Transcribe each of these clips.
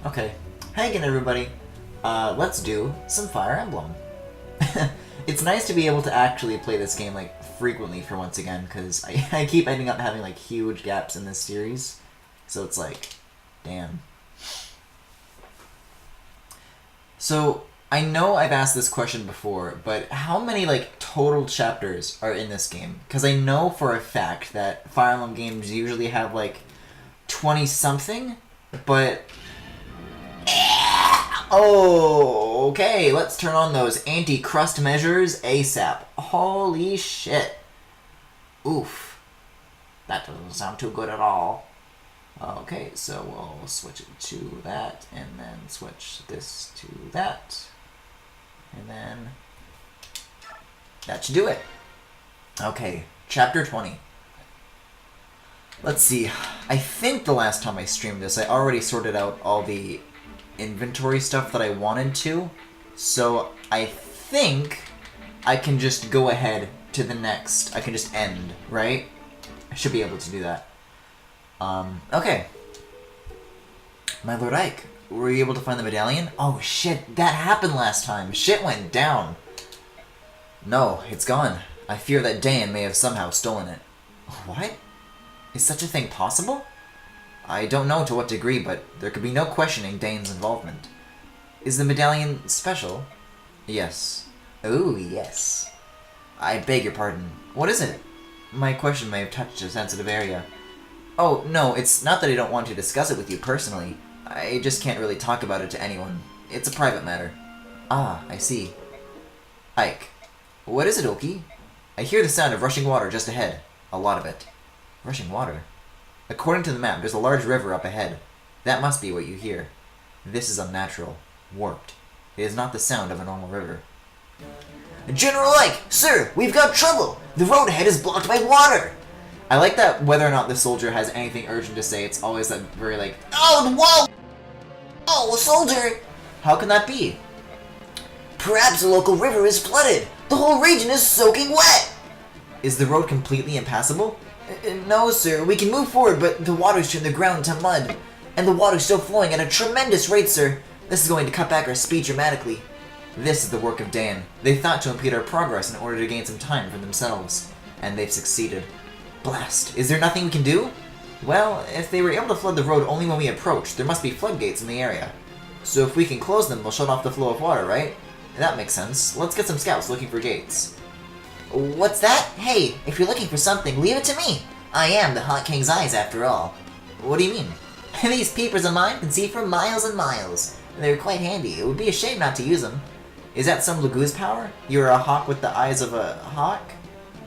Okay. Hey again, everybody. Let's do some Fire Emblem. It's nice to be able to actually play this game, like, frequently for once again, because I keep ending up having, like, huge gaps in this series. So it's like, damn. So, I know I've asked this question before, but how many, like, total chapters are in this game? Because I know for a fact that Fire Emblem games usually have, like, 20-something, but... Oh, okay, let's turn on those anti-crust measures ASAP. Holy shit. Oof. That doesn't sound too good at all. Okay, so we'll switch it to that, and then switch this to that. And then... that should do it. Okay, Chapter 20. Let's see. I think the last time I streamed this, I already sorted out all the inventory stuff that I wanted to, so I think I can just go ahead to the next. I can just end, right? I should be able to do that. Okay. My Lord Ike, were you able to find the medallion? Oh shit, that happened last time. Shit went down. No, it's gone. I fear that Dan may have somehow stolen it. What? Is such a thing possible? I don't know to what degree, but there could be no questioning Dane's involvement. Is the medallion special? Yes. Oh, yes. I beg your pardon. What is it? My question may have touched a sensitive area. Oh, no, it's not that I don't want to discuss it with you personally. I just can't really talk about it to anyone. It's a private matter. Ah, I see. Ike. What is it, Oki? I hear the sound of rushing water just ahead. A lot of it. Rushing water? According to the map, there's a large river up ahead. That must be what you hear. This is unnatural. Warped. It is not the sound of a normal river. General Ike! Sir, we've got trouble! The road ahead is blocked by water! I like that whether or not the soldier has anything urgent to say, it's always that very like, oh, the wall! Oh, soldier! How can that be? Perhaps the local river is flooded. The whole region is soaking wet! Is the road completely impassable? No, sir. We can move forward, but the water's turned the ground to mud. And the water's still flowing at a tremendous rate, sir. This is going to cut back our speed dramatically. This is the work of Dan. They thought to impede our progress in order to gain some time for themselves. And they've succeeded. Blast. Is there nothing we can do? Well, if they were able to flood the road only when we approach, there must be floodgates in the area. So if we can close them, they'll shut off the flow of water, right? That makes sense. Let's get some scouts looking for gates. What's that? Hey, if you're looking for something, leave it to me. I am the Hot King's eyes, after all. What do you mean? These peepers of mine can see for miles and miles. They're quite handy. It would be a shame not to use them. Is that some Lagoo's power? You're a hawk with the eyes of a hawk?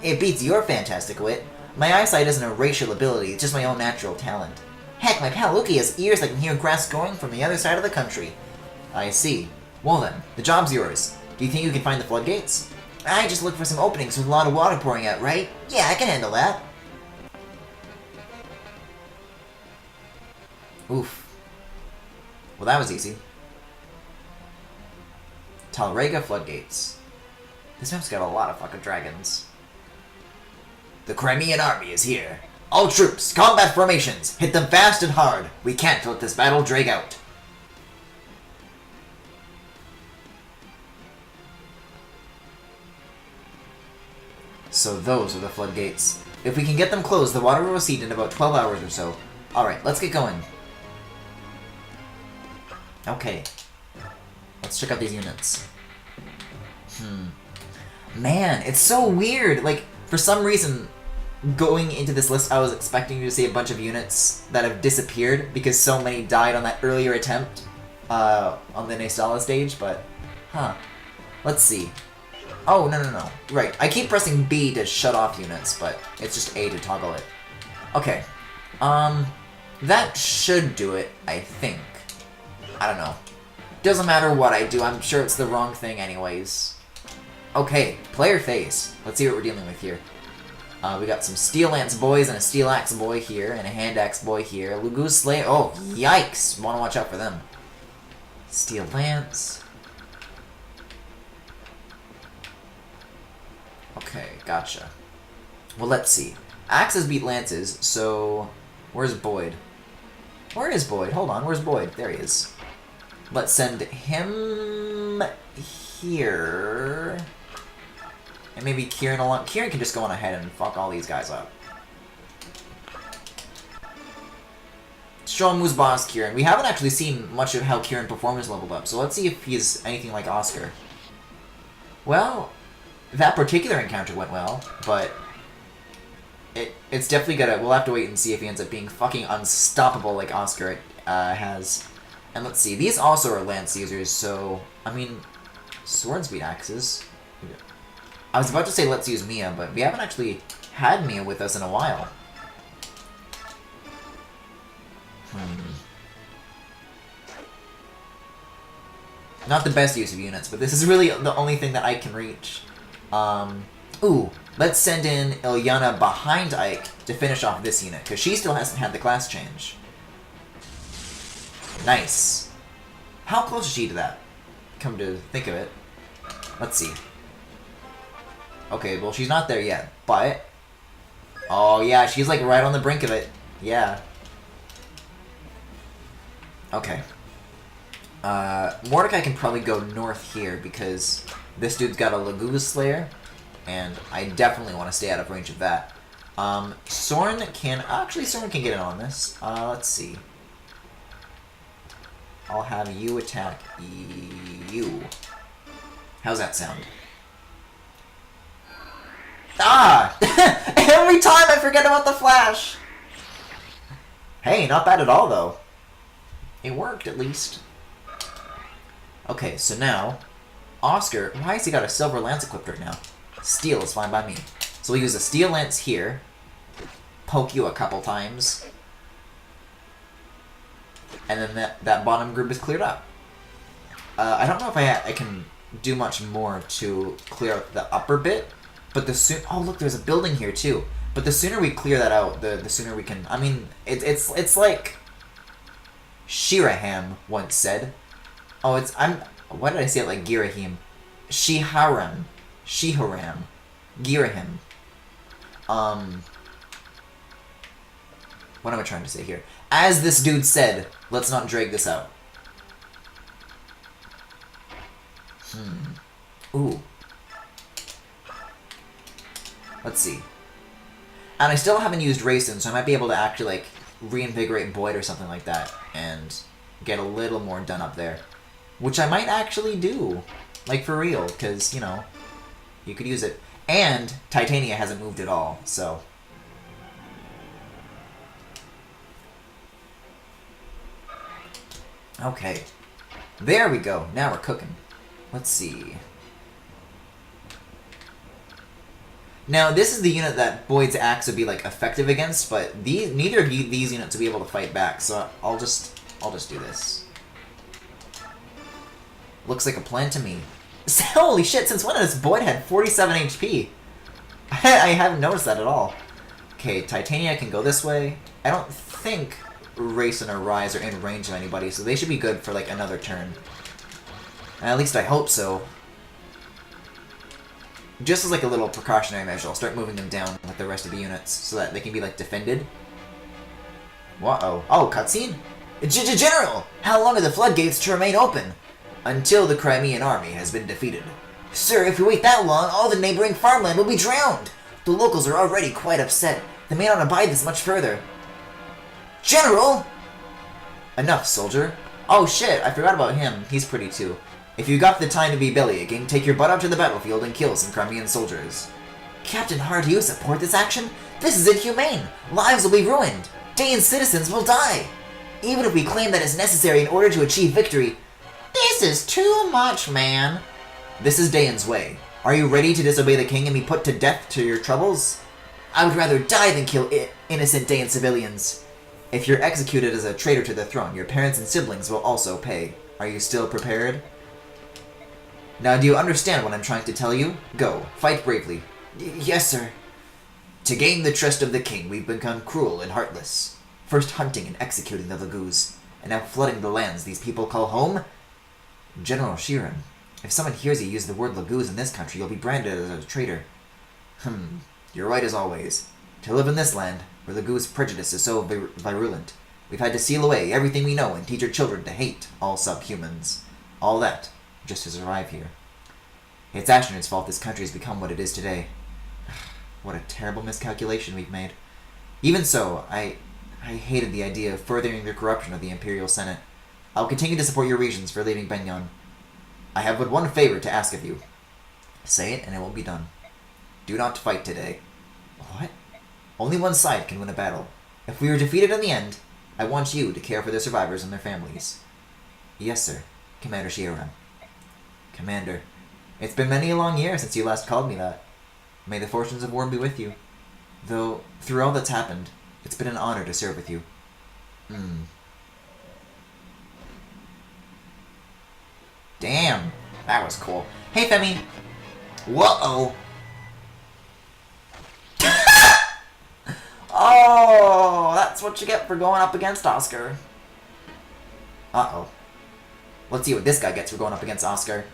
It beats your fantastic wit. My eyesight isn't a racial ability, it's just my own natural talent. Heck, my pal Luki has ears that can hear grass growing from the other side of the country. I see. Well then, the job's yours. Do you think you can find the floodgates? I just look for some openings with a lot of water pouring out, right? Yeah, I can handle that. Oof. Well, that was easy. Talrega floodgates. This map's got a lot of fucking dragons. The Crimean army is here. All troops, combat formations. Hit them fast and hard. We can't let this battle drag out. So those are the floodgates. If we can get them closed, the water will recede in about 12 hours or so. Alright, let's get going. Okay. Let's check out these units. Man, it's so weird! Like, for some reason, going into this list, I was expecting to see a bunch of units that have disappeared because so many died on that earlier attempt on the Nestala stage, but... Huh. Let's see. Oh, no. Right, I keep pressing B to shut off units, but it's just A to toggle it. Okay. That should do it, I think. I don't know. Doesn't matter what I do, I'm sure it's the wrong thing anyways. Okay, player phase. Let's see what we're dealing with here. We got some Steel Lance boys and a Steel Axe boy here, and a Hand Axe boy here. Lagoo's Slayer. Oh, yikes! Wanna watch out for them. Steel Lance. Okay, gotcha. Well, let's see. Axes beat Lances, so... Where's Boyd? Where is Boyd? Hold on, where's Boyd? There he is. Let's send him here. And maybe Kieran along. Kieran can just go on ahead and fuck all these guys up. Show him who's boss, Kieran. We haven't actually seen much of how Kieran performance leveled up, so let's see if he's anything like Oscar. Well, that particular encounter went well, but it's definitely gonna. We'll have to wait and see if he ends up being fucking unstoppable like Oscar has. And let's see, these also are lance users, so I mean, swords beat axes. I was about to say let's use Mia, but we haven't actually had Mia with us in a while. Not the best use of units, but this is really the only thing that I can reach. Ooh, let's send in Ilyana behind Ike to finish off this unit, because she still hasn't had the class change. Nice. How close is she to that? Come to think of it. Let's see. Okay, well, she's not there yet, but... Oh, yeah, she's, like, right on the brink of it. Yeah. Okay. Mordecai can probably go north here, because this dude's got a Laguz Slayer, and I definitely want to stay out of range of that. Soren can... Actually, Soren can get in on this. Let's see. I'll have you attack you. How's that sound? Ah! Every time I forget about the flash! Hey, not bad at all, though. It worked, at least. Okay, so now... Oscar, why has he got a silver lance equipped right now? Steel is fine by me. So we'll use a steel lance here. Poke you a couple times. And then that bottom group is cleared up. I don't know if I can do much more to clear up the upper bit. But the soon... Oh, look, there's a building here, too. But the sooner we clear that out, the sooner we can... I mean, it's like... Shiraham once said. Oh, it's... Why did I say it like Girahim? Shiharam. Shiharam. Girahim. What am I trying to say here? As this dude said, let's not drag this out. Ooh. Let's see. And I still haven't used Racing, so I might be able to actually, like, reinvigorate Boyd or something like that, and get a little more done up there. Which I might actually do. Like, for real, because, you know, you could use it. And Titania hasn't moved at all, so... Okay. There we go. Now we're cooking. Let's see. Now, this is the unit that Boyd's axe would be, like, effective against, but neither of these units will be able to fight back, so I'll just do this. Looks like a plan to me. Holy shit, since when has Boyd had 47 HP? I haven't noticed that at all. Okay, Titania can go this way. I don't think Racing or Rise are in range of anybody, so they should be good for, like, another turn. At least I hope so. Just as, like, a little precautionary measure, I'll start moving them down with the rest of the units so that they can be, like, defended. Uh-oh. Oh, cutscene? General! How long are the floodgates to remain open? Until the Crimean army has been defeated. Sir, if we wait that long, all the neighboring farmland will be drowned. The locals are already quite upset. They may not abide this much further. General! Enough, soldier. Oh shit, I forgot about him. He's pretty too. If you got the time to be bellyaching, take your butt out to the battlefield and kill some Crimean soldiers. Captain Hart, do you support this action? This is inhumane. Lives will be ruined. Dane's citizens will die. Even if we claim that it's necessary in order to achieve victory, this is too much, man. This is Dane's way. Are you ready to disobey the king and be put to death to your troubles? I would rather die than kill innocent Dane civilians. If you're executed as a traitor to the throne, your parents and siblings will also pay. Are you still prepared? Now, do you understand what I'm trying to tell you? Go, fight bravely. Yes, sir. To gain the trust of the king, we've become cruel and heartless. First hunting and executing the Laguz, and now flooding the lands these people call home? General Shiran, if someone hears you use the word Laguz in this country, you'll be branded as a traitor. You're right as always. To live in this land, where Laguz prejudice is so virulent, We've had to seal away everything we know and teach our children to hate all subhumans. All that, just to survive here. It's Ashnod's fault this country has become what it is today. What a terrible miscalculation we've made. Even so, I hated the idea of furthering the corruption of the Imperial Senate. I'll continue to support your reasons for leaving Benyon. I have but one favor to ask of you. Say it and it will be done. Do not fight today. What? Only one side can win a battle. If we are defeated in the end, I want you to care for the survivors and their families. Yes, sir. Commander Shioran. Commander, it's been many a long year since you last called me that. May the fortunes of war be with you. Though, through all that's happened, it's been an honor to serve with you. Damn, that was cool. Hey, Femi. Whoa-oh. Oh, that's what you get for going up against Oscar. Uh-oh. Let's see what this guy gets for going up against Oscar.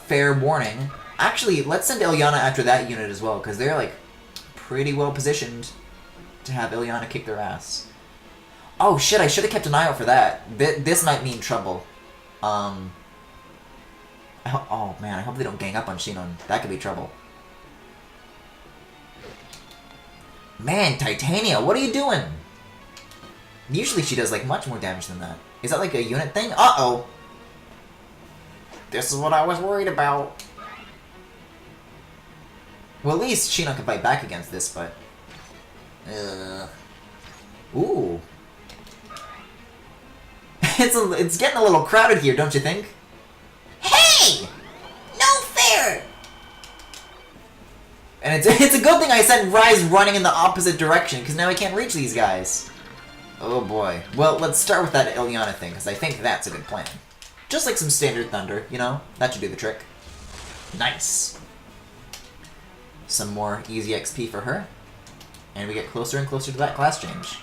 Fair warning. Actually, let's send Ilyana after that unit as well, because they're, like, pretty well positioned to have Ilyana kick their ass. Oh, shit, I should have kept an eye out for that. This might mean trouble. Oh, man, I hope they don't gang up on Shinon. That could be trouble. Man, Titania, what are you doing? Usually she does, like, much more damage than that. Is that, like, a unit thing? Uh-oh. This is what I was worried about. Well, at least Shinon can fight back against this, but... Ooh. It's getting a little crowded here, don't you think? Hey! No fair! And it's a good thing I sent Rise running in the opposite direction, because now I can't reach these guys. Oh boy. Well, let's start with that Ilyana thing, because I think that's a good plan. Just like some standard thunder, you know? That should do the trick. Nice. Some more easy XP for her. And we get closer and closer to that class change.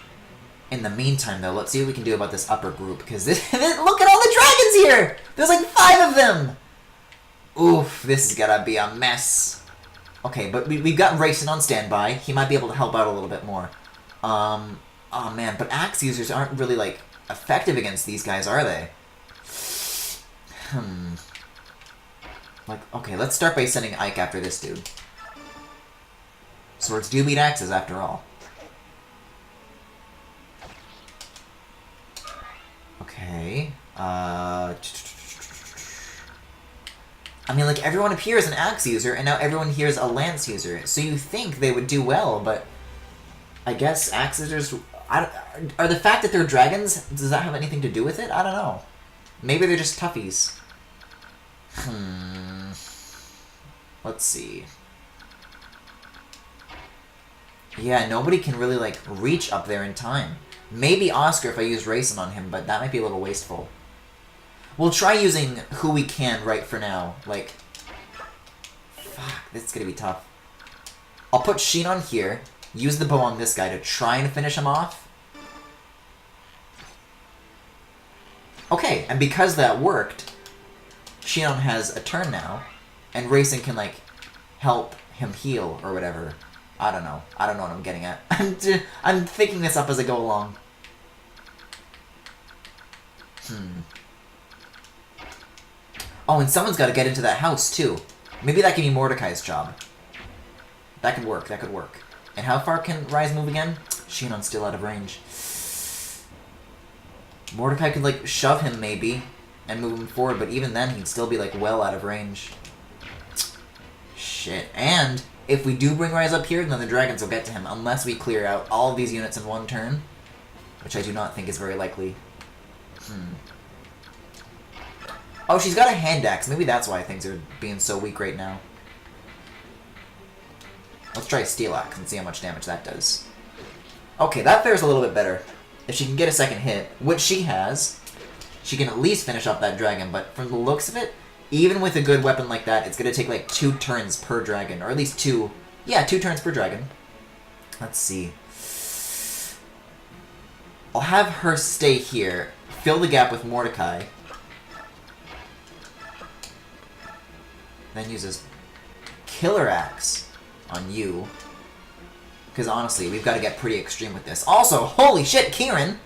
In the meantime, though, let's see what we can do about this upper group, because look at all the dragons here! There's like 5 of them! Oof, this is gonna be a mess. Okay, but we've got Rayson on standby. He might be able to help out a little bit more. Oh man, but axe users aren't really, like, effective against these guys, are they? Like, okay, let's start by sending Ike after this dude. Swords do beat axes, after all. Okay, I mean, like, everyone up here is an axe user, and now everyone here is a lance user, so you think they would do well, but I guess axe users... are the fact that they're dragons, does that have anything to do with it? I don't know. Maybe they're just toughies. Let's see. Yeah, nobody can really, like, reach up there in time. Maybe Oscar if I use Rayson on him, but that might be a little wasteful. We'll try using who we can right for now. Like, fuck, this is gonna be tough. I'll put Shinon here, use the bow on this guy to try and finish him off. Okay, and because that worked, Shinon has a turn now, and Rayson can, like, help him heal or whatever. I don't know. I don't know what I'm getting at. I'm thinking this up as I go along. Oh, and someone's got to get into that house, too. Maybe that can be Mordecai's job. That could work. That could work. And how far can Rise move again? Shinon's still out of range. Mordecai could, like, shove him, maybe, and move him forward, but even then, he'd still be, like, well out of range. Shit. And if we do bring Rise up here, then the dragons will get to him, unless we clear out all of these units in one turn, which I do not think is very likely. Oh, she's got a hand axe. Maybe that's why things are being so weak right now. Let's try a steel axe and see how much damage that does. Okay, that fares a little bit better. If she can get a second hit, which she has, she can at least finish off that dragon, but from the looks of it, even with a good weapon like that, it's going to take like 2 turns per dragon, or at least 2. Yeah, 2 turns per dragon. Let's see. I'll have her stay here, fill the gap with Mordecai, then use his killer axe on you. Because honestly, we've got to get pretty extreme with this. Also, holy shit, Kieran!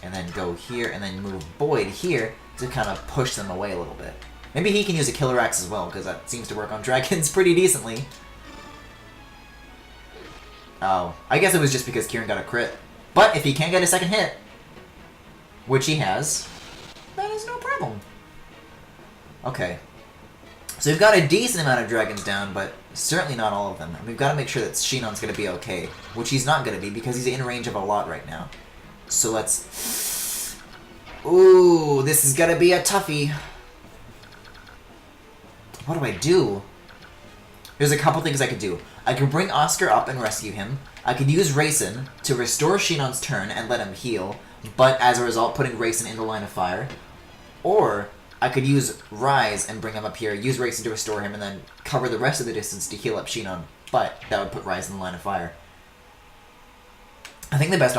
And then go here, and then move Boyd here to kind of push them away a little bit. Maybe he can use a Killer Axe as well, because that seems to work on dragons pretty decently. Oh, I guess it was just because Kieran got a crit. But if he can't get a second hit, which he has, that is no problem. Okay. So we've got a decent amount of dragons down, but certainly not all of them. And we've got to make sure that Shinon's going to be okay, which he's not going to be because he's in range of a lot right now. So let's... Ooh, this is going to be a toughie. What do I do? There's a couple things I could do. I could bring Oscar up and rescue him. I could use Raisin to restore Shinon's turn and let him heal, but as a result putting Raisin in the line of fire. Or I could use Rise and bring him up here, use Raisin to restore him, and then cover the rest of the distance to heal up Shinon, but that would put Rise in the line of fire. I think the best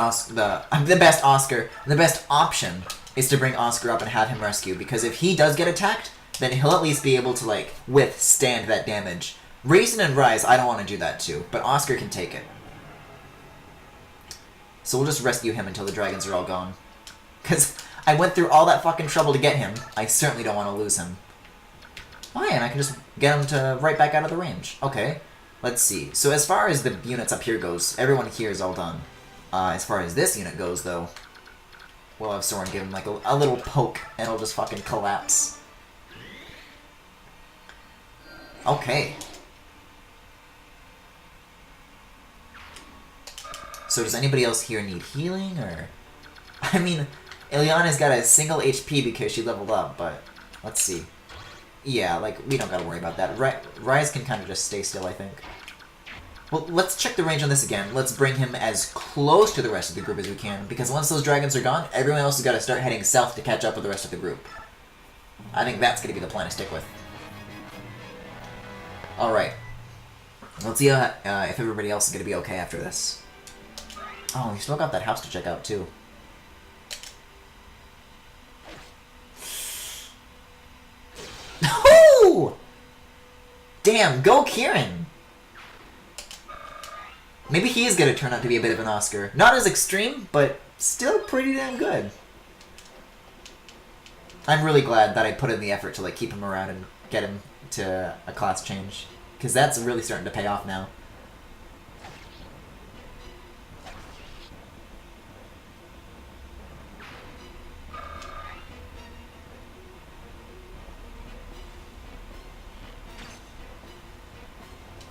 option is to bring Oscar up and have him rescue, because if he does get attacked, then he'll at least be able to, like, withstand that damage. Raisin and Rise, I don't want to do that too, but Oscar can take it. So we'll just rescue him until the dragons are all gone. Because I went through all that fucking trouble to get him. I certainly don't want to lose him. Oh yeah, and I can just get him to right back out of the range. Okay, let's see. So as far as the units up here goes, everyone here is all done. As far as this unit goes, though, we'll have Soren give him like a little poke, and it'll just fucking collapse. Okay. So does anybody else here need healing, or... I mean, Ileana's got a single HP because she leveled up, but... Let's see. Yeah, like, we don't gotta worry about that. Rise can kind of just stay still, I think. Well, let's check the range on this again. Let's bring him as close to the rest of the group as we can, because once those dragons are gone, everyone else has got to start heading south to catch up with the rest of the group. I think that's going to be the plan to stick with. Alright. Let's see if everybody else is going to be okay after this. Oh, we still got that house to check out, too. Oh! Damn, go Kieran! Maybe he is going to turn out to be a bit of an Oscar. Not as extreme, but still pretty damn good. I'm really glad that I put in the effort to like keep him around and get him to a class change. Because that's really starting to pay off now.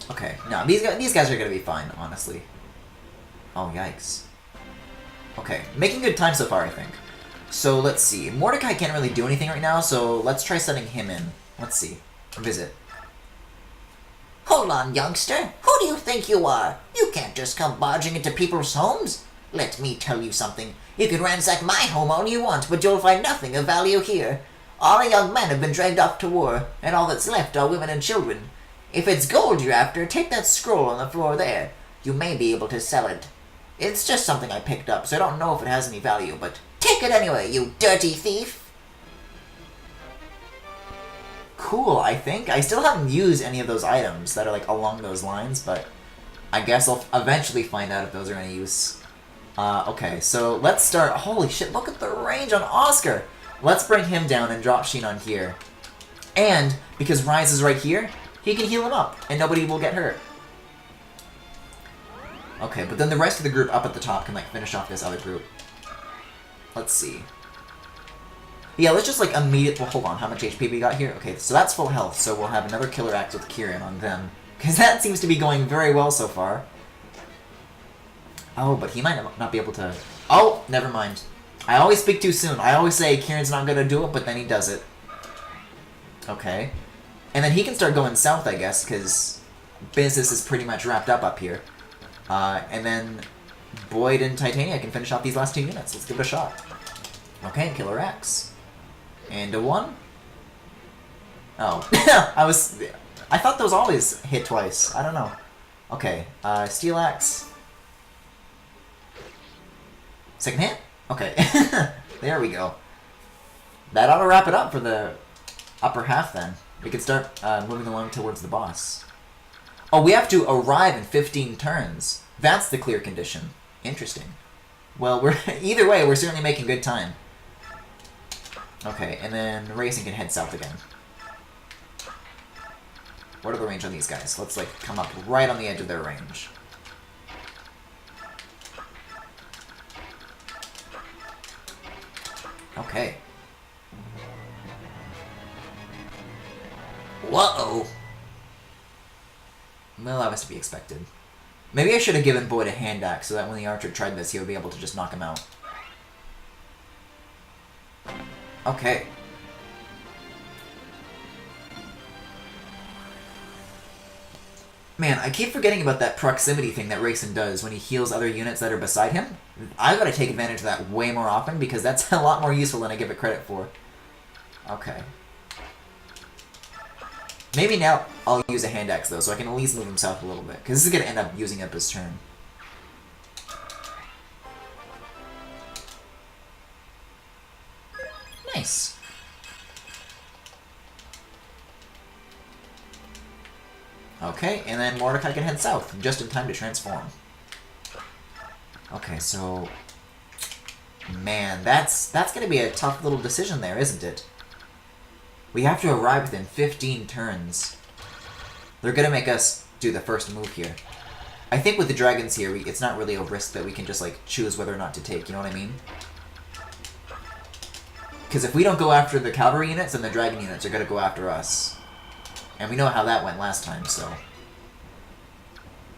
Okay, no, these guys are gonna be fine, honestly. Oh, yikes. Okay, making good time so far, I think. So, let's see. Mordecai can't really do anything right now, so let's try sending him in. Let's see. Visit. Hold on, youngster. Who do you think you are? You can't just come barging into people's homes. Let me tell you something. You can ransack my home all you want, but you'll find nothing of value here. All the young men have been dragged off to war, and all that's left are women and children. If it's gold you're after, take that scroll on the floor there. You may be able to sell it. It's just something I picked up, so I don't know if it has any value, but take it anyway, you dirty thief! Cool, I think. I still haven't used any of those items that are like along those lines, but I guess I'll eventually find out if those are any use. Okay, so let's start... Holy shit, look at the range on Oscar! Let's bring him down and drop Shinon here. And, because Rise is right here, he can heal him up, and nobody will get hurt. Okay, but then the rest of the group up at the top can, like, finish off this other group. Let's see. Yeah, let's just, like, immediately... Well, hold on, how much HP we got here? Okay, so that's full health, so we'll have another Killer Axe with Kieran on them. Because that seems to be going very well so far. Oh, but he might not be able to... Oh, never mind. I always speak too soon. I always say Kieran's not going to do it, but then he does it. Okay. And then he can start going south, I guess, because business is pretty much wrapped up here. And then Boyd and Titania can finish off these last two units. Let's give it a shot. Okay, Killer Axe. And a 1. Oh. I thought those always hit twice. I don't know. Okay, Steel Axe. Second hit? Okay. There we go. That ought to wrap it up for the upper half then. We can start moving along towards the boss. Oh, we have to arrive in 15 turns. That's the clear condition. Interesting. Well, we're either way, we're certainly making good time. Okay, and then Racing can head south again. What are the range on these guys? Let's, like, come up right on the edge of their range. Okay. Whoa! Well, that was to be expected. Maybe I should have given Boyd a hand axe so that when the archer tried this, he would be able to just knock him out. Okay. Man, I keep forgetting about that proximity thing that Rayson does when he heals other units that are beside him. I've got to take advantage of that way more often because that's a lot more useful than I give it credit for. Okay. Maybe now I'll use a hand axe though, so I can at least move him south a little bit, because this is going to end up using up his turn. Nice. Okay, and then Mordecai can head south, just in time to transform. Okay, so... Man, that's going to be a tough little decision there, isn't it? We have to arrive within 15 turns. They're going to make us do the first move here. I think with the dragons here, it's not really a risk that we can just, like, choose whether or not to take, you know what I mean? Because if we don't go after the cavalry units, then the dragon units are going to go after us. And we know how that went last time, so...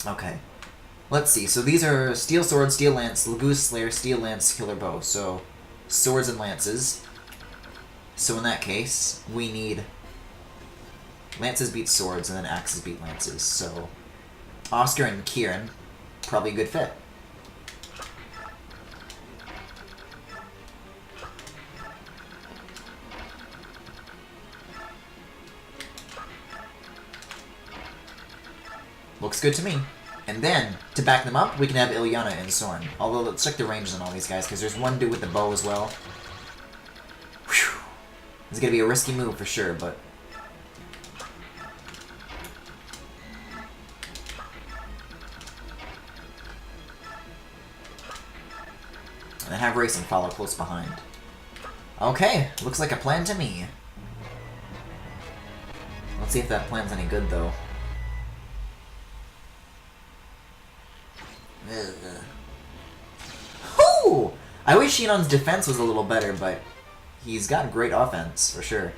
Okay. Let's see. So these are Steel Sword, Steel Lance, Lagoose Slayer, Steel Lance, Killer Bow. So, swords and lances. So in that case, we need... Lances beat swords, and then axes beat lances. So, Oscar and Kieran, probably a good fit. Looks good to me. And then, to back them up, we can have Ilyana and Soren. Although, let's check the ranges on all these guys, because there's one dude with the bow as well. Whew. It's going to be a risky move for sure, but... And then have Racing follow close behind. Okay, looks like a plan to me. Let's see if that plan's any good, though. Whoo! I wish Xenon's defense was a little better, but he's got great offense, for sure.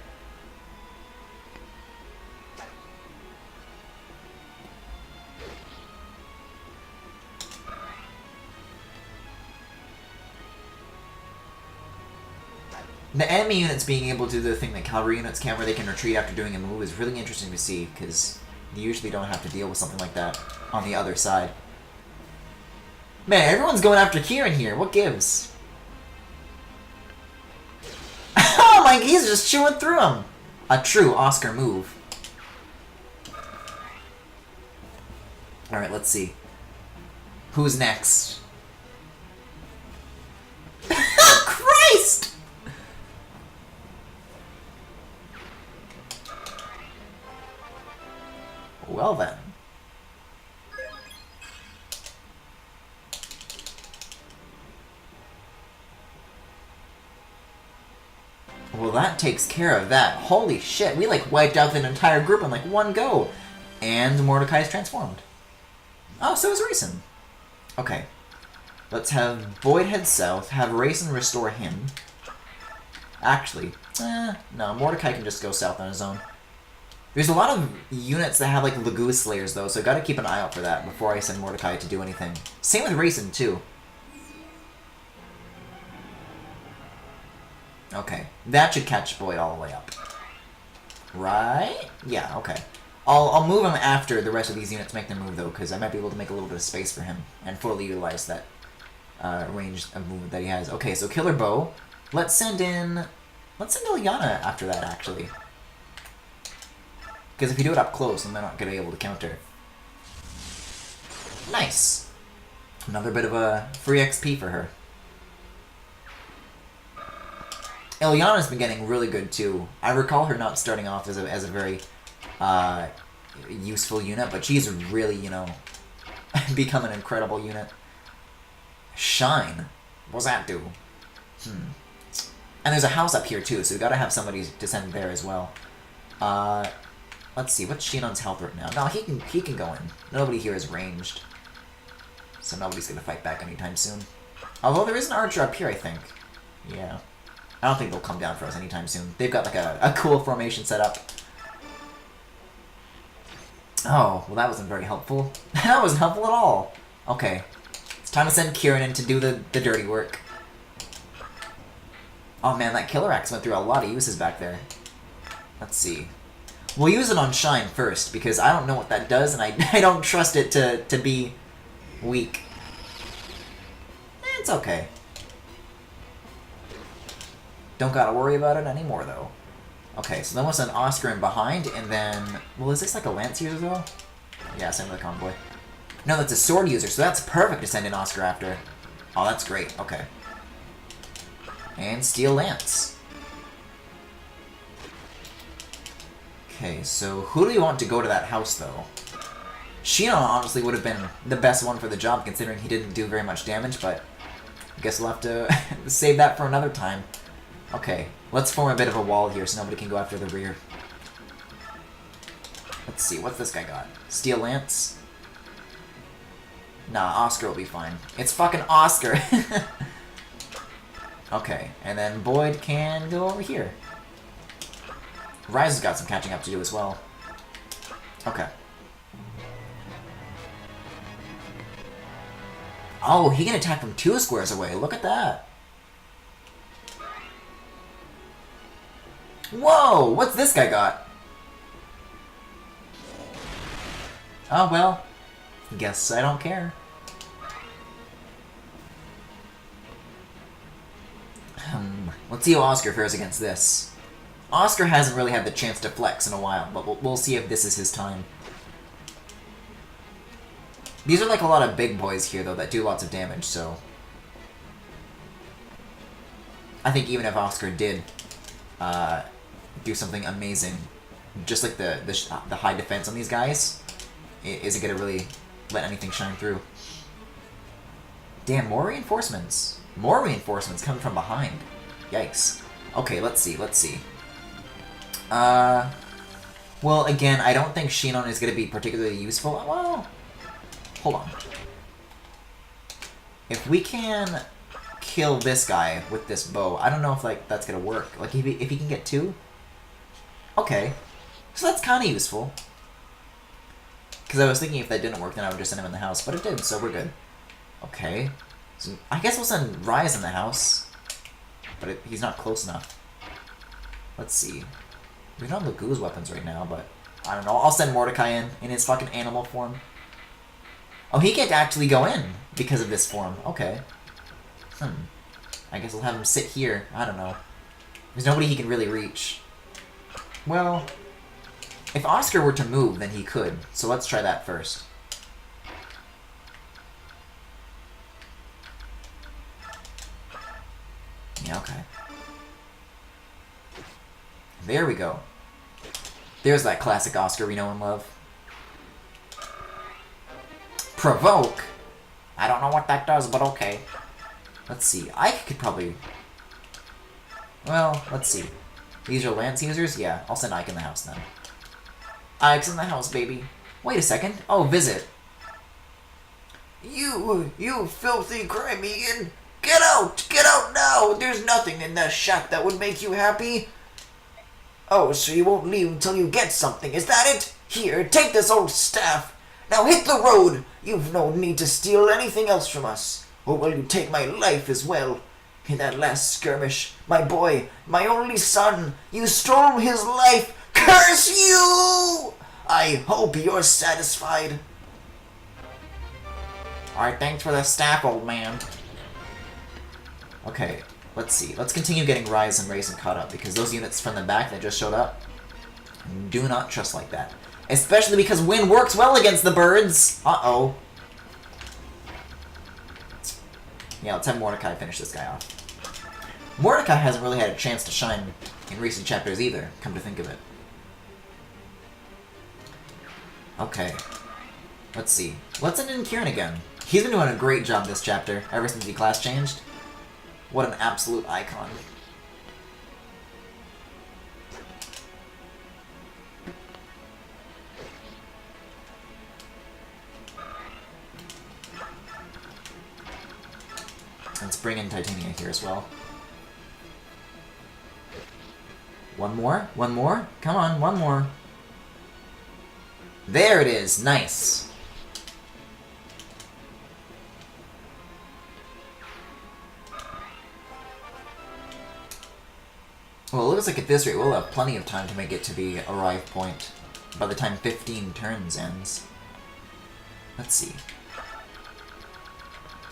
The enemy units being able to do the thing that cavalry units can, where they can retreat after doing a move, is really interesting to see, because you usually don't have to deal with something like that on the other side. Man, everyone's going after Kieran here. What gives? Oh my, he's just chewing through him. A true Oscar move. Alright, let's see. Who's next? Christ! Well then. Well, that takes care of that. Holy shit, we like wiped out the entire group in like one go. And Mordecai's transformed. Oh, so is Rayson. Okay. Let's have Boyd head south, have Rayson restore him. Actually, no, Mordecai can just go south on his own. There's a lot of units that have like Lagoose Slayers though, so I gotta keep an eye out for that before I send Mordecai to do anything. Same with Rayson too. Okay, that should catch Boyd all the way up. Right? Yeah, okay. I'll move him after the rest of these units make their move though, because I might be able to make a little bit of space for him and fully utilize that range of movement that he has. Okay, so Killer Bow. Let's send Ilyana after that actually. Because if you do it up close, then they're not going to be able to counter. Nice! Another bit of a free XP for her. Ilyana's been getting really good too. I recall her not starting off as a very useful unit, but she's really, you know, become an incredible unit. Shine. What's that do? And there's a house up here too, so we gotta have somebody to send there as well. Let's see, what's Shinon's health right now? No, he can go in. Nobody here is ranged. So nobody's gonna fight back anytime soon. Although there is an archer up here, I think. Yeah. I don't think they'll come down for us anytime soon. They've got like a cool formation set up. Oh, well that wasn't very helpful. That wasn't helpful at all. Okay. It's time to send Kieran in to do the dirty work. Oh man, that killer axe went through a lot of uses back there. Let's see. We'll use it on Shine first, because I don't know what that does, and I don't trust it to be weak. It's okay. Don't gotta worry about it anymore, though. Okay, so then we'll send Oscar in behind, and then... Well, is this like a lance user, though? Yeah, same with the convoy. No, that's a sword user, so that's perfect to send in Oscar after. Oh, that's great. Okay. And Steel Lance. Okay, so who do we want to go to that house, though? Shinon honestly would have been the best one for the job, considering he didn't do very much damage, but I guess we'll have to save that for another time. Okay, let's form a bit of a wall here so nobody can go after the rear. Let's see, what's this guy got? Steel Lance? Nah, Oscar will be fine. It's fucking Oscar! Okay, and then Boyd can go over here. Rise has got some catching up to do as well. Okay. Oh, he can attack from 2 squares away. Look at that. Whoa! What's this guy got? Oh, well. Guess I don't care. Let's see how Oscar fares against this. Oscar hasn't really had the chance to flex in a while, but we'll see if this is his time. These are like a lot of big boys here, though, that do lots of damage, so... I think even if Oscar did do something amazing, just like the high defense on these guys, it isn't going to really let anything shine through. Damn, more reinforcements. More reinforcements coming from behind. Yikes. Okay, let's see. Well, again, I don't think Shinon is going to be particularly useful. Well, hold on. If we can kill this guy with this bow, I don't know if like that's going to work. Like, if he can get 2? Okay. So that's kind of useful. Because I was thinking if that didn't work, then I would just send him in the house. But it did, so we're good. Okay. So I guess we'll send Rise in the house. But he's not close enough. Let's see. We don't have Lagu's weapons right now, but I don't know. I'll send Mordecai in his fucking animal form. Oh, he can't actually go in because of this form. Okay. I guess we'll have him sit here. I don't know. There's nobody he can really reach. Well, if Oscar were to move, then he could. So let's try that first. Yeah, okay. There we go. There's that classic Oscar we know and love. Provoke? I don't know what that does, but okay. Let's see. I could probably... Well, let's see. These are Lance users? Yeah, I'll send Ike in the house then. Ike's in the house, baby. Wait a second. Oh, visit. You filthy Crimean! Get out! Get out now! There's nothing in that shack that would make you happy. Oh, so you won't leave until you get something, is that it? Here, take this old staff. Now hit the road! You've no need to steal anything else from us. Or will you take my life as well? In that last skirmish, my boy, my only son, you stole his life. Curse you! I hope you're satisfied. Alright, thanks for the staff, old man. Okay, let's see. Let's continue getting Rise and Raisin caught up, because those units from the back that just showed up, do not trust like that. Especially because Wind works well against the birds! Uh-oh. Yeah, let's have Mordecai finish this guy off. Mordecai hasn't really had a chance to shine in recent chapters either, come to think of it. Okay. Let's see. Let's send in Kieran again. He's been doing a great job this chapter, ever since he class changed. What an absolute icon. Let's bring in Titania here as well. One more? One more? Come on, one more. There it is! Nice! Well, it looks like at this rate we'll have plenty of time to make it to the arrive point by the time 15 turns ends. Let's see.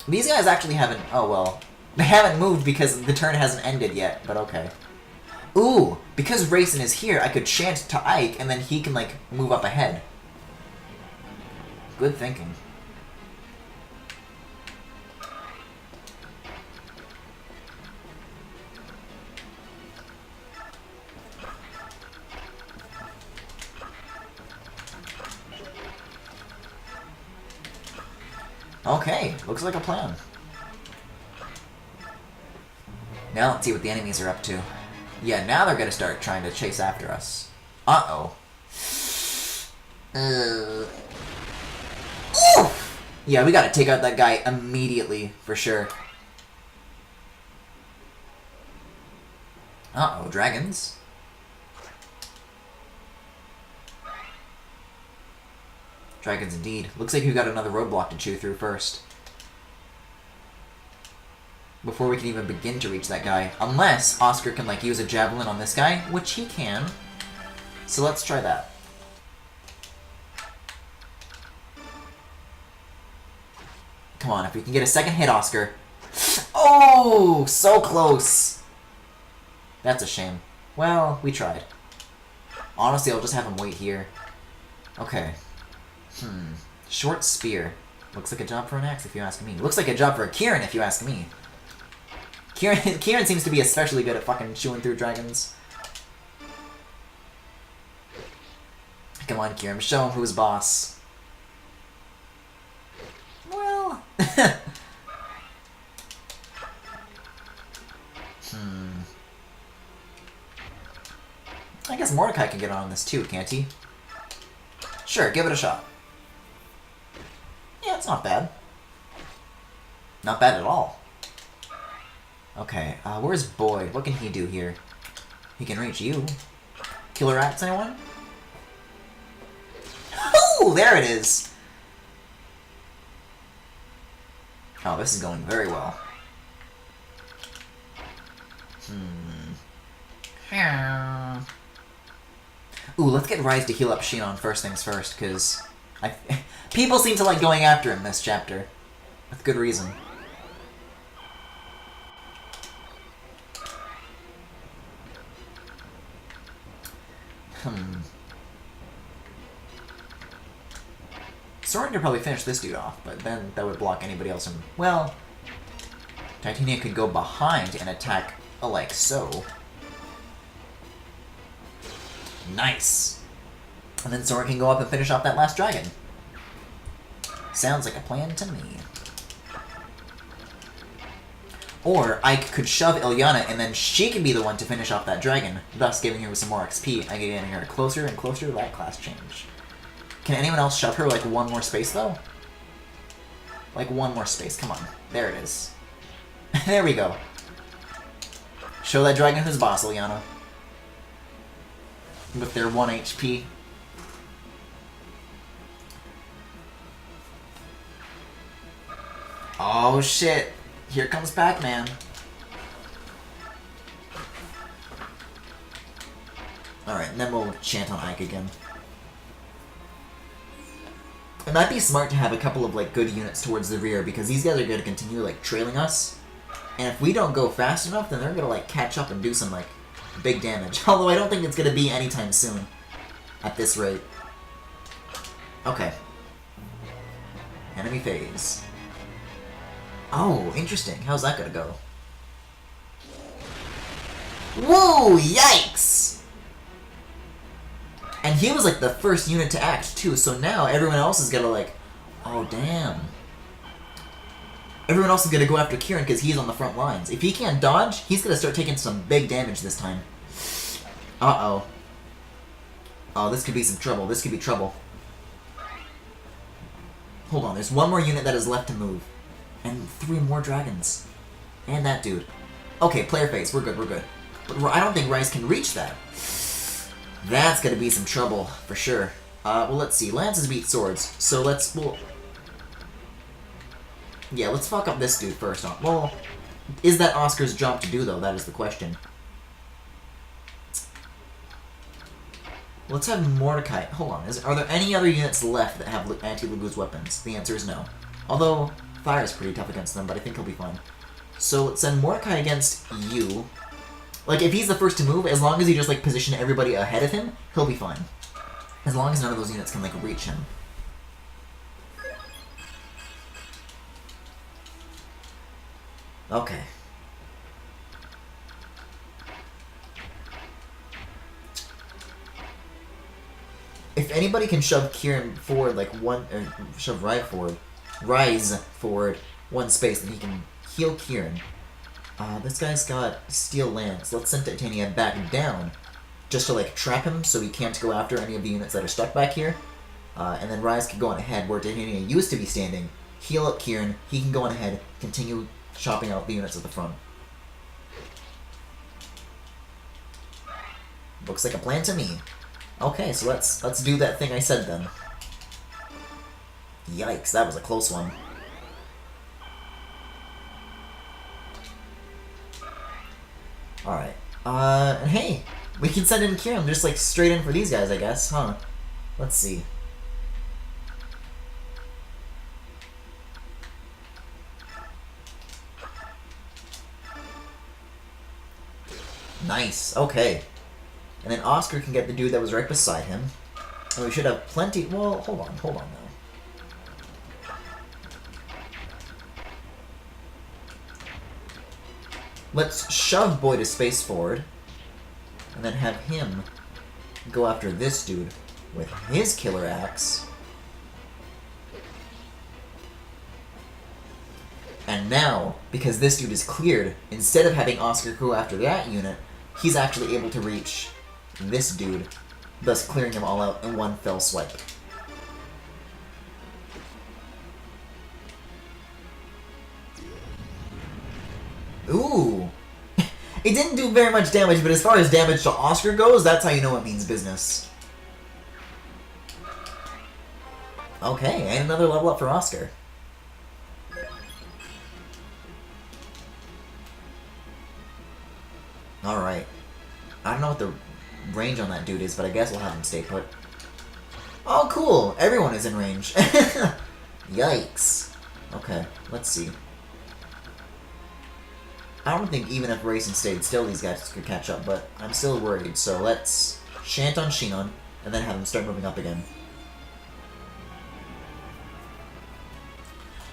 These guys actually haven't... Oh, well. They haven't moved because the turn hasn't ended yet, but okay. Ooh! Because Rayson is here, I could chant to Ike, and then he can, like, move up ahead. Good thinking. Okay, looks like a plan. Now let's see what the enemies are up to. Yeah, now they're gonna start trying to chase after us. Uh-oh. Ooh! Yeah, we gotta take out that guy immediately, for sure. Uh-oh, dragons. Dragons indeed. Looks like we got another roadblock to chew through first. Before we can even begin to reach that guy. Unless Oscar can, like, use a javelin on this guy, which he can. So let's try that. Come on, if we can get a second hit, Oscar. Oh, so close. That's a shame. Well, we tried. Honestly, I'll just have him wait here. Okay. Short spear. Looks like a job for an axe, if you ask me. Looks like a job for a Kieran, if you ask me. Kieran seems to be especially good at fucking chewing through dragons. Come on, Kieran. Show him who's boss. Well... I guess Mordecai can get on this too, can't he? Sure, give it a shot. Yeah, it's not bad. Not bad at all. Okay, where's Boyd? What can he do here? He can reach you. Killer Axe, anyone? Oh, there it is! Oh, this is going very well. Ooh, let's get Rise to heal up Shinon first things first, because people seem to like going after him this chapter. With good reason. Soren could probably finish this dude off, but then that would block anybody else from... Well, Titania could go behind and attack like so. Nice! And then Soren can go up and finish off that last dragon. Sounds like a plan to me. Or Ike could shove Ilyana and then she can be the one to finish off that dragon, thus giving her some more XP and getting her closer and closer to that class change. Can anyone else shove her like one more space though? Like one more space, come on. There it is. There we go. Show that dragon who's boss, Ilyana. With their 1 HP. Oh shit. Here comes Pac-Man. Alright, and then we'll chant on Ike again. It might be smart to have a couple of like good units towards the rear because these guys are going to continue like trailing us. And if we don't go fast enough, then they're going to like catch up and do some like big damage. Although I don't think it's going to be anytime soon at this rate. Okay. Enemy phase. Oh, interesting. How's that gonna go? Whoa! Yikes! And he was like the first unit to act too, so now everyone else is gonna like, oh damn. Everyone else is gonna go after Kieran because he's on the front lines. If he can't dodge, he's gonna start taking some big damage this time. Uh-oh. Oh, this could be some trouble. This could be trouble. Hold on, there's one more unit that is left to move. And 3 more dragons. And that dude. Okay, player face. We're good, we're good. But I don't think Rice can reach that. That's gonna be some trouble, for sure. Well, let's see. Lances beat swords. So let's... Well, yeah, let's fuck up this dude first. Well, is that Oscar's job to do, though? That is the question. Let's have Mordecai. Hold on. Are there any other units left that have anti-Laguz weapons? The answer is no. Although, Fire is pretty tough against them, but I think he'll be fine. So let's send Mordecai against you. Like, if he's the first to move, as long as you just, like, position everybody ahead of him, he'll be fine. As long as none of those units can, like, reach him. Okay. If anybody can shove Kieran forward, like, shove Rise forward 1 space, then he can heal Kieran. This guy's got Steel Lance. Let's send Titania back down, just to, like, trap him so he can't go after any of the units that are stuck back here. And then Rise can go on ahead where Titania used to be standing, heal up Kieran, he can go on ahead, continue chopping out the units at the front. Looks like a plan to me. Okay, so let's do that thing I said then. Yikes, that was a close one. Alright. And hey, we can send in Kieran just like straight in for these guys, I guess, huh? Let's see. Nice, okay. And then Oscar can get the dude that was right beside him. And we should have plenty... Well, hold on now. Let's shove Boy to space forward. And then have him go after this dude with his killer axe. And now, because this dude is cleared, instead of having Oscar go after that unit, he's actually able to reach this dude, thus clearing them all out in one fell swipe. Ooh! It didn't do very much damage, but as far as damage to Oscar goes, that's how you know it means business. Okay, and another level up for Oscar. Alright. I don't know what the range on that dude is, but I guess we'll have him stay put. Oh, cool! Everyone is in range. Yikes. Okay, let's see. I don't think even if Racing stayed still, these guys could catch up, but I'm still worried, so let's chant on Shinon, and then have him start moving up again.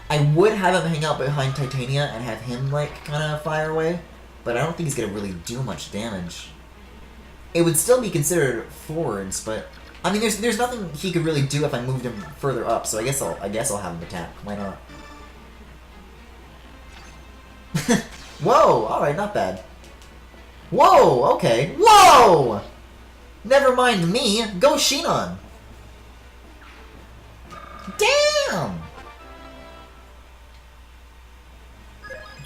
I would have him hang out behind Titania and have him, like, kind of fire away, but I don't think he's gonna really do much damage. It would still be considered forwards, but I mean, there's nothing he could really do if I moved him further up. So I guess I'll have him attack. Why not? Whoa! All right, not bad. Whoa! Okay. Whoa! Never mind me. Go Shinon. Damn!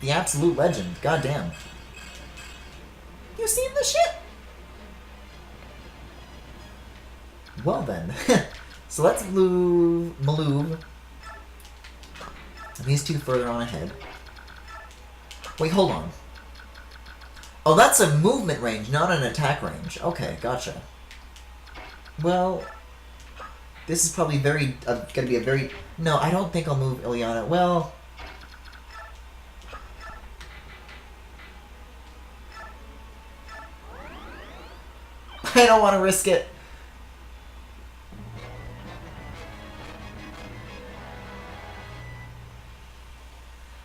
The absolute legend. Goddamn. You seen the shit? Well then. So let's move Maloob. And these two further on ahead. Wait, hold on. Oh, that's a movement range, not an attack range. Okay, gotcha. Well, this is probably gonna be a very... No, I don't think I'll move Ilyana. Well... I don't want to risk it.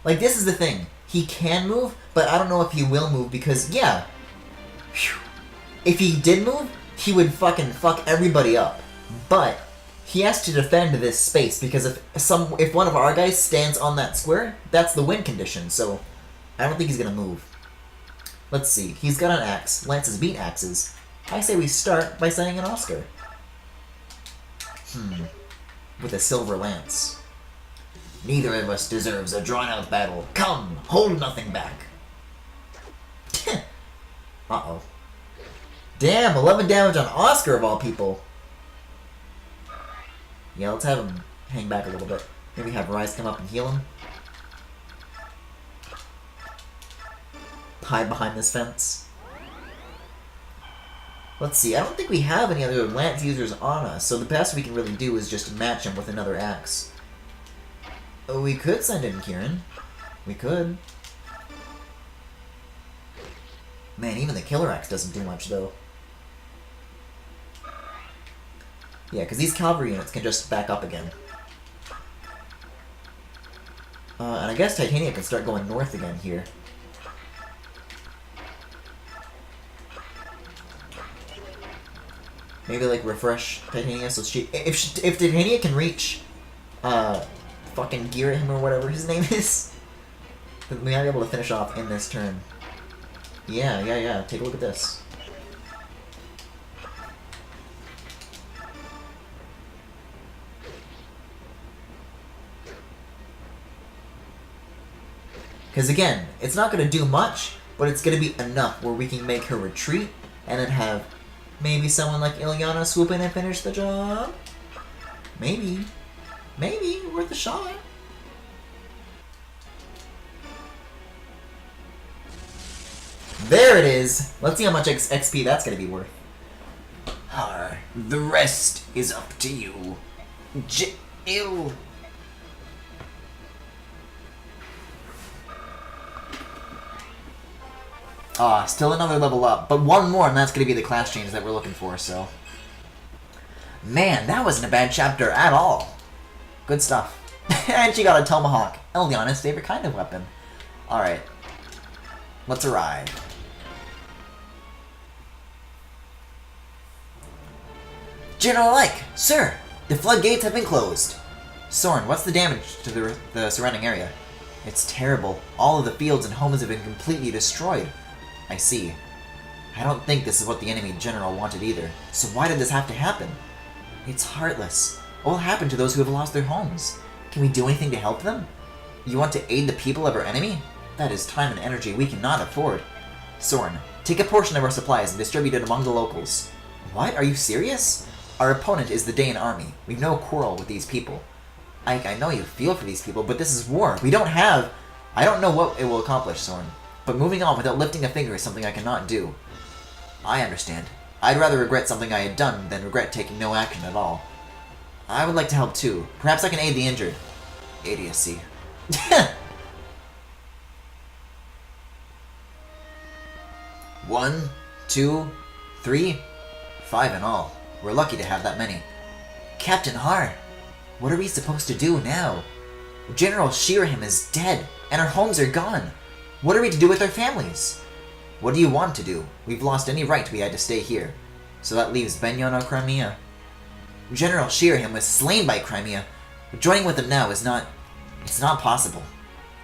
Like, this is the thing. He can move, but I don't know if he will move because, yeah. Whew. If he did move, he would fucking fuck everybody up. But he has to defend this space because if one of our guys stands on that square, that's the win condition. So I don't think he's gonna move. Let's see. He's got an axe. Lances beat axes. I say we start by sending an Oscar. With a silver lance. Neither of us deserves a drawn-out battle. Come, hold nothing back. Uh-oh. Damn, 11 damage on Oscar of all people. Yeah, let's have him hang back a little bit. Maybe have Rise come up and heal him. Hide behind this fence. Let's see, I don't think we have any other lance users on us, so the best we can really do is just match him with another axe. Oh, we could send in Kieran. We could. Man, even the killer axe doesn't do much, though. Yeah, because these cavalry units can just back up again. And I guess Titania can start going north again here. Maybe, like, refresh Titania so if Titania can reach, fucking Girahim or whatever his name is, then we might be able to finish off in this turn. Yeah. Take a look at this. Because again, it's not going to do much, but it's going to be enough where we can make her retreat and then have maybe someone like Ilyana swoop in and finish the job. Maybe. Maybe. Worth a shot. There it is. Let's see how much XP that's going to be worth. The rest is up to you. Ew. Still another level up, but one more and that's going to be the class change that we're looking for, so. Man, that wasn't a bad chapter at all. Good stuff. And she got a tomahawk. Ilyana's favorite kind of weapon. Alright. Let's arrive. General Ike, sir, the floodgates have been closed. Soren, what's the damage to the surrounding area? It's terrible. All of the fields and homes have been completely destroyed. I see. I don't think this is what the enemy general wanted either. So why did this have to happen? It's heartless. What will happen to those who have lost their homes? Can we do anything to help them? You want to aid the people of our enemy? That is time and energy we cannot afford. Soren, take a portion of our supplies and distribute it among the locals. What? Are you serious? Our opponent is the Daean army. We've no quarrel with these people. Ike, I know you feel for these people, but this is war. We don't have... I don't know what it will accomplish, Soren. But moving on without lifting a finger is something I cannot do. I understand. I'd rather regret something I had done than regret taking no action at all. I would like to help too. Perhaps I can aid the injured. Idiocy. 1, 2, 3, 5 in all. We're lucky to have that many. Captain Har, what are we supposed to do now? General Shirahim is dead, and our homes are gone. What are we to do with our families? What do you want to do? We've lost any right we had to stay here. So that leaves Benyon or Crimea. General Shirahim was slain by Crimea, but joining with them now is not... It's not possible.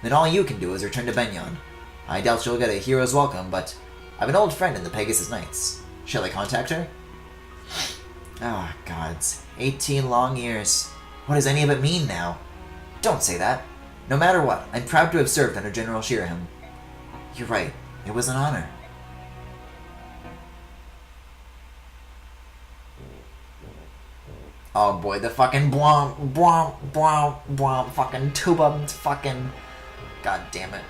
Then all you can do is return to Benyon. I doubt she'll get a hero's welcome, but I've an old friend in the Pegasus Knights. Shall I contact her? Ah, gods. 18 long years. What does any of it mean now? Don't say that. No matter what, I'm proud to have served under General Shirahim. You're right. It was an honor. Oh boy, the fucking blomp, blomp, blomp, blomp, fucking tuba, fucking... God damn it.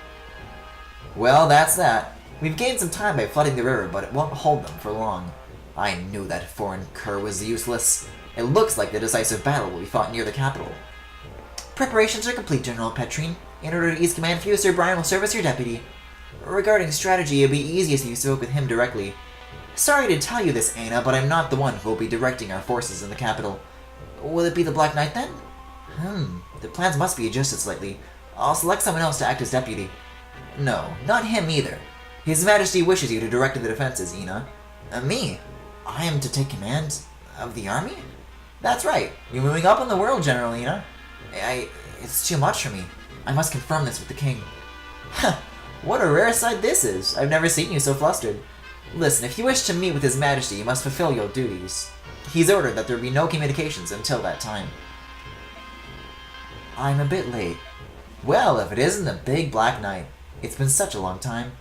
Well, that's that. We've gained some time by flooding the river, but it won't hold them for long. I knew that foreign cur was useless. It looks like the decisive battle will be fought near the capital. Preparations are complete, General Petrine. In order to ease command for you, Sir Brian will serve as your deputy. Regarding strategy, it'd be easiest if you spoke with him directly. Sorry to tell you this, Aina, but I'm not the one who will be directing our forces in the capital. Will it be the Black Knight, then? The plans must be adjusted slightly. I'll select someone else to act as deputy. No, not him either. His Majesty wishes you to direct the defenses, Ina. Me? I am to take command of the army? That's right. You're moving up in the world, General Ina. It's too much for me. I must confirm this with the king. What a rare sight this is. I've never seen you so flustered. Listen, if you wish to meet with His Majesty, you must fulfill your duties. He's ordered that there be no communications until that time. I'm a bit late. Well, if it isn't the big black night. It's been such a long time.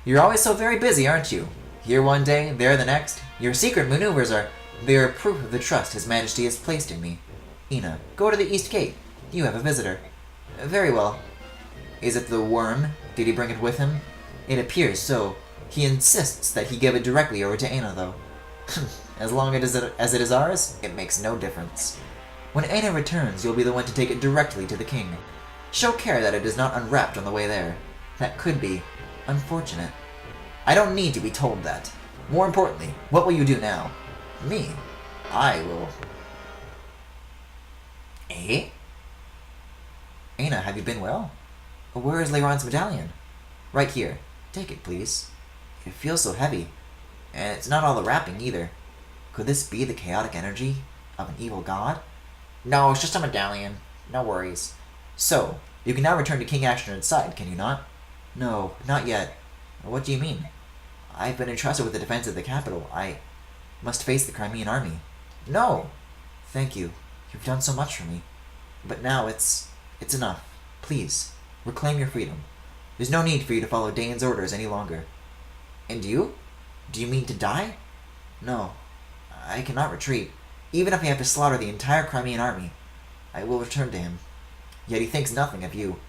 You're always so very busy, aren't you? Here one day, there the next. Your secret maneuvers they are proof of the trust His Majesty has placed in me. Ina, go to the East Gate. You have a visitor. Very well. Is it the worm? Did he bring it with him? It appears so. He insists that he give it directly over to Ana, though. As long as it is ours, it makes no difference. When Ana returns, you'll be the one to take it directly to the king. Show care that it is not unwrapped on the way there. That could be unfortunate. I don't need to be told that. More importantly, what will you do now? Me? I will... Eh? Ana, have you been well? Where is Leiron's medallion? Right here. Take it, please. It feels so heavy. And it's not all the wrapping, either. Could this be the chaotic energy of an evil god? No, it's just a medallion. No worries. So, you can now return to King Ashnard's side, can you not? No, not yet. What do you mean? I've been entrusted with the defense of the capital. I must face the Crimean army. No! Thank you. You've done so much for me. But now it's enough. Please, reclaim your freedom. There's no need for you to follow Dane's orders any longer. And you? Do you mean to die? No. I cannot retreat. Even if I have to slaughter the entire Crimean army, I will return to him. Yet he thinks nothing of you.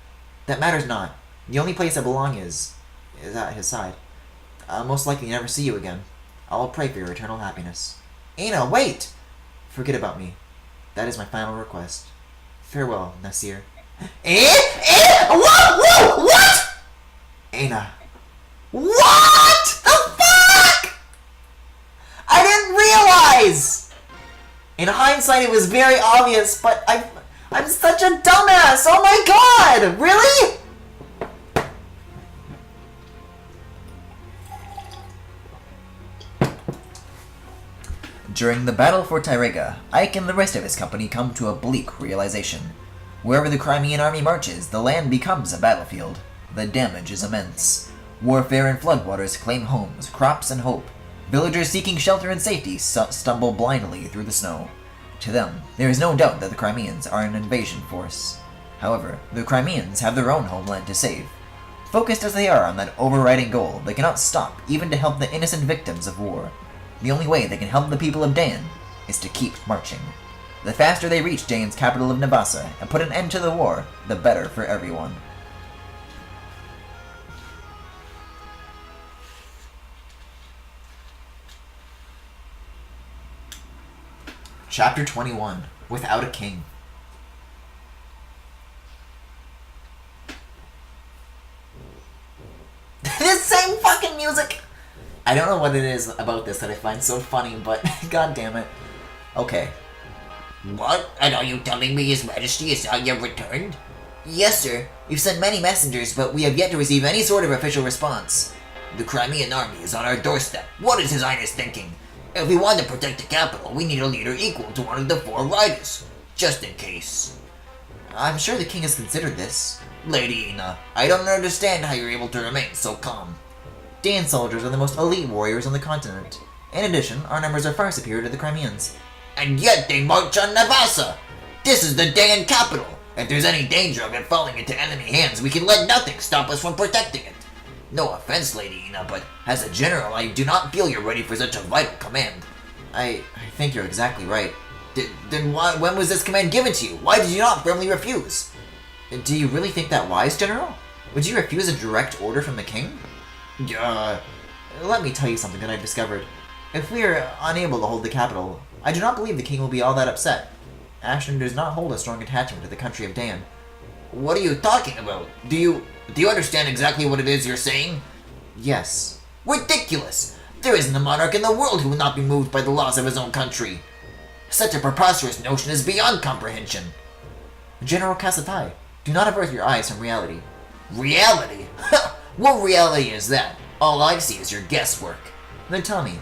That matters not. The only place I belong is at his side. I'll most likely never see you again. I will pray for your eternal happiness. Ana, wait! Forget about me. That is my final request. Farewell, Nasir. What? Ana. What the fuck? I didn't realize! In hindsight, it was very obvious, but I'm such a dumbass! Oh my god! Really? During the battle for Tyrega, Ike and the rest of his company come to a bleak realization. Wherever the Crimean army marches, the land becomes a battlefield. The damage is immense. Warfare and floodwaters claim homes, crops, and hope. Villagers seeking shelter and safety stumble blindly through the snow. To them, there is no doubt that the Crimeans are an invasion force. However, the Crimeans have their own homeland to save. Focused as they are on that overriding goal, they cannot stop even to help the innocent victims of war. The only way they can help the people of Dan is to keep marching. The faster they reach Dane's capital of Navasa and put an end to the war, the better for everyone. Chapter 21. Without a King. This same fucking music! I don't know what it is about this that I find so funny, but god damn it. Okay. What? And are you telling me His Majesty is not yet returned? Yes, sir. We've sent many messengers, but we have yet to receive any sort of official response. The Crimean army is on our doorstep. What is His Highness thinking? If we want to protect the capital, we need a leader equal to one of the four riders. Just in case. I'm sure the king has considered this. Lady Ina, I don't understand how you're able to remain so calm. Dan soldiers are the most elite warriors on the continent. In addition, our numbers are far superior to the Crimeans. And yet they march on Navasa! This is the Dan capital! If there's any danger of it falling into enemy hands, we can let nothing stop us from protecting it. No offense, Lady Ina, but as a general, I do not feel you're ready for such a vital command. I think you're exactly right. Then when was this command given to you? Why did you not firmly refuse? Do you really think that wise, General? Would you refuse a direct order from the king? Let me tell you something that I've discovered. If we are unable to hold the capital, I do not believe the king will be all that upset. Ashnard does not hold a strong attachment to the country of Dan. What are you talking about? Do you understand exactly what it is you're saying? Yes. Ridiculous! There isn't a monarch in the world who would not be moved by the laws of his own country. Such a preposterous notion is beyond comprehension. General Kasatai, do not avert your eyes from reality. Reality? What reality is that? All I see is your guesswork. Then tell me,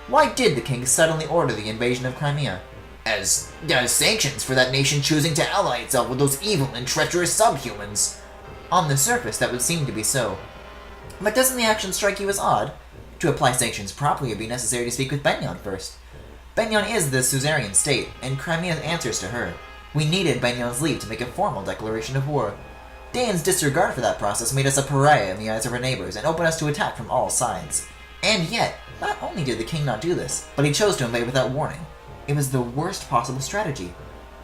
Why did the king suddenly order the invasion of Crimea? As sanctions for that nation choosing to ally itself with those evil and treacherous subhumans. On the surface, that would seem to be so. But doesn't the action strike you as odd? To apply sanctions properly, it would be necessary to speak with Benyon first. Benyon is the suzerain state, and Crimea answers to her. We needed Benyon's leave to make a formal declaration of war. Dane's disregard for that process made us a pariah in the eyes of our neighbors and opened us to attack from all sides. And yet, not only did the king not do this, but he chose to invade without warning. It was the worst possible strategy.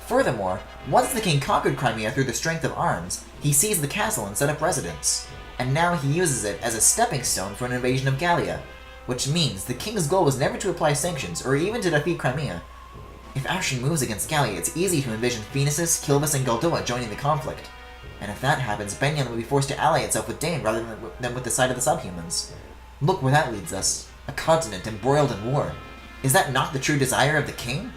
Furthermore, once the king conquered Crimea through the strength of arms, he seized the castle and set up residence. And now he uses it as a stepping stone for an invasion of Gallia, which means the king's goal was never to apply sanctions or even to defeat Crimea. If Ashen moves against Gallia, it's easy to envision Phoenicis, Kilvis, and Goldoa joining the conflict. And if that happens, Benyon will be forced to ally itself with Dane rather than with the side of the subhumans. Look where that leads us. A continent embroiled in war. Is that not the true desire of the king?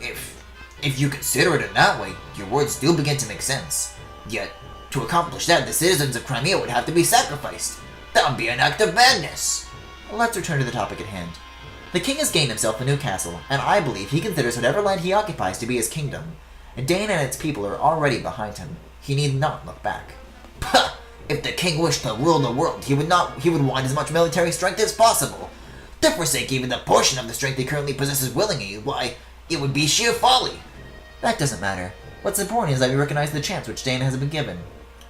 If you consider it in that way, your words do begin to make sense. Yet, to accomplish that, the citizens of Crimea would have to be sacrificed. That would be an act of madness. Let's return to the topic at hand. The king has gained himself a new castle, and I believe he considers whatever land he occupies to be his kingdom. Dane and its people are already behind him. He need not look back. Pah! If the king wished to rule the world, he would want as much military strength as possible. To forsake even the portion of the strength he currently possesses willingly, why, it would be sheer folly. That doesn't matter. What's important is that we recognize the chance which Dane has been given.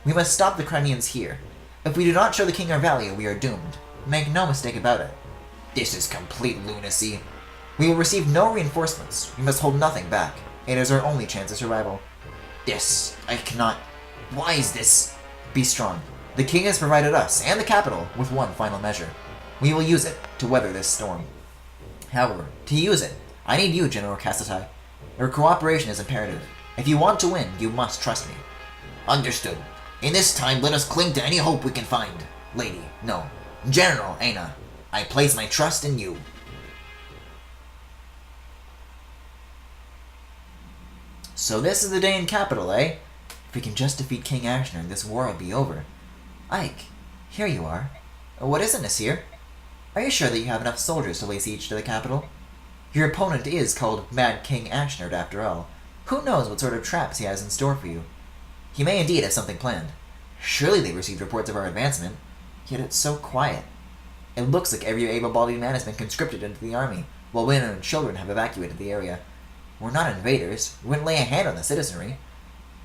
We must stop the Crimeans here. If we do not show the king our value, we are doomed. Make no mistake about it. This is complete lunacy. We will receive no reinforcements. We must hold nothing back. It is our only chance of survival. I cannot... Why is this? Be strong. The king has provided us, and the capital, with one final measure. We will use it to weather this storm. However, to use it, I need you, General Cassatai. Your cooperation is imperative. If you want to win, you must trust me. Understood. In this time, let us cling to any hope we can find. Lady, no. General Aina, I place my trust in you. So this is the Dane capital, eh? If we can just defeat King Ashner, this war will be over. Ike, here you are. What is it, Nasir? Are you sure that you have enough soldiers to lay siege to the capital? Your opponent is called Mad King Ashnard, after all. Who knows what sort of traps he has in store for you? He may indeed have something planned. Surely they received reports of our advancement. Yet it's so quiet. It looks like every able-bodied man has been conscripted into the army, while women and children have evacuated the area. We're not invaders. We wouldn't lay a hand on the citizenry.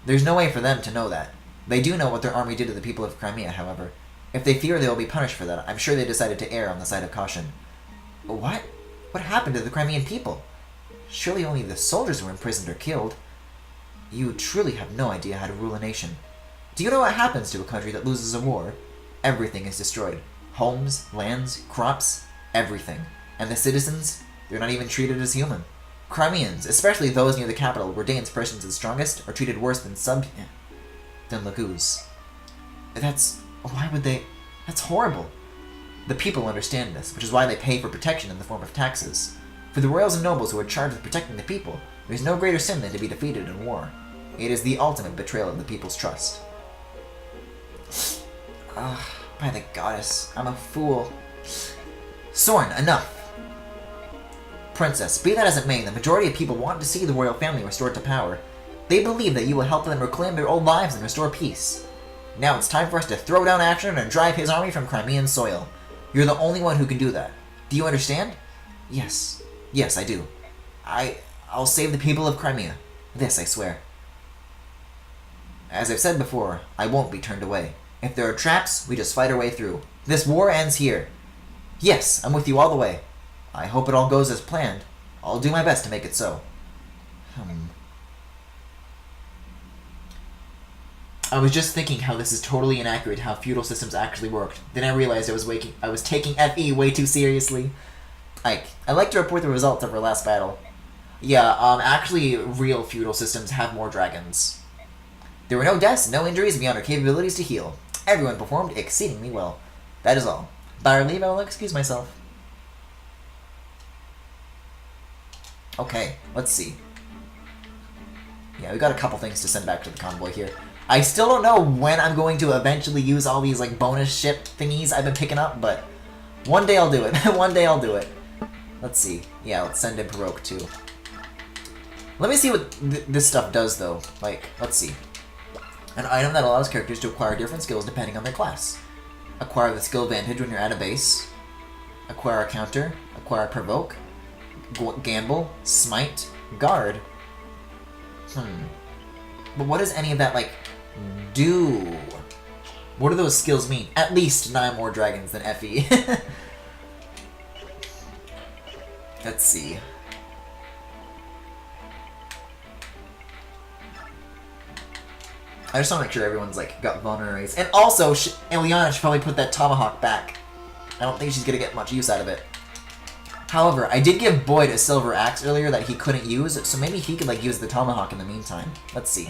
There's no way for them to know that. They do know what their army did to the people of Crimea, however. If they fear they will be punished for that, I'm sure they decided to err on the side of caution. What? What happened to the Crimean people? Surely only the soldiers were imprisoned or killed. You truly have no idea how to rule a nation. Do you know what happens to a country that loses a war? Everything is destroyed. Homes, lands, crops, everything. And the citizens? They're not even treated as human. Crimeans, especially those near the capital where Dane's presence is strongest, are treated worse than Laguz. Why would they... That's horrible. The people understand this, which is why they pay for protection in the form of taxes. For the royals and nobles who are charged with protecting the people, there's no greater sin than to be defeated in war. It is the ultimate betrayal of the people's trust. By the goddess, I'm a fool. Soren, enough! Princess, be that as it may, the majority of people want to see the royal family restored to power. They believe that you will help them reclaim their old lives and restore peace. Now it's time for us to throw down Ashnar and drive his army from Crimean soil. You're the only one who can do that. Do you understand? Yes. Yes, I do. I'll save the people of Crimea. This, I swear. As I've said before, I won't be turned away. If there are traps, we just fight our way through. This war ends here. Yes, I'm with you all the way. I hope it all goes as planned. I'll do my best to make it so. I was just thinking how this is totally inaccurate how feudal systems actually worked. Then I realized I was taking FE way too seriously. Ike, I'd like to report the results of our last battle. Yeah, actually, real feudal systems have more dragons. There were no deaths, no injuries beyond our capabilities to heal. Everyone performed exceedingly well. That is all. By our leave, I will excuse myself. Okay, let's see. Yeah, we got a couple things to send back to the convoy here. I still don't know when I'm going to eventually use all these, like, bonus ship thingies I've been picking up, but one day I'll do it. One day I'll do it. Let's see. Yeah, let's send in Baroque too. Let me see what this stuff does though. Like, let's see. An item that allows characters to acquire different skills depending on their class. Acquire the skill advantage when you're at a base. Acquire a counter. Acquire provoke. Gamble. Smite. Guard. But what does any of that, like, do? What do those skills mean? At least 9 more dragons than Effie. Let's see. I just want to make sure everyone's, like, got vulneraries. And also, Ileana should probably put that tomahawk back. I don't think she's gonna get much use out of it. However, I did give Boyd a silver axe earlier that he couldn't use, so maybe he could, like, use the tomahawk in the meantime. Let's see.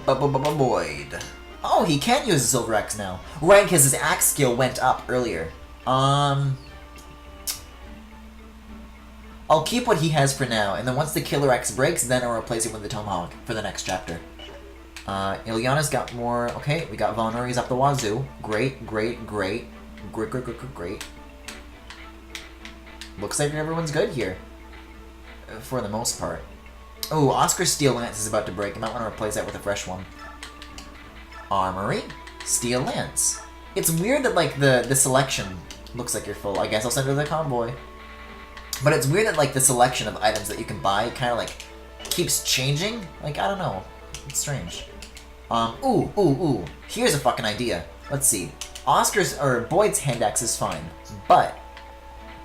Boyd. Oh, he can use a silver axe now. Right, because his axe skill went up earlier. I'll keep what he has for now, and then once the killer axe breaks, then I'll replace it with the tomahawk for the next chapter. Ileana's got more. Okay, we got vulneraries up the wazoo. Great. Looks like everyone's good here. For the most part. Oh, Oscar's steel lance is about to break. I might want to replace that with a fresh one. Armory. Steel lance. It's weird that, like, the selection looks like you're full. I guess I'll send it to the convoy. But it's weird that, like, the selection of items that you can buy kind of, like, keeps changing. Like, I don't know. It's strange. Ooh. Here's a fucking idea. Let's see. Boyd's hand axe is fine. But,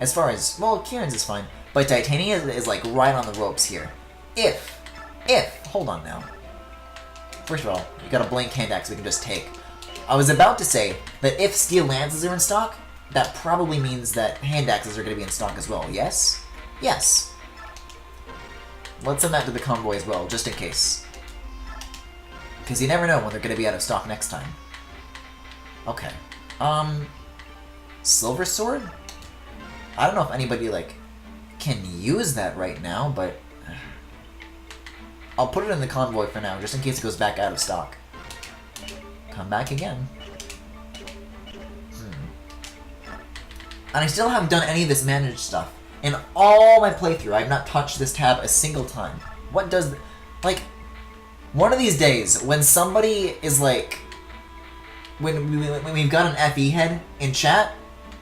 as far as, well, Kieran's is fine. But Titania is, like, right on the ropes here. Hold on now. First of all, we got a blank hand axe we can just take. I was about to say that if steel lances are in stock, that probably means that hand axes are going to be in stock as well, yes? Yes. Let's send that to the convoy as well, just in case. Because you never know when they're going to be out of stock next time. Okay. Silver sword? I don't know if anybody, like, can use that right now, but I'll put it in the convoy for now, just in case it goes back out of stock. Come back again. And I still haven't done any of this managed stuff. In all my playthrough, I have not touched this tab a single time. What does... Like, one of these days, when somebody is like... When we've got an FE head in chat,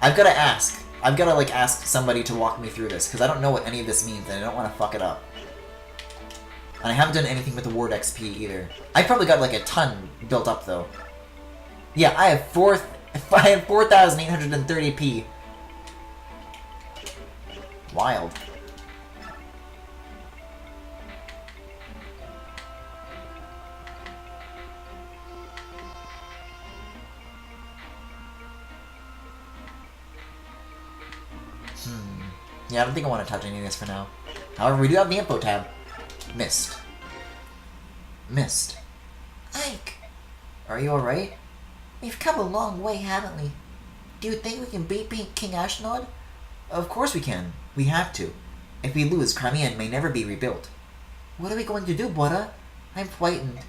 I've got to ask. I've got to, like, ask somebody to walk me through this, because I don't know what any of this means, and I don't want to fuck it up. And I haven't done anything with the ward XP either. I've probably got, like, a ton built up, though. Yeah, I have 4,830p. Wild. Yeah, I don't think I want to touch any of this for now. However, we do have the info tab. Missed. Ike, Are you alright? we've come a long way, haven't we? Do you think we can beat King Ashnod? Of course we can. We have to. If we lose, Crimea may never be rebuilt. What are we going to do, Buddha? I'm frightened.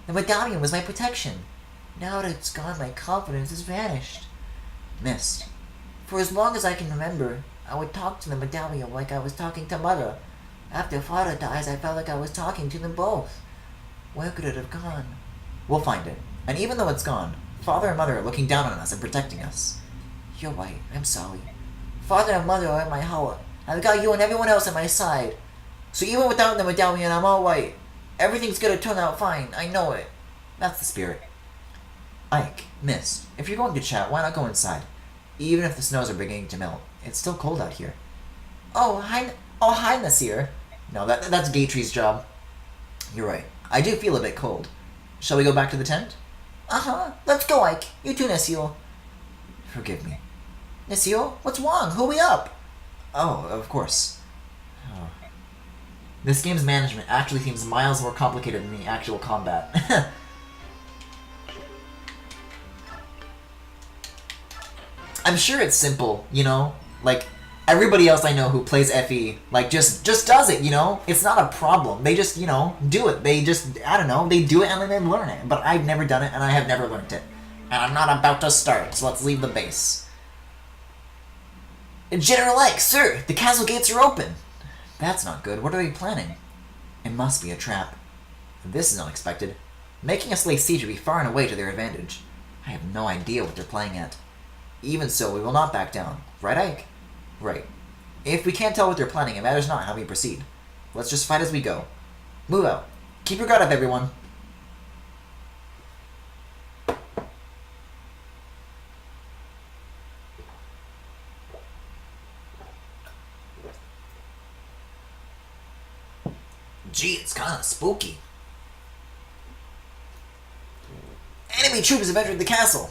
The medallion was my protection. Now that it's gone, my confidence has vanished. Missed. For as long as I can remember, I would talk to the medallion like I was talking to Mother. After Father dies, I felt like I was talking to them both. Where could it have gone? We'll find it. And even though it's gone, Father and Mother are looking down on us and protecting us. You're right, I'm sorry. Father and Mother are in my heart. I've got you and everyone else on my side. So even without the medallion, I'm alright. Everything's gonna turn out fine, I know it. That's the spirit. Ike, Mist, if you're going to chat, why not go inside? Even if the snows are beginning to melt, it's still cold out here. Oh, hi, Nasir. No, that's Gatry's job. You're right. I do feel a bit cold. Shall we go back to the tent? Uh-huh. Let's go, Ike. You too, Nasir. Forgive me. Nasir, what's wrong? Hurry up. Oh, of course. Oh. This game's management actually seems miles more complicated than the actual combat. I'm sure it's simple, you know? Like, everybody else I know who plays FE, like, just does it, you know? It's not a problem. They just, you know, do it. They just, I don't know, they do it and then they learn it. But I've never done it and I have never learned it. And I'm not about to start, so let's leave the base. General Ike, sir, the castle gates are open. That's not good. What are they planning? It must be a trap. This is unexpected. Making us lay siege would be far and away to their advantage. I have no idea what they're playing at. Even so, we will not back down. Right, Ike? Right. If we can't tell what they're planning, it matters not how we proceed. Let's just fight as we go. Move out. Keep your guard up, everyone. Gee, it's kinda spooky. Enemy troops have entered the castle.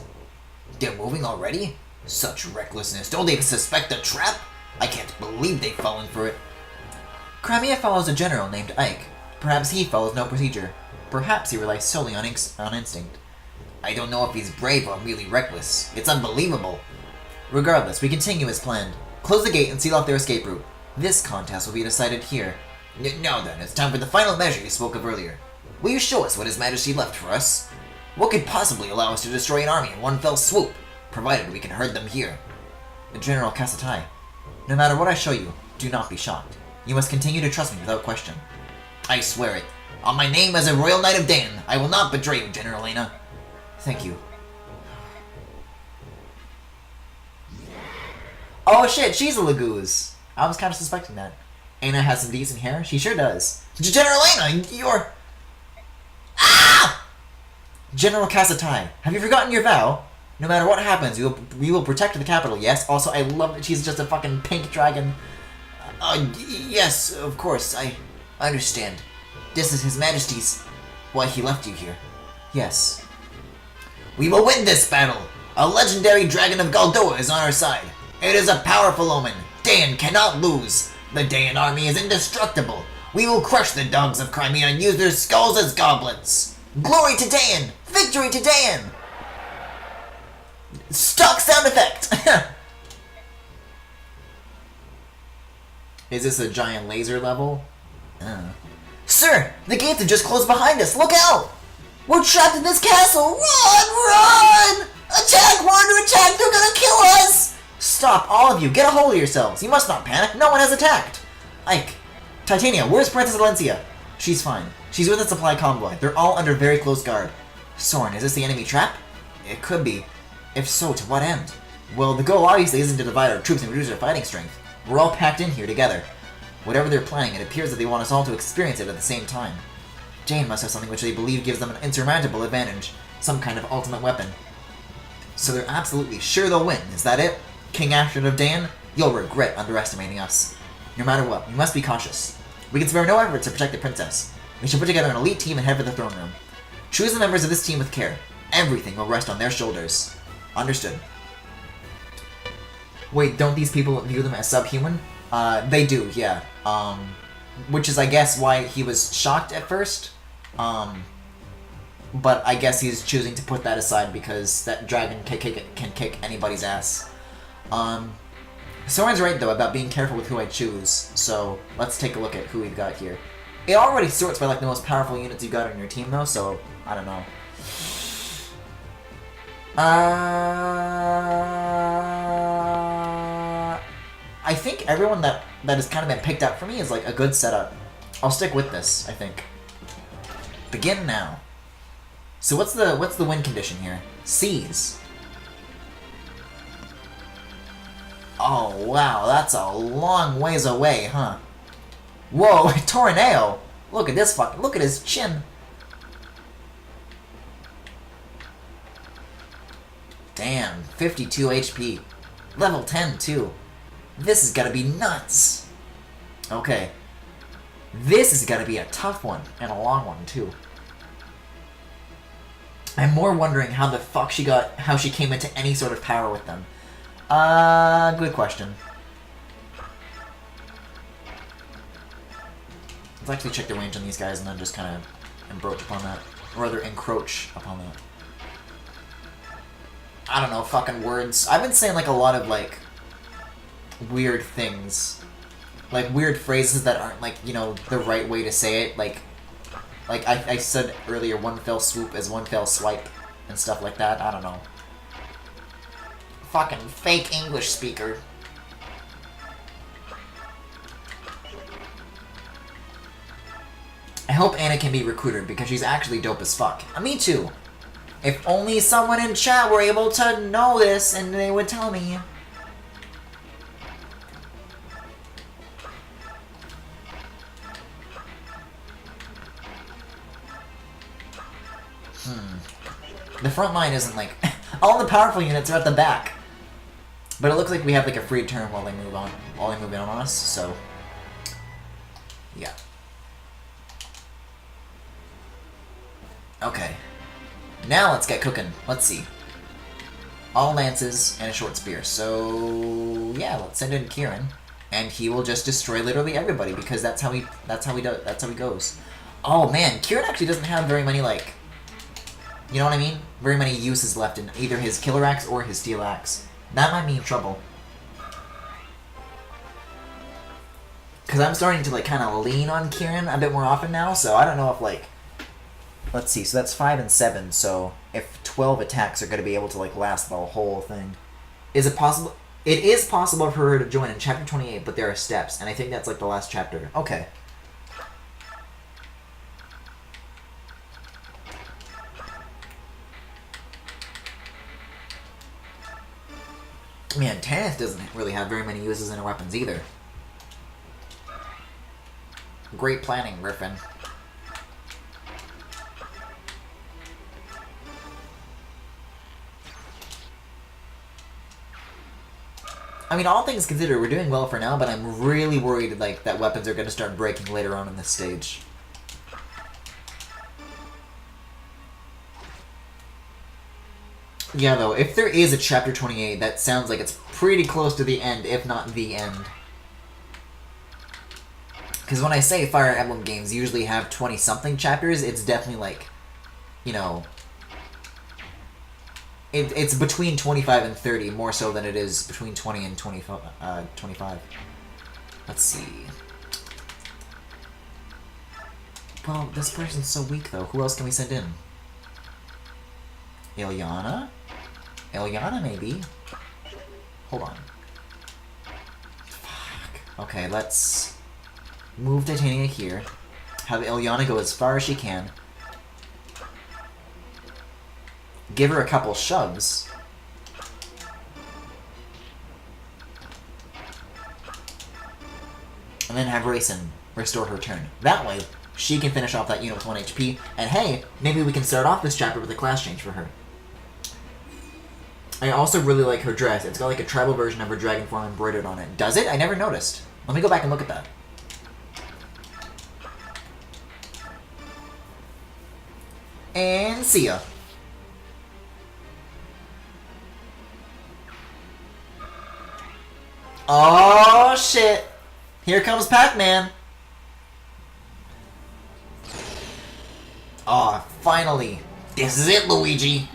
They're moving already? Such recklessness. Don't they suspect a trap? I can't believe they've fallen for it. Crimea follows a general named Ike. Perhaps he follows no procedure. Perhaps he relies solely on instinct. I don't know if he's brave or merely reckless. It's unbelievable. Regardless, we continue as planned. Close the gate and seal off their escape route. This contest will be decided here. Now then, it's time for the final measure you spoke of earlier. Will you show us what His Majesty left for us? What could possibly allow us to destroy an army in one fell swoop, provided we can herd them here? General Kasatai, no matter what I show you, do not be shocked. You must continue to trust me without question. I swear it. On my name as a Royal Knight of Dan, I will not betray you, General Aina. Thank you. Oh shit, she's a Laguz. I was kind of suspecting that. Aina has some decent hair. She sure does. General Aina, you're... General Kasatai, have you forgotten your vow? No matter what happens, we will protect the capital, yes? Also, I love that she's just a fucking pink dragon. Yes, of course, I understand. This is His Majesty's... why he left you here. Yes. We will win this battle! A legendary dragon of Galdoa is on our side. It is a powerful omen. Dan cannot lose. The Dan army is indestructible. We will crush the dogs of Crimea and use their skulls as goblets. Glory to Dan! Victory to Dan! Stock sound effect! Is this a giant laser level? Sir, the gates have just closed behind us. Look out! We're trapped in this castle. Run! Attack! Wander attack! They're gonna kill us! Stop, all of you. Get a hold of yourselves. You must not panic. No one has attacked. Ike, Titania, where's Princess Valencia? She's fine. She's with a supply convoy. They're all under very close guard. Soren, is this the enemy trap? It could be. If so, to what end? Well, the goal obviously isn't to divide our troops and reduce our fighting strength. We're all packed in here together. Whatever they're planning, it appears that they want us all to experience it at the same time. Jane must have something which they believe gives them an insurmountable advantage. Some kind of ultimate weapon. So they're absolutely sure they'll win, is that it? King Ashton of Dan, you'll regret underestimating us. No matter what, we must be cautious. We can spare no effort to protect the princess. We should put together an elite team and head for the throne room. Choose the members of this team with care. Everything will rest on their shoulders. Understood. Wait, don't these people view them as subhuman? They do, yeah. Which is, I guess, why he was shocked at first. But I guess he's choosing to put that aside because that dragon can kick anybody's ass. Soren's right, though, about being careful with who I choose. So, let's take a look at who we've got here. It already sorts by, like, the most powerful units you've got on your team, though, so I don't know. I think everyone that has kind of been picked out for me is like a good setup. I'll stick with this, I think. Begin now. So what's the win condition here? Seize. Oh wow, that's a long ways away, huh? Whoa, Tornado! Look at this fucking look at his chin. Damn, 52 HP. Level 10 too. This is gotta be nuts. Okay. This is gotta be a tough one, and a long one too. I'm more wondering how the fuck how she came into any sort of power with them. Good question. Let's actually check the range on these guys and then just kind of encroach upon that. Or rather, encroach upon that. I don't know, fucking words. I've been saying, like, a lot of, like, weird things. Like, weird phrases that aren't, like, you know, the right way to say it. Like I said earlier, one fell swoop is one fell swipe. And stuff like that. I don't know. Fucking fake English speaker. I hope Anna can be recruited because she's actually dope as fuck. Me too. If only someone in chat were able to know this and they would tell me. The front line isn't like... all the powerful units are at the back. But it looks like we have like a free turn while they move on. While they move in on us, so... yeah. Okay. Now let's get cooking. Let's see. All lances and a short spear. So yeah, let's send in Kieran, and he will just destroy literally everybody because that's how he goes. Oh man, Kieran actually doesn't have very many like, you know what I mean? Very many uses left in either his killer axe or his steel axe. That might mean trouble. Because I'm starting to like kind of lean on Kieran a bit more often now, so I don't know if like. Let's see, so that's 5 and 7, so if 12 attacks are going to be able to, like, last the whole thing. Is it possible? It is possible for her to join in Chapter 28, but there are steps, and I think that's, like, the last chapter. Okay. Man, Tanith doesn't really have very many uses in her weapons either. Great planning, Griffin. I mean, all things considered, we're doing well for now, but I'm really worried like that weapons are going to start breaking later on in this stage. Yeah, though, if there is a Chapter 28, that sounds like it's pretty close to the end, if not the end. Because when I say Fire Emblem games usually have 20-something chapters, it's definitely like, you know... It's between 25 and 30, more so than it is between 20 and 25. Let's see. Well, this person's so weak, though. Who else can we send in? Ilyana? Ilyana, maybe? Hold on. Fuck. Okay, let's move Titania here. Have Ilyana go as far as she can. Give her a couple shoves. And then have Rayson restore her turn. That way, she can finish off that unit with 1 HP. And hey, maybe we can start off this chapter with a class change for her. I also really like her dress. It's got like a tribal version of her dragon form embroidered on it. Does it? I never noticed. Let me go back and look at that. And see ya. Oh shit! Here comes Pac-Man! Oh, finally! This is it, Luigi!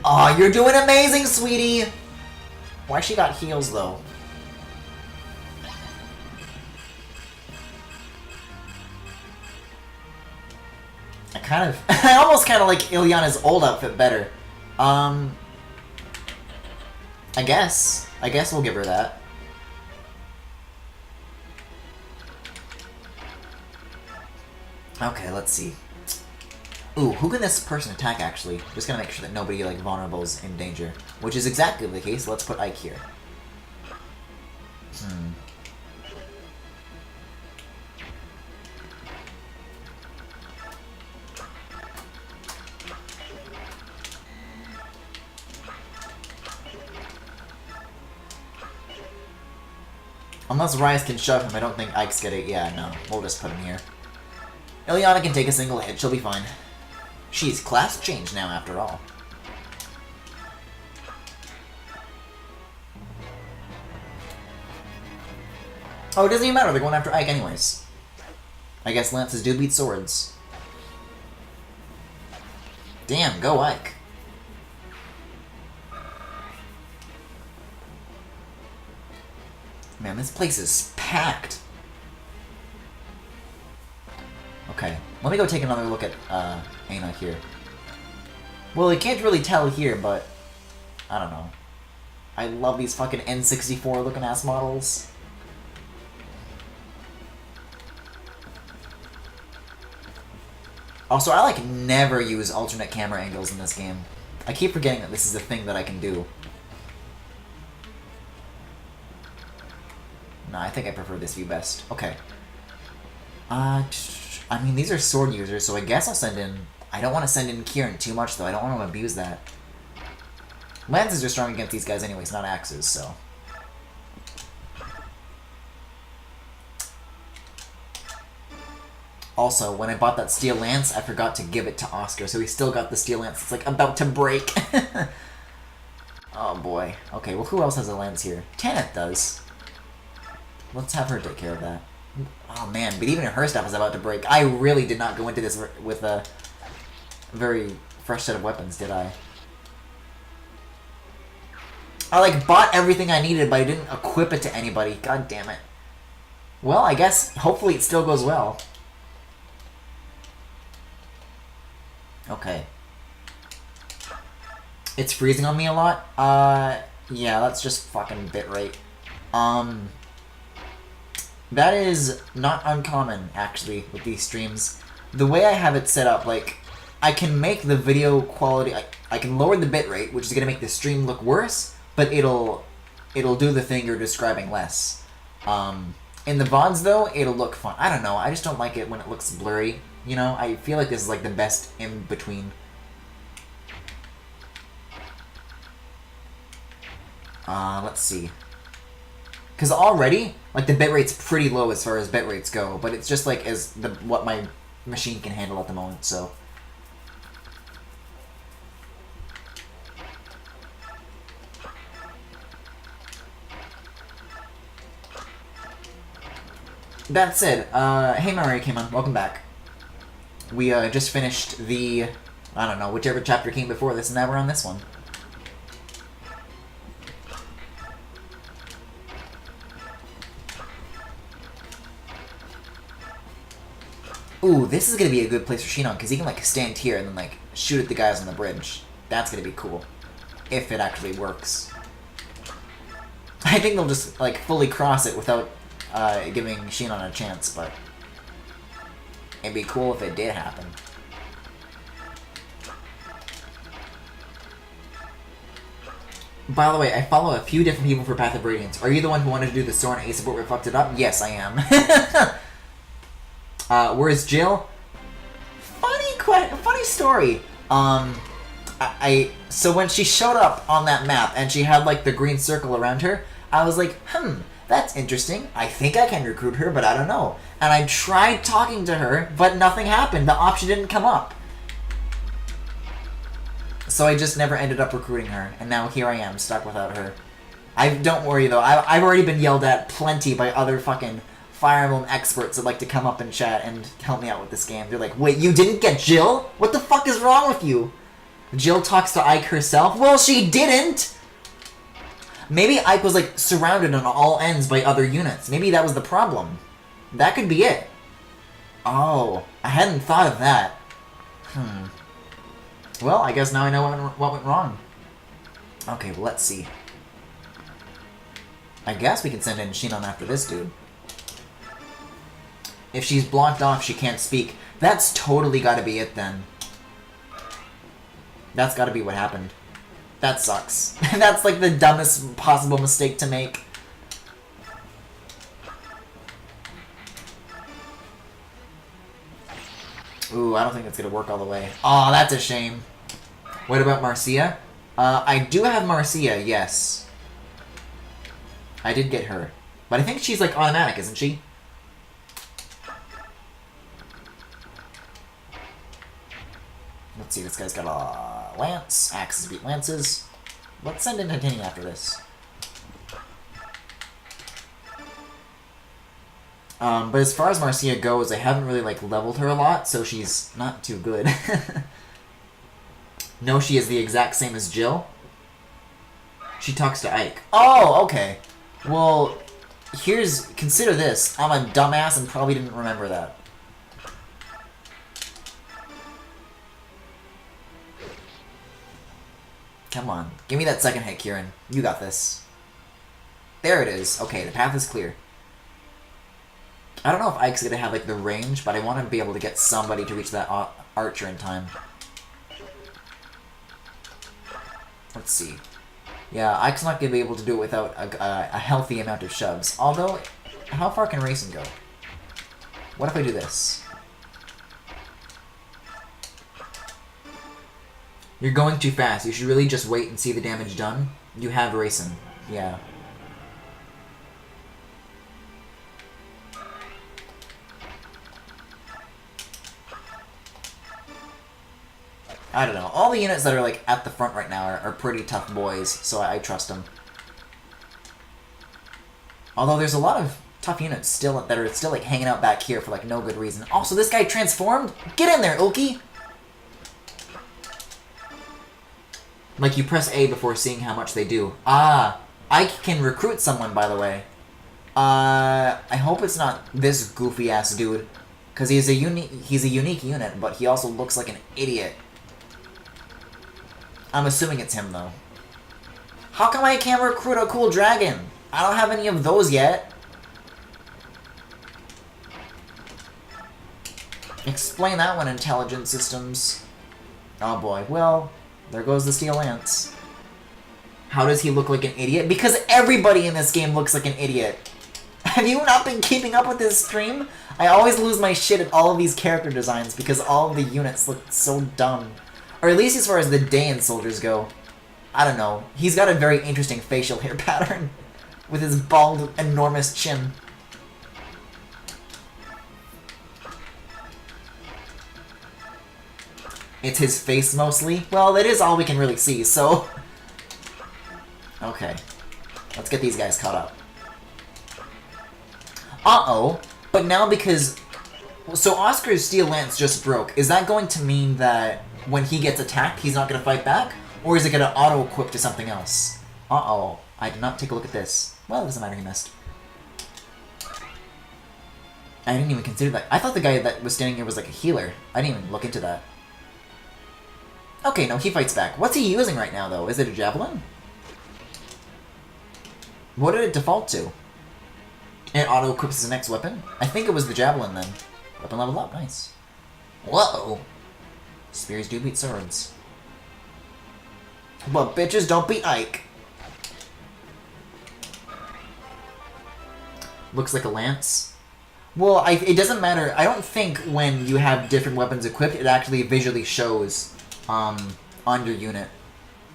Oh, you're doing amazing, sweetie! Why she got heals, though? I almost kind of like Ilyana's old outfit better. I guess we'll give her that. Okay, let's see. Ooh, who can this person attack, actually? Just gotta make sure that nobody, like, vulnerable is in danger. Which is exactly the case. Let's put Ike here. Unless Rice can shove him, I don't think Ike's gonna... Yeah, no. We'll just put him here. Ilyana can take a single hit. She'll be fine. She's class changed now, after all. Oh, it doesn't even matter. They're going after Ike anyways. I guess lances do beat swords. Damn, go Ike. Man, this place is packed. Okay, let me go take another look at Ana here. Well, you can't really tell here, but I don't know. I love these fucking N64 looking ass models. Also, I like never use alternate camera angles in this game. I keep forgetting that this is a thing that I can do. No, I think I prefer this view best. Okay. I mean, these are sword users, so I guess I'll send in... I don't want to send in Kieran too much, though. I don't want to abuse that. Lances are strong against these guys anyways, not axes, so... Also, when I bought that steel lance, I forgot to give it to Oscar, so he still got the steel lance. It's like about to break. Oh boy. Okay, well who else has a lance here? Tanith does. Let's have her take care of that. Oh man, but even her stuff is about to break. I really did not go into this with a very fresh set of weapons, did I? I like bought everything I needed, but I didn't equip it to anybody. God damn it. Well, I guess hopefully it still goes well. Okay. It's freezing on me a lot. Yeah, that's just fucking bitrate. That is not uncommon, actually, with these streams. The way I have it set up, like, I can make the video quality... I can lower the bitrate, which is going to make the stream look worse, but it'll do the thing you're describing less. In the VODs, though, it'll look fun. I don't know, I just don't like it when it looks blurry. You know, I feel like this is like the best in between. Let's see. Because already, like, the bitrate's pretty low as far as bitrates go, but it's just like as what my machine can handle at the moment, so. That said, hey Mario came on, welcome back. We just finished the, I don't know, whichever chapter came before this, and now we're on this one. Ooh, this is gonna be a good place for Shinon, because he can, like, stand here and then, like, shoot at the guys on the bridge. That's gonna be cool. If it actually works. I think they'll just, like, fully cross it without giving Shinon a chance, but... it'd be cool if it did happen. By the way, I follow a few different people for Path of Radiance. Are you the one who wanted to do the Soren A support but fucked it up? Yes, I am. Where's Jill? Funny story. So when she showed up on that map and she had like the green circle around her, I was like, that's interesting. I think I can recruit her, but I don't know. And I tried talking to her, but nothing happened. The option didn't come up. So I just never ended up recruiting her, and now here I am, stuck without her. Don't worry though, I've already been yelled at plenty by other fucking Fire Emblem experts that like to come up and chat and help me out with this game. They're like, wait, you didn't get Jill? What the fuck is wrong with you? Jill talks to Ike herself? Well, she didn't! Maybe Ike was like surrounded on all ends by other units. Maybe that was the problem. That could be it. Oh, I hadn't thought of that. Well, I guess now I know what went wrong. Okay, well, let's see. I guess we can send in Shinon after this dude. If she's blocked off, she can't speak. That's totally gotta be it, then. That's gotta be what happened. That sucks. That's like the dumbest possible mistake to make. Ooh, I don't think it's gonna work all the way. Aw, that's a shame. What about Marcia? I do have Marcia, yes. I did get her. But I think she's like automatic, isn't she? Let's see, this guy's got a lance. Axes beat lances. Let's send in Titania after this. But as far as Marcia goes, I haven't really, like, leveled her a lot, so she's not too good. No, she is the exact same as Jill. She talks to Ike. Oh, okay. Well, consider this. I'm a dumbass and probably didn't remember that. Come on. Give me that second hit, Kieran. You got this. There it is. Okay, the path is clear. I don't know if Ike's gonna have, like, the range, but I want to be able to get somebody to reach that archer in time. Let's see. Yeah, Ike's not gonna be able to do it without a healthy amount of shoves. Although, how far can Racing go? What if I do this? You're going too fast. You should really just wait and see the damage done. You have Racing. Yeah. I don't know. All the units that are, like, at the front right now are pretty tough boys, so I trust them. Although there's a lot of tough units still that are still, like, hanging out back here for, like, no good reason. Also, this guy transformed? Get in there, Ilky! Like, you press A before seeing how much they do. Ah! Ike can recruit someone, by the way. I hope it's not this goofy-ass dude. Because he's a unique unit, but he also looks like an idiot. I'm assuming it's him, though. How come I can't recruit a cool dragon? I don't have any of those yet. Explain that one, intelligent systems. Oh boy, well, there goes the Steel Lance. How does he look like an idiot? Because everybody in this game looks like an idiot. Have you not been keeping up with this stream? I always lose my shit at all of these character designs because all of the units look so dumb. Or at least as far as the Daein soldiers go. I don't know. He's got a very interesting facial hair pattern. With his bald, enormous chin. It's his face, mostly. Well, that is all we can really see, so... Okay. Let's get these guys caught up. Uh-oh. But now because... So Oscar's Steel Lance just broke. Is that going to mean that when he gets attacked, he's not going to fight back? Or is it going to auto-equip to something else? Uh-oh. I did not take a look at this. Well, it doesn't matter, he missed. I didn't even consider that. I thought the guy that was standing here was like a healer. I didn't even look into that. Okay, no, he fights back. What's he using right now, though? Is it a javelin? What did it default to? It auto-equips his next weapon? I think it was the javelin, then. Weapon level up, nice. Whoa! Spears do beat swords. But bitches don't beat Ike. Looks like a lance. Well, it doesn't matter. I don't think when you have different weapons equipped, it actually visually shows on your unit.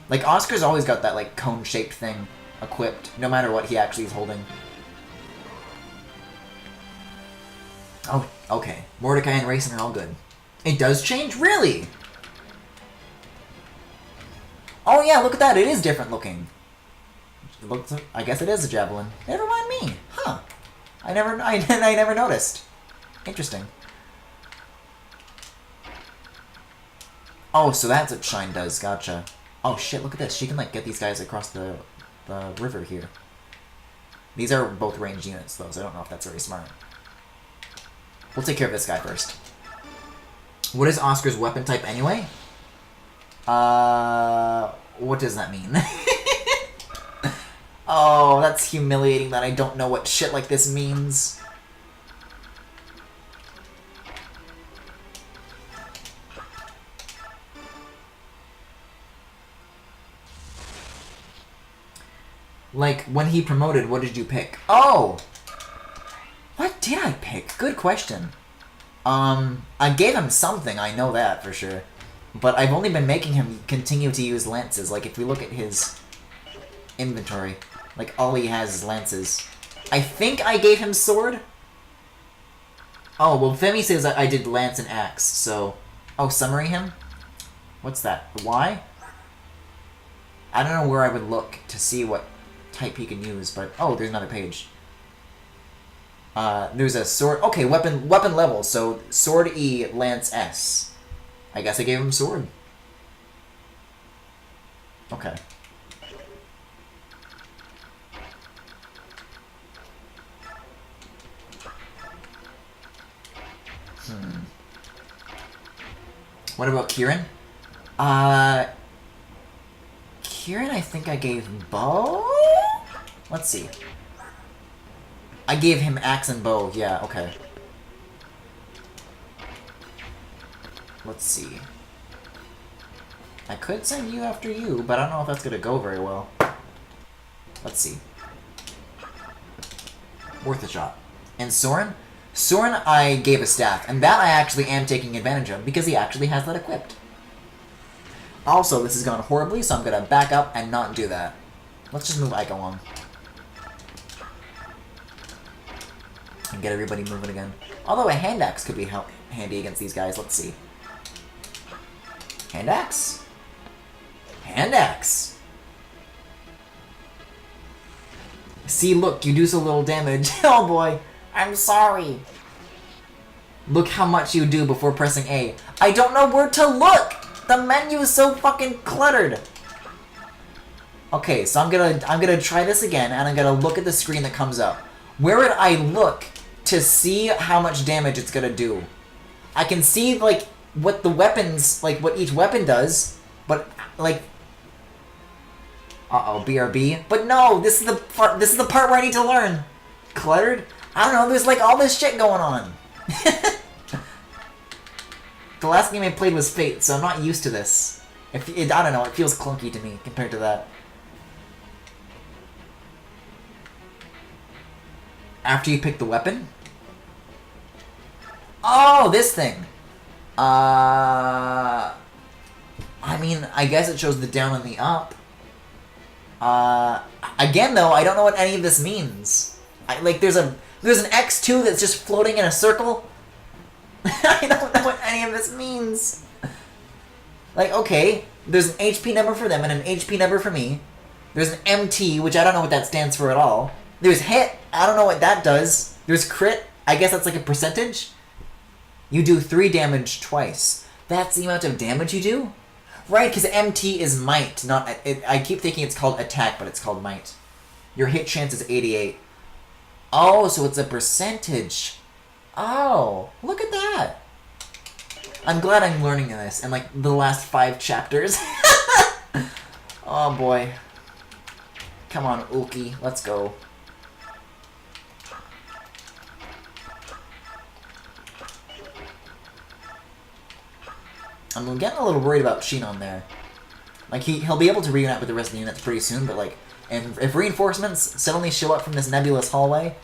Like, Oscar's always got that, like, cone-shaped thing equipped, no matter what he actually is holding. Oh, okay. Mordecai and Racing are all good. It does change? Really? Oh yeah, look at that. It is different looking. I guess it is a javelin. Never mind me. Huh. I never noticed. Interesting. Oh, so that's what Shine does. Gotcha. Oh shit, look at this. She can, like, get these guys across the river here. These are both ranged units, though, so I don't know if that's very smart. We'll take care of this guy first. What is Oscar's weapon type anyway? What does that mean? Oh, that's humiliating that I don't know what shit like this means. Like, when he promoted, what did you pick? Oh! What did I pick? Good question. I gave him something, I know that for sure. But I've only been making him continue to use lances. Like, if we look at his inventory, like, all he has is lances. I think I gave him sword? Oh, well, Femi says I did lance and axe, so... Oh, summary him? What's that? Y? I don't know where I would look to see what type he can use, but... Oh, there's another page. There's a sword... Okay, weapon level, so sword E, lance S. I guess I gave him sword. Okay. What about Kieran? Kieran, I think I gave bow? Let's see. I gave him axe and bow. Yeah, okay. Let's see. I could send you after you, but I don't know if that's gonna go very well. Let's see. Worth a shot. And Soren? Soren, I gave a staff, and that I actually am taking advantage of, because he actually has that equipped. Also, this has gone horribly, so I'm gonna back up and not do that. Let's just move Ike along. And get everybody moving again. Although a hand axe could be handy against these guys. Let's see. Hand axe? Hand axe! See, look, you do so little damage. Oh boy. I'm sorry. Look how much you do before pressing A. I don't know where to look! The menu is so fucking cluttered! Okay, so I'm gonna try this again, and I'm gonna look at the screen that comes up. Where would I look to see how much damage it's gonna do? I can see, like, what the weapons, like, what each weapon does, but, like... Uh-oh, BRB. But no, this is the part where I need to learn. Cluttered? I don't know, there's, like, all this shit going on. The last game I played was Fate, so I'm not used to this. I don't know, it feels clunky to me compared to that. After you pick the weapon? Oh, this thing! I mean, I guess it shows the down and the up. Again though, I don't know what any of this means. There's an X2 that's just floating in a circle. I don't know what any of this means. Like, okay, there's an HP number for them and an HP number for me. There's an MT, which I don't know what that stands for at all. There's hit, I don't know what that does. There's crit, I guess that's like a percentage. You do 3 damage twice. That's the amount of damage you do? Right, because MT is might, not... I keep thinking it's called attack, but it's called might. Your hit chance is 88. Oh, so it's a percentage. Oh, look at that. I'm glad I'm learning this in, like, the last 5 chapters. Oh, boy. Come on, Uki, let's go. I'm getting a little worried about Shinon there. Like, he'll be able to reunite with the rest of the units pretty soon, but, like, and if reinforcements suddenly show up from this nebulous hallway,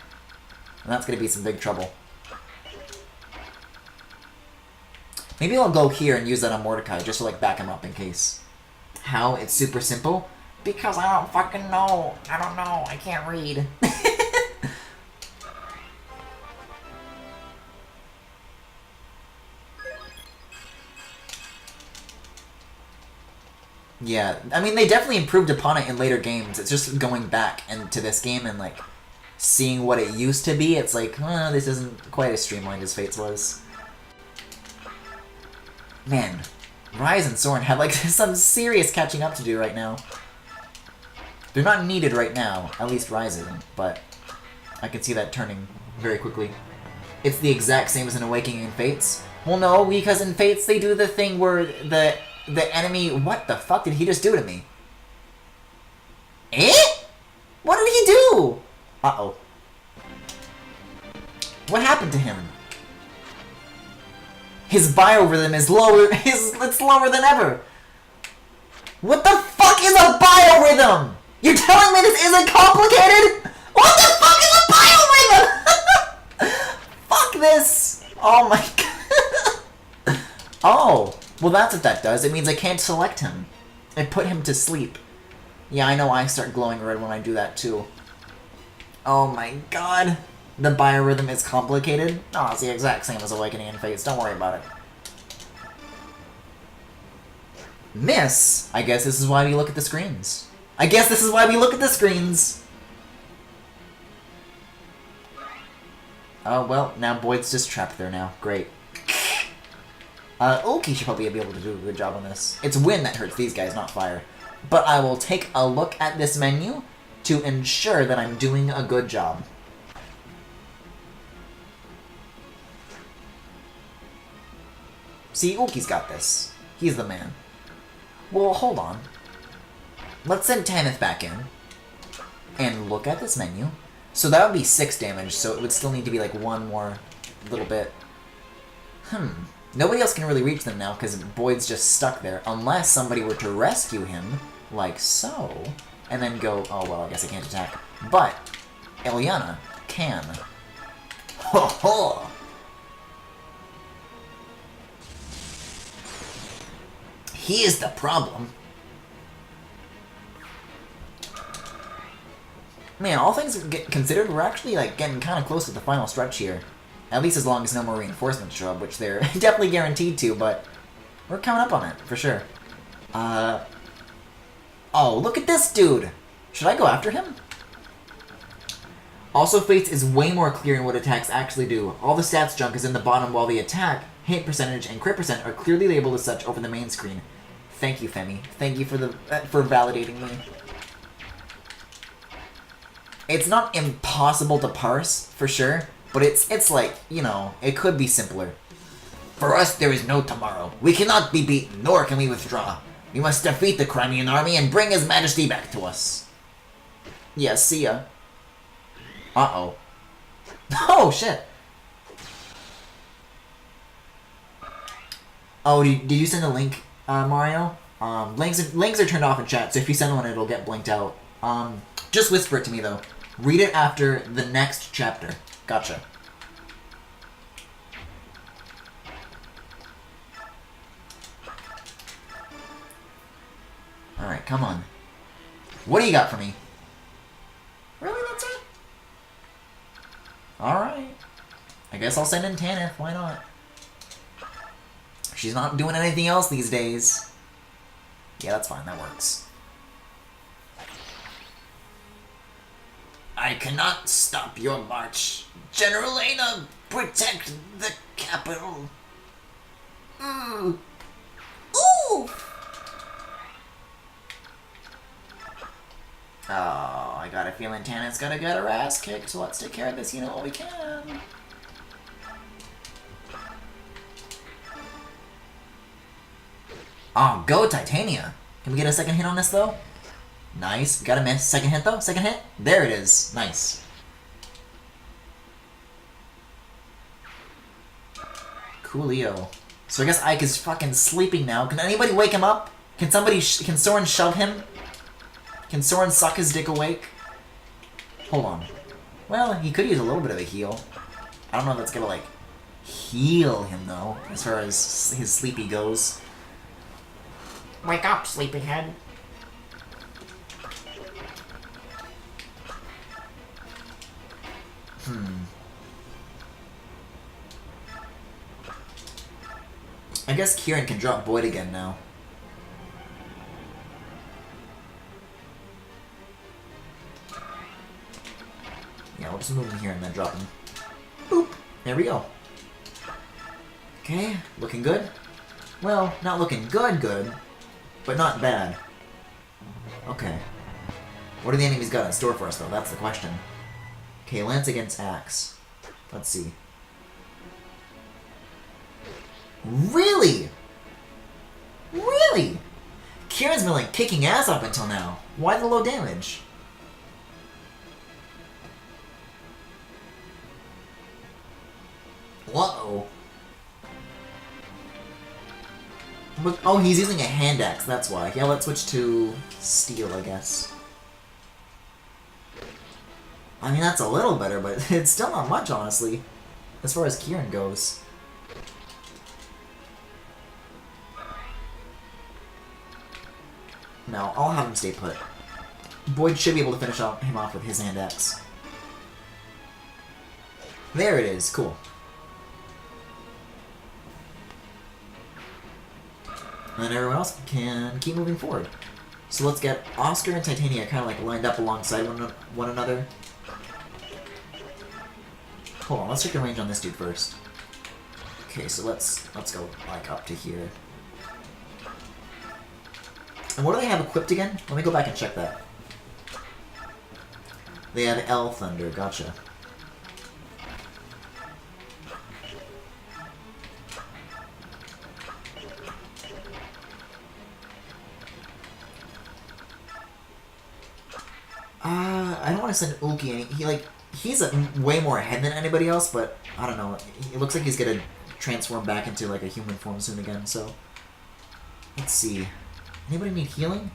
then that's gonna be some big trouble. Maybe I'll go here and use that on Mordecai, just to, like, back him up in case. How? It's super simple? Because I don't fucking know. I don't know. I can't read. Yeah, I mean, they definitely improved upon it in later games. It's just going back into this game and, like, seeing what it used to be. It's like, this isn't quite as streamlined as Fates was. Man, Rise and Soren have, like, some serious catching up to do right now. They're not needed right now, at least Rise isn't, but I can see that turning very quickly. It's the exact same as an Awakening in Fates. Well, no, because in Fates they do the thing where the enemy... What the fuck did he just do to me? Eh? What did he do? Uh-oh. What happened to him? His biorhythm is lower... It's lower than ever. What the fuck is a biorhythm? You're telling me this isn't complicated? What the fuck is a biorhythm? Fuck this. Oh my god. Oh. Well, that's what that does. It means I can't select him. I put him to sleep. Yeah, I know I start glowing red when I do that, too. Oh my god. The biorhythm is complicated? Oh, it's the exact same as Awakening in Fates. Don't worry about it. Miss? I guess this is why we look at the screens. I guess this is why we look at the screens! Oh, well, now Boyd's just trapped there now. Great. Oki should probably be able to do a good job on this. It's wind that hurts these guys, not fire. But I will take a look at this menu to ensure that I'm doing a good job. See, Uki's got this. He's the man. Well, hold on. let's send Tanith back in. And look at this menu. So that would be 6 damage, so it would still need to be like one more little bit. Nobody else can really reach them now because Boyd's just stuck there. Unless somebody were to rescue him, like so. And then go, oh well, I guess I can't attack. But Eliana can. Ho ho! He is the problem. Man, all things considered, we're actually like getting kind of close to the final stretch here. At least as long as no more reinforcements show up, which they're definitely guaranteed to, but we're coming up on it, for sure. Oh, look at this dude! Should I go after him? Also, Fates is way more clear in what attacks actually do. All the stats junk is in the bottom, while the attack, hit percentage, and crit percent are clearly labeled as such over the main screen. Thank you, Femi. Thank you for validating me. It's not impossible to parse, for sure, but it's like, you know, it could be simpler. For us, there is no tomorrow. We cannot be beaten, nor can we withdraw. We must defeat the Crimean army and bring His Majesty back to us. Yeah, see ya. Uh-oh. Oh, shit. Oh, did you send a link, Mario? Links are turned off in chat, so if you send one, it'll get blinked out. Just whisper it to me, though. Read it after the next chapter. Gotcha. Alright, come on. What do you got for me? Really, that's it? Alright. I guess I'll send in Tanith, why not? She's not doing anything else these days. Yeah, that's fine, that works. I cannot stop your march. General Aina, protect the capital. Ooh. Ooh! Oh, I got a feeling Tanith's gonna get her ass kicked, so let's take care of this, you know what we can. Oh, go Titania. Can we get a second hit on this, though? Nice. Got a miss. Second hit, though? Second hit? There it is. Nice. Coolio. So I guess Ike is fucking sleeping now. Can anybody wake him up? Can somebody... can Soren shove him? Can Soren suck his dick awake? Hold on. Well, he could use a little bit of a heal. I don't know if that's gonna, like, heal him, though, as far as his sleepy goes. Wake up, sleepyhead. I guess Kieran can drop Boyd again now. Yeah, we'll just move him here and then drop him. Boop! There we go. Okay, looking good. Well, not looking good, but not bad. Okay. What do the enemies got in store for us, though? That's the question. Okay, Lance against Axe. Let's see. Really? Really? Kieran's been, like, kicking ass up until now. Why the low damage? Uh-oh. Oh, he's using a hand axe, that's why. Yeah, let's switch to steel, I guess. I mean, that's a little better, but it's still not much, honestly, as far as Kieran goes. No, I'll have him stay put. Boyd should be able to finish him off with his hand axe. There it is, cool. And then everyone else can keep moving forward. So let's get Oscar and Titania kind of like lined up alongside one another. Hold on, let's check the range on this dude first. Okay, so let's go like up to here. And what do they have equipped again? Let me go back and check that. They have L Thunder, gotcha. I don't want to send Uki any... He's way more ahead than anybody else, but I don't know. It looks like he's gonna transform back into like a human form soon again, so... Let's see. Anybody need healing?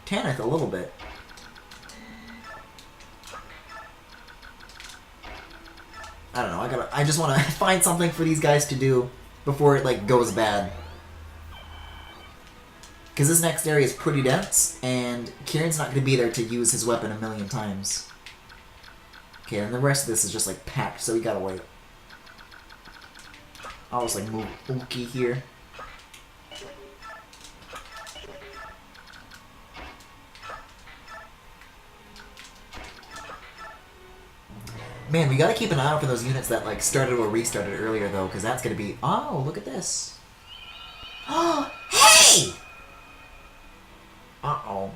Tanith a little bit. I don't know, I just want to find something for these guys to do before it, like, goes bad. Because this next area is pretty dense, and Kieran's not going to be there to use his weapon a million times. Okay, and the rest of this is just, like, packed, so we gotta wait. I'll just, like, move Uki here. Man, we gotta keep an eye out for those units that, like, started or restarted earlier, though, because that's gonna be... Oh, look at this. Oh, hey! Uh-oh.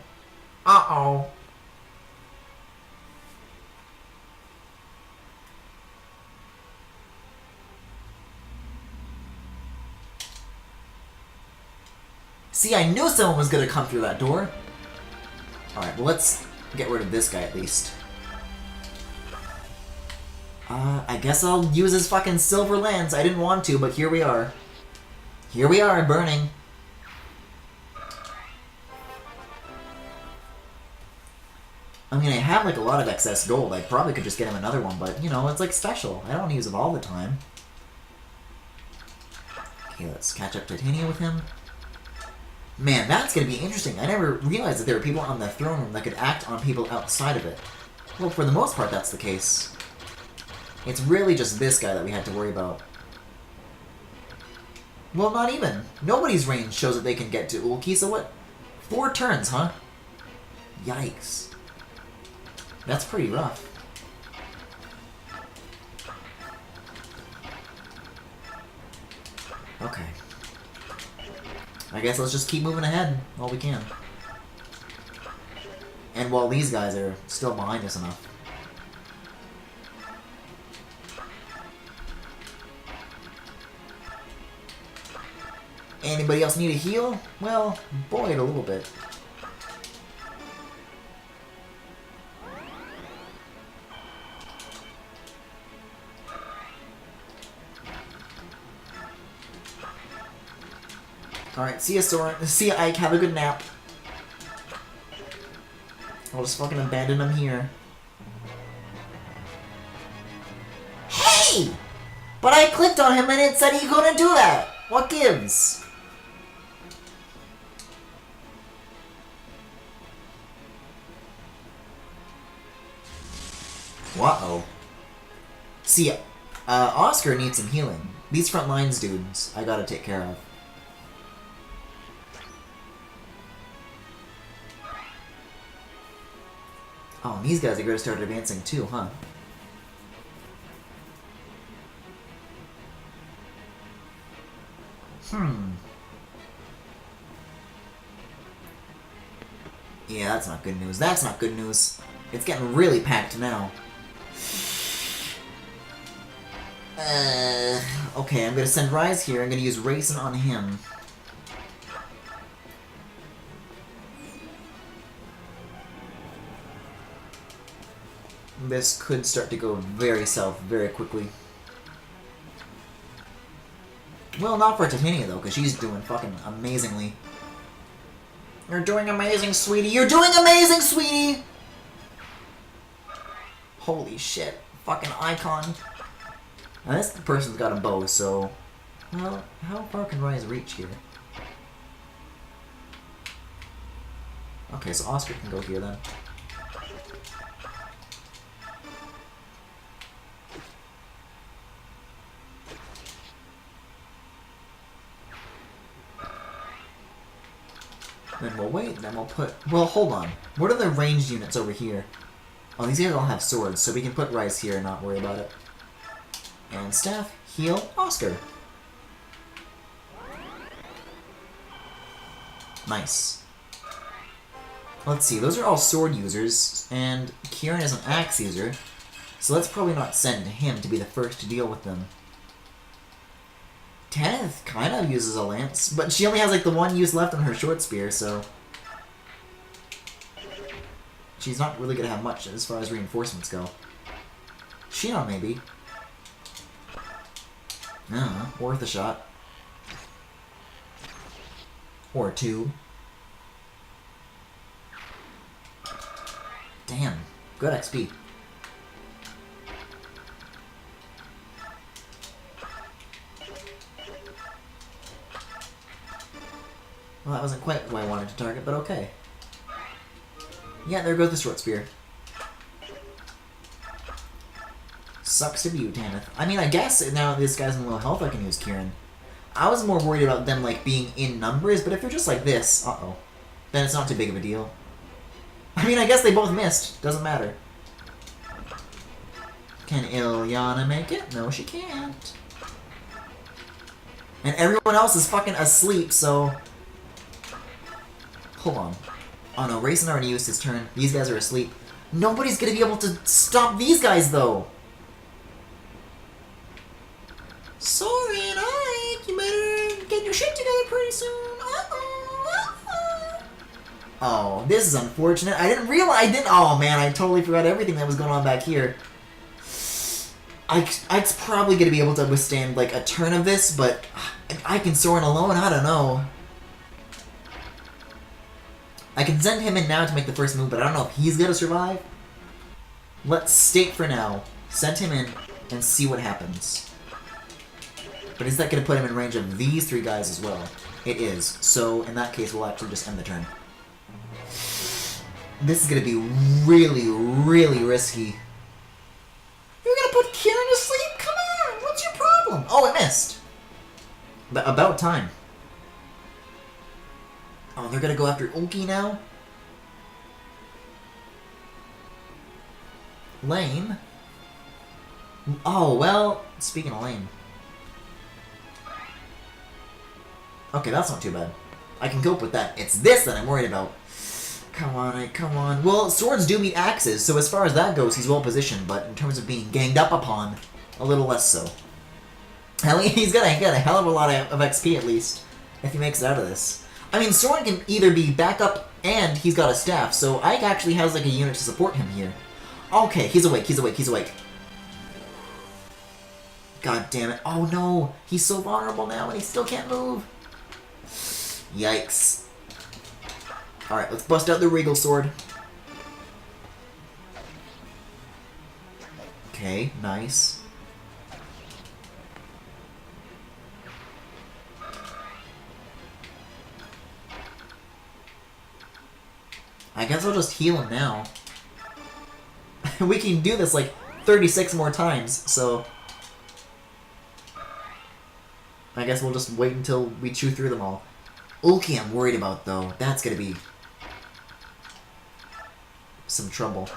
Uh-oh. See, I knew someone was gonna come through that door. Alright, well, let's get rid of this guy, at least. I guess I'll use his fucking silver lens. I didn't want to, but here we are. Here we are, burning. I mean, I have, like, a lot of excess gold. I probably could just get him another one, but, you know, it's, like, special. I don't want to use it all the time. Okay, let's catch up Titania with him. Man, that's gonna be interesting. I never realized that there were people on the throne room that could act on people outside of it. Well, for the most part, that's the case. It's really just this guy that we had to worry about. Well, not even. Nobody's range shows that they can get to Ulki, so what? 4 turns, huh? Yikes. That's pretty rough. Okay. I guess let's just keep moving ahead while we can. And while these guys are still behind us enough. Anybody else need a heal? Well, Boyd a little bit. Alright, see ya, Soren. See ya, Ike. Have a good nap. I'll just fucking abandon him here. Hey! But I clicked on him and it said he couldn't do that! What gives? Uh-oh. See, Oscar needs some healing. These front lines dudes, I gotta take care of. Oh, and these guys are gonna start advancing too, huh? Yeah, that's not good news. That's not good news. It's getting really packed now. Okay, I'm gonna send Rise here. I'm gonna use Raisin on him. This could start to go very south very quickly. Well, not for Titania, though, because she's doing fucking amazingly. You're doing amazing, sweetie! You're doing amazing, sweetie! Holy shit. Fucking icon. Now, this person's got a bow, so... Well, how far can Rise reach here? Okay, so Oscar can go here, then. Then we'll wait, then we'll put... Well, hold on. What are the ranged units over here? Oh, these guys all have swords, so we can put Rice here and not worry about it. And staff, heal, Oscar. Nice. Let's see, those are all sword users, and Kieran is an axe user, so let's probably not send him to be the first to deal with them. Kenneth kind of uses a lance, but she only has like the one use left on her short spear, so she's not really gonna have much as far as reinforcements go. Shion maybe. No, worth a shot. Or two. Damn, good XP. Well, that wasn't quite what I wanted to target, but okay. Yeah, there goes the short spear. Sucks to be you, Tanith. I mean, I guess now this guy's in low health, I can use Kieran. I was more worried about them, like, being in numbers, but if they're just like this, uh-oh, then it's not too big of a deal. I mean, I guess they both missed. Doesn't matter. Can Ilyana make it? No, she can't. And everyone else is fucking asleep, so... Hold on. Oh no, Rayson already used his turn. These guys are asleep. Nobody's gonna be able to stop these guys, though! Sorry, and alright, you better get your shit together pretty soon. Oh, this is unfortunate. I didn't realize, oh man, I totally forgot everything that was going on back here. I'd probably gonna be able to withstand, like, a turn of this, but I can Soren alone, I don't know. I can send him in now to make the first move, but I don't know if he's gonna survive. Let's state for now. Send him in and see what happens. But is that gonna put him in range of these three guys as well? It is. So, in that case, we'll actually just end the turn. This is gonna be really, really risky. You're gonna put Kieran to sleep? Come on! What's your problem? Oh, it missed! But about time. Oh, they're gonna go after Unki now? Lame. Oh, well, speaking of lame. Okay, that's not too bad. I can cope with that. It's this that I'm worried about. Come on, come on. Well, swords do meet axes, so as far as that goes, he's well positioned, but in terms of being ganged up upon, a little less so. He's gonna get a hell of a lot of XP at least, if he makes it out of this. I mean, Soren can either be backup and he's got a staff, so Ike actually has like a unit to support him here. Okay, he's awake, he's awake, he's awake. God damn it. Oh no, he's so vulnerable now and he still can't move. Yikes. Alright, let's bust out the Regal Sword. Okay, nice. I guess I'll just heal him now. We can do this like 36 more times, so... I guess we'll just wait until we chew through them all. Ulki I'm worried about, though. That's gonna be... some trouble.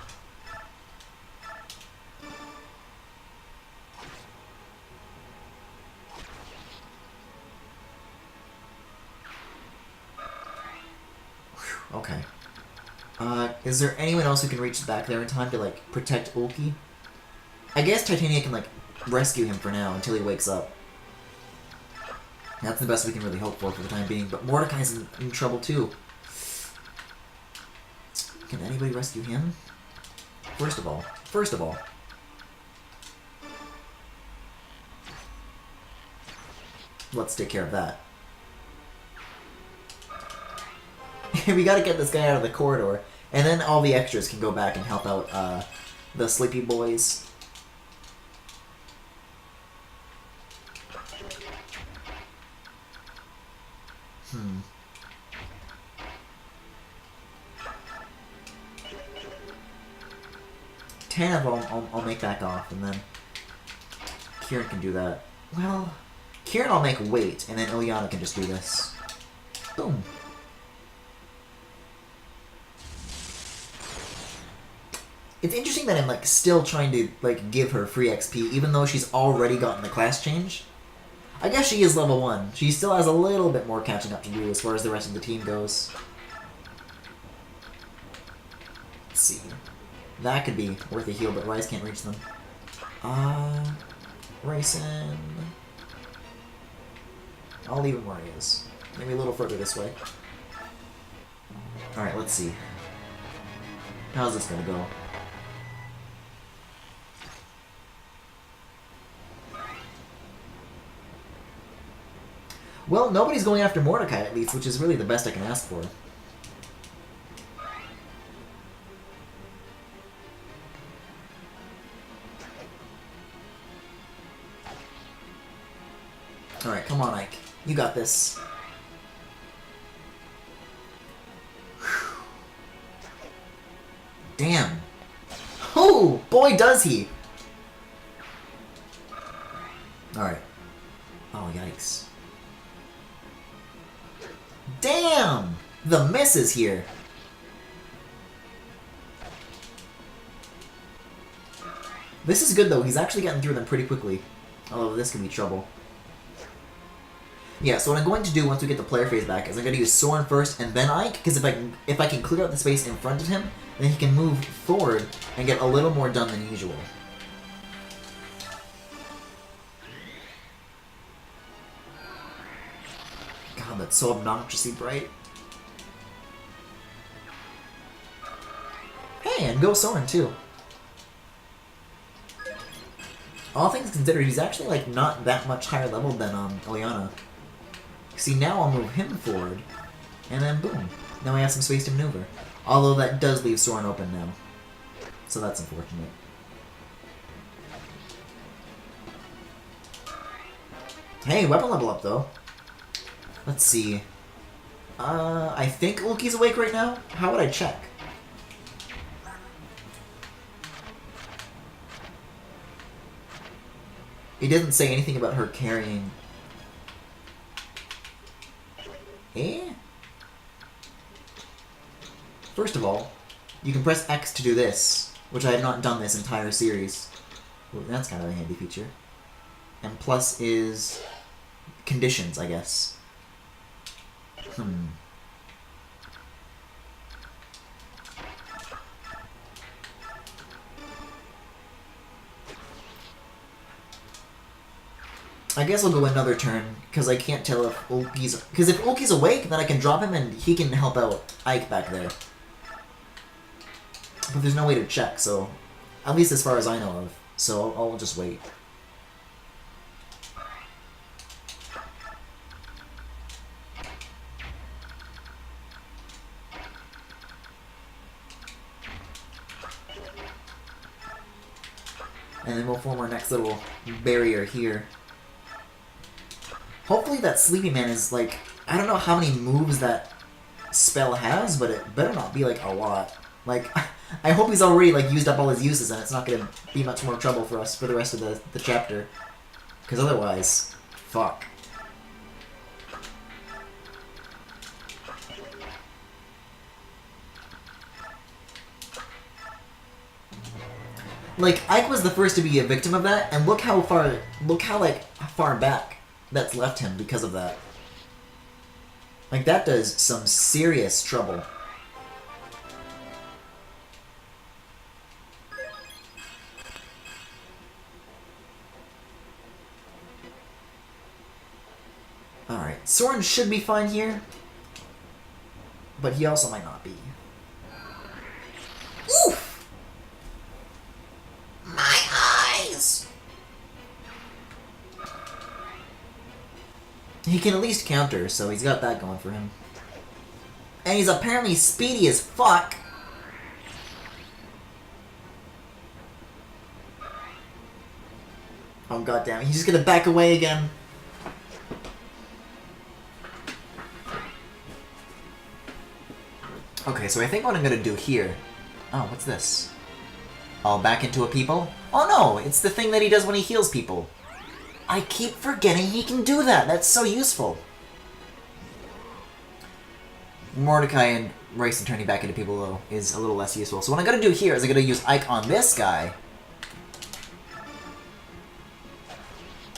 Whew, okay. Is there anyone else who can reach back there in time to, like, protect Ulki? I guess Titania can, like, rescue him for now until he wakes up. That's the best we can really hope for the time being, but Mordecai's in trouble too. Can anybody rescue him? First of all, let's take care of that. We gotta get this guy out of the corridor, and then all the extras can go back and help out the sleepy boys. Ten of them I'll make back off, and then Kieran can do that. Well, Kieran I'll make wait, and then Ilyana can just do this. Boom. It's interesting that I'm like still trying to like give her free XP, even though she's already gotten the class change. I guess she is level 1. She still has a little bit more catching up to do as far as the rest of the team goes. Let's see. That could be worth a heal, but Rise can't reach them. Rayson. I'll leave him where he is. Maybe a little further this way. Alright, let's see. How's this gonna go? Well, nobody's going after Mordecai at least, which is really the best I can ask for. Alright, come on, Ike. You got this. Whew. Damn. Oh, boy does he! Alright. Oh, yikes. Damn! The misses here. This is good though, he's actually getting through them pretty quickly. Although this can be trouble. Yeah, so what I'm going to do once we get the player phase back is I'm going to use Soren first and then Ike, because if I can clear out the space in front of him, then he can move forward and get a little more done than usual. God, that's so obnoxiously bright. Hey, and go Soren too. All things considered, he's actually like not that much higher level than Ileana. See, now I'll move him forward, and then boom. Now I have some space to maneuver. Although that does leave Soren open now. So that's unfortunate. Hey, weapon level up though. Let's see. I think Ulki's awake right now? How would I check? It doesn't say anything about her carrying... Eh? First of all, you can press X to do this, which I have not done this entire series. Ooh, that's kind of a handy feature. And plus is conditions, I guess. I guess I'll go another turn, because I can't tell if Ulki's... Because if Ulki's awake, then I can drop him and he can help out Ike back there. But there's no way to check, so... At least as far as I know of. So I'll just wait. And then we'll form our next little barrier here. Hopefully that Sleepy Man is like... I don't know how many moves that spell has, but it better not be like a lot. Like, I hope he's already like used up all his uses and it's not going to be much more trouble for us for the rest of the chapter. Because otherwise, fuck. Like, Ike was the first to be a victim of that, and look how far back that's left him because of that. Like, that does some serious trouble. Alright, Soren should be fine here, but he also might not be. Oof! My eyes! He can at least counter, so he's got that going for him. And he's apparently speedy as fuck. Oh goddamn, he's just gonna back away again. Okay, so I think what I'm gonna do here... Oh, what's this? Oh, back into a people? Oh no, it's the thing that he does when he heals people. I keep forgetting he can do that. That's so useful. Mordecai and Race and turning back into people, though, is a little less useful. So what I'm going to do here is I'm going to use Ike on this guy.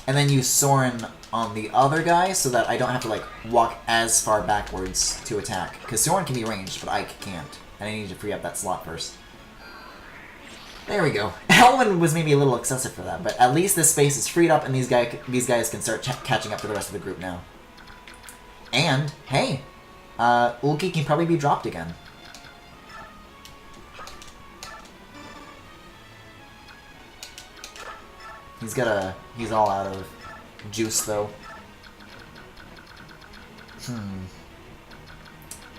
And then use Soren on the other guy so that I don't have to, like, walk as far backwards to attack. Because Soren can be ranged, but Ike can't. And I need to free up that slot first. There we go. Elwyn was maybe a little excessive for that, but at least this space is freed up and these guys can start catching up to the rest of the group now. And, hey, Ulki can probably be dropped again. He's all out of juice, though.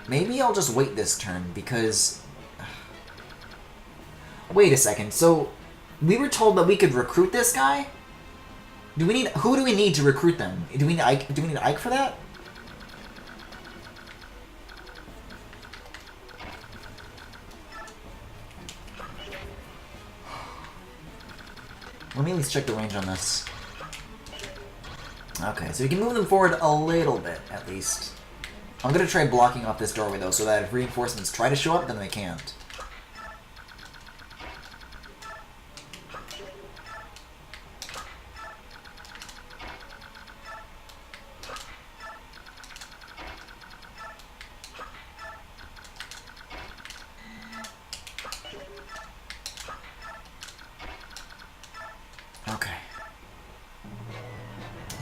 Maybe I'll just wait this turn, because... Wait a second, so... We were told that we could recruit this guy? Who do we need to recruit them? Do we need Ike for that? Let me at least check the range on this. Okay, so we can move them forward a little bit, at least. I'm gonna try blocking off this doorway, though, so that if reinforcements try to show up, then they can't. Okay.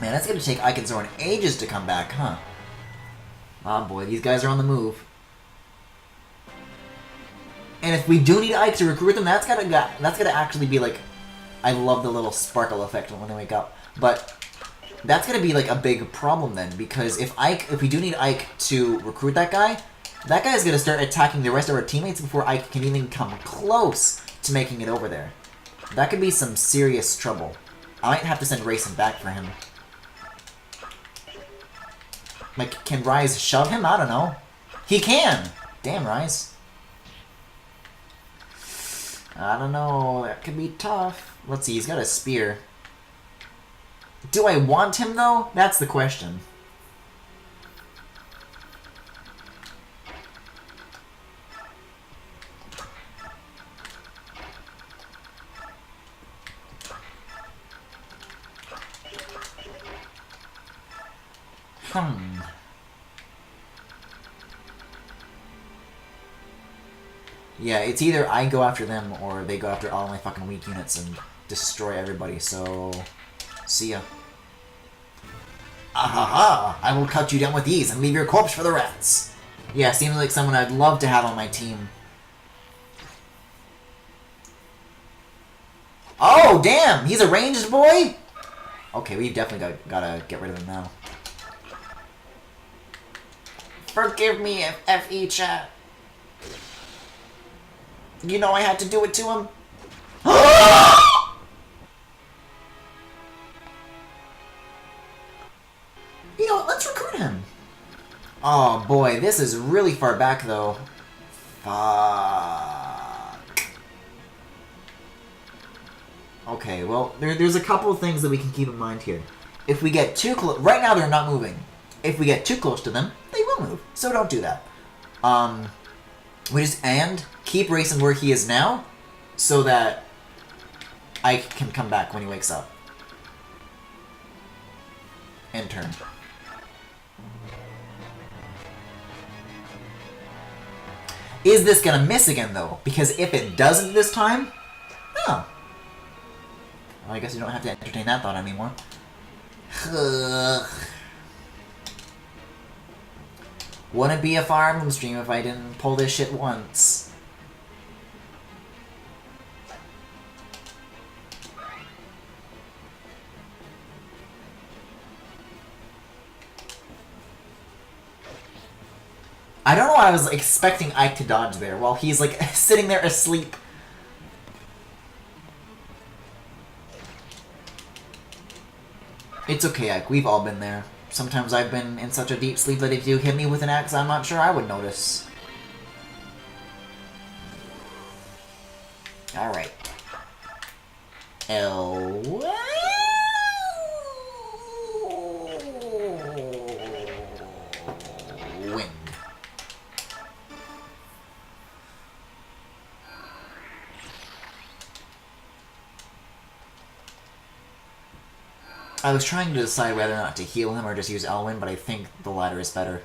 Man, that's gonna take Ike and Zoran ages to come back, huh? Oh boy, these guys are on the move. And if we do need Ike to recruit them, that's gotta actually be like... I love the little sparkle effect when they wake up. But that's gonna be like a big problem then, because if we do need Ike to recruit that guy's gonna start attacking the rest of our teammates before Ike can even come close to making it over there. That could be some serious trouble. I might have to send Racing back for him. Like, can Rise shove him? I don't know. He can! Damn, Rise. I don't know. That could be tough. Let's see, he's got a spear. Do I want him, though? That's the question. Yeah, it's either I go after them or they go after all my fucking weak units and destroy everybody, so... See ya. Ahaha! I will cut you down with ease and leave your corpse for the rats! Yeah, seems like someone I'd love to have on my team. Oh, damn! He's a ranged boy?! Okay, we've definitely gotta get rid of him now. Forgive me, FE chat. You know I had to do it to him? You know what, let's recruit him. Oh boy, this is really far back though. Fuck. Okay, well, there's a couple of things that we can keep in mind here. If we get too close... Right now they're not moving. If we get too close to them, they will move. So don't do that. And keep Racing where he is now, so that Ike can come back when he wakes up. End turn. Is this gonna miss again, though? Because if it doesn't this time, oh. Well, I guess you don't have to entertain that thought anymore. Wouldn't be a Fire Emblem stream if I didn't pull this shit once. I don't know why I was expecting Ike to dodge there while he's like sitting there asleep. It's okay, Ike. We've all been there. Sometimes I've been in such a deep sleep that if you hit me with an axe, I'm not sure I would notice. Alright. Wind. I was trying to decide whether or not to heal him or just use Elwyn, but I think the latter is better.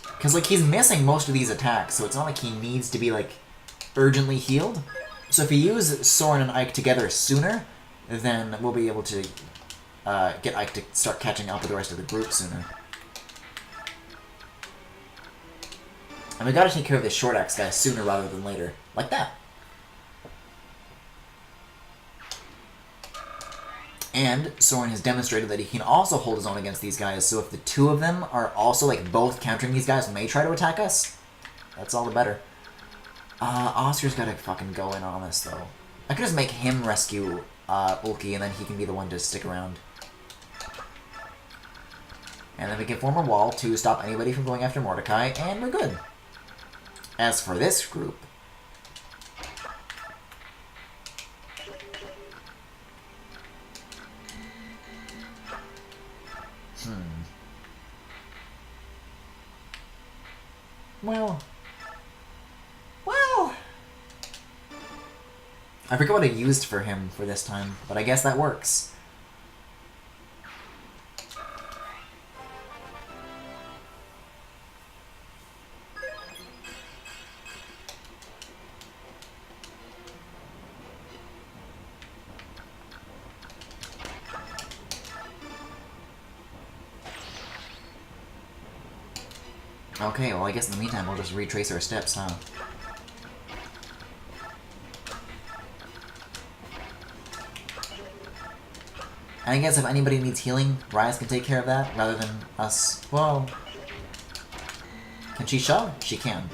Because, like, he's missing most of these attacks, so it's not like he needs to be, like, urgently healed. So if we use Soren and Ike together sooner, then we'll be able to get Ike to start catching up with the rest of the group sooner. And we gotta take care of this short axe guy sooner rather than later. Like that. And Soren has demonstrated that he can also hold his own against these guys, so if the two of them are also, like, both countering these guys when they try to attack us, that's all the better. Oscar's gotta fucking go in on this, though. I could just make him rescue Ulki, and then he can be the one to stick around. And then we can form a wall to stop anybody from going after Mordecai, and we're good. As for this group... Well... I forget what I used for him for this time, but I guess that works. Okay, well I guess in the meantime we'll just retrace our steps, huh? And I guess if anybody needs healing, Rise can take care of that, rather than us. Well... Can she shove? She can.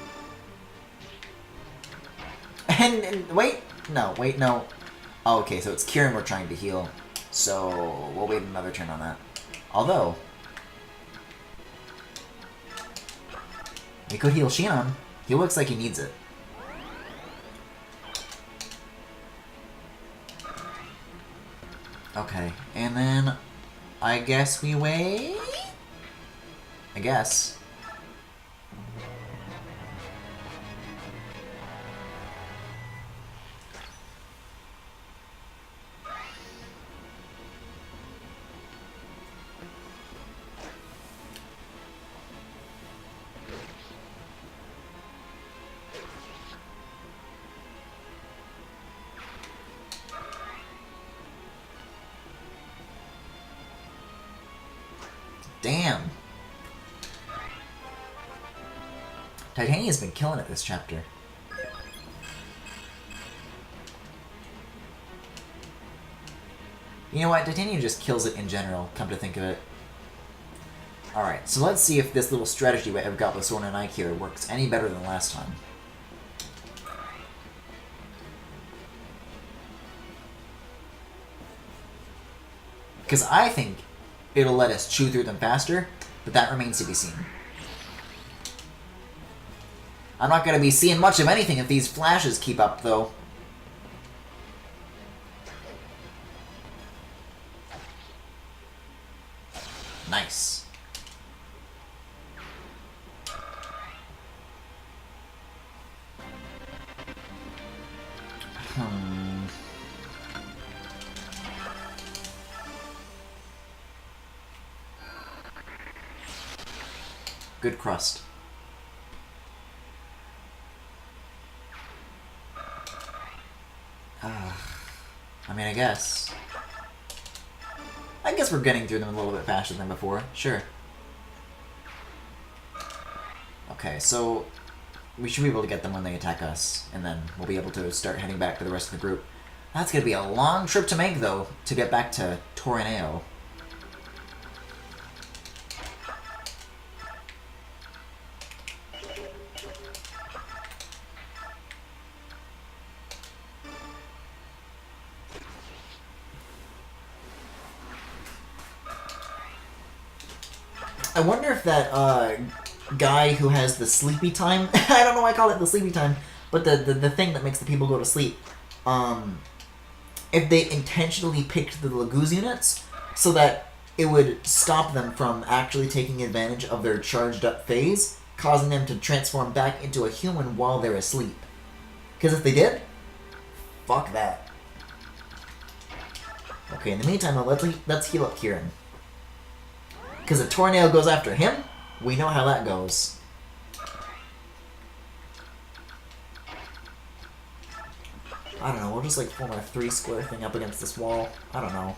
And wait! No, wait, no. Oh, okay, so it's Kieran we're trying to heal. So, we'll wait another turn on that. Although... we could heal Shion. He looks like he needs it. Okay, and then I guess we wait? I guess. Damn. Titania's been killing it this chapter. You know what? Titania just kills it in general, come to think of it. Alright, so let's see if this little strategy I've got with Soren and Ike here works any better than last time. Because I think it'll let us chew through them faster, but that remains to be seen. I'm not going to be seeing much of anything if these flashes keep up, though. Nice. Good crust. I mean, I guess we're getting through them a little bit faster than before. Sure. Okay, so we should be able to get them when they attack us, and then we'll be able to start heading back to the rest of the group. That's gonna be a long trip to make, though, to get back to Torneo. I wonder if that guy who has the sleepy time, I don't know why I call it the sleepy time, but the thing that makes the people go to sleep, if they intentionally picked the Laguz units so that it would stop them from actually taking advantage of their charged up phase, causing them to transform back into a human while they're asleep. Because if they did, fuck that. Okay, in the meantime, let's heal up Kieran. Because if Tornado goes after him, we know how that goes. I don't know, we'll just like form a 3-square thing up against this wall. I don't know.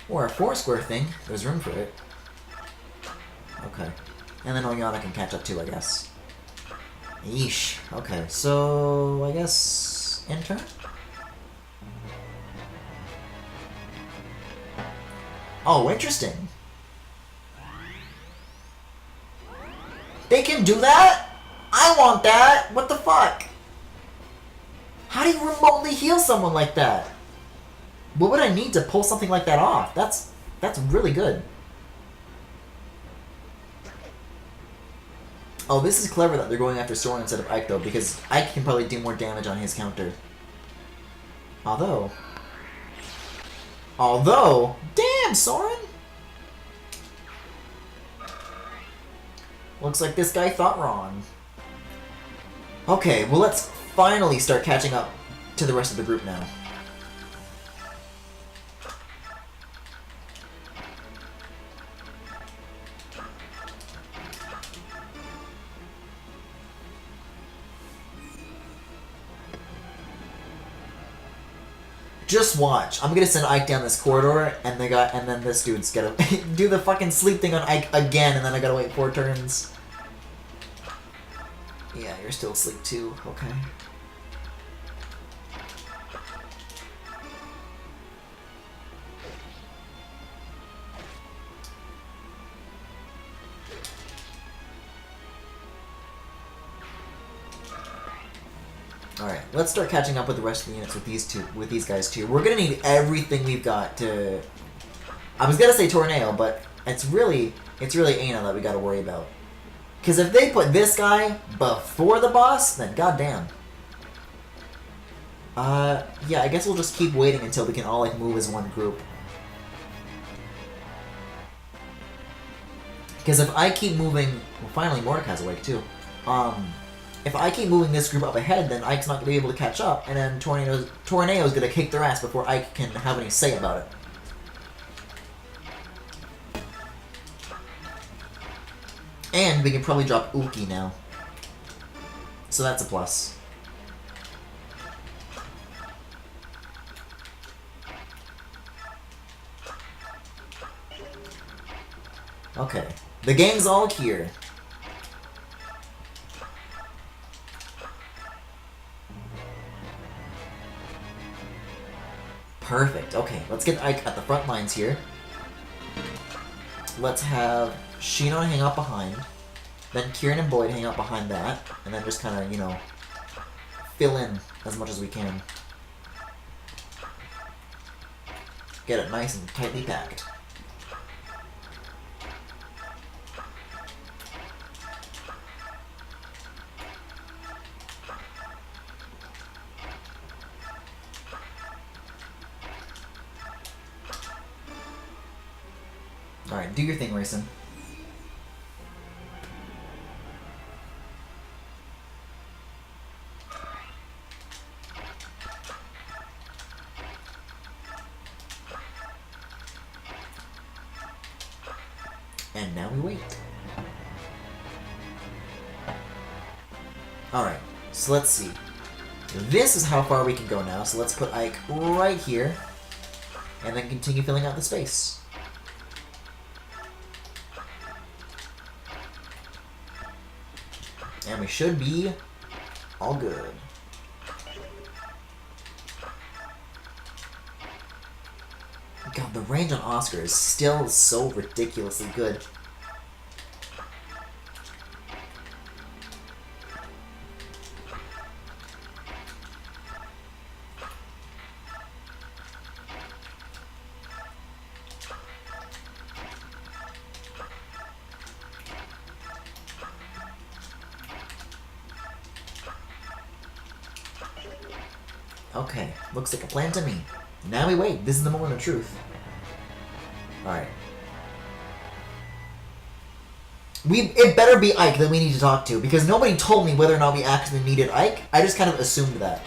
Or a 4-square thing. There's room for it. Okay. And then Oyana can catch up too, I guess. Yeesh. Okay, so I guess intern? Oh, interesting. They can do that? I want that! What the fuck? How do you remotely heal someone like that? What would I need to pull something like that off? That's really good. Oh, this is clever that they're going after Soren instead of Ike, though, because Ike can probably do more damage on his counter. Although... Damn, Soren! Looks like this guy thought wrong. Okay, well let's finally start catching up to the rest of the group now. Just watch. I'm gonna send Ike down this corridor, and then this dude's gonna do the fucking sleep thing on Ike again, and then I gotta wait 4 turns. Yeah, you're still asleep too. Okay. Alright, let's start catching up with the rest of the units with these guys too. We're gonna need everything we've got to... I was gonna say Tornado, but it's really Ana that we gotta worry about. Because if they put this guy before the boss, then goddamn. Yeah, I guess we'll just keep waiting until we can all, like, move as one group. Because if I keep moving... Well, finally Mordecai's awake, too. If I keep moving this group up ahead, then Ike's not going to be able to catch up, and then Tornado's going to kick their ass before Ike can have any say about it. And we can probably drop Uki now. So that's a plus. Okay. The gang's all here. Perfect. Okay, let's get Ike at the front lines here. Let's have Shinon hang out behind. Then Kieran and Boyd hang out behind that. And then just kind of, you know, fill in as much as we can. Get it nice and tightly packed. Alright, do your thing, Rayson. And now we wait. Alright, so let's see. This is how far we can go now, so let's put Ike right here. And then continue filling out the space. And we should be all good. God, the range on Oscar is still so ridiculously good. Okay, looks like a plan to me. Now we wait. This is the moment of truth. Alright. It better be Ike that we need to talk to, because nobody told me whether or not we actually needed Ike. I just kind of assumed that.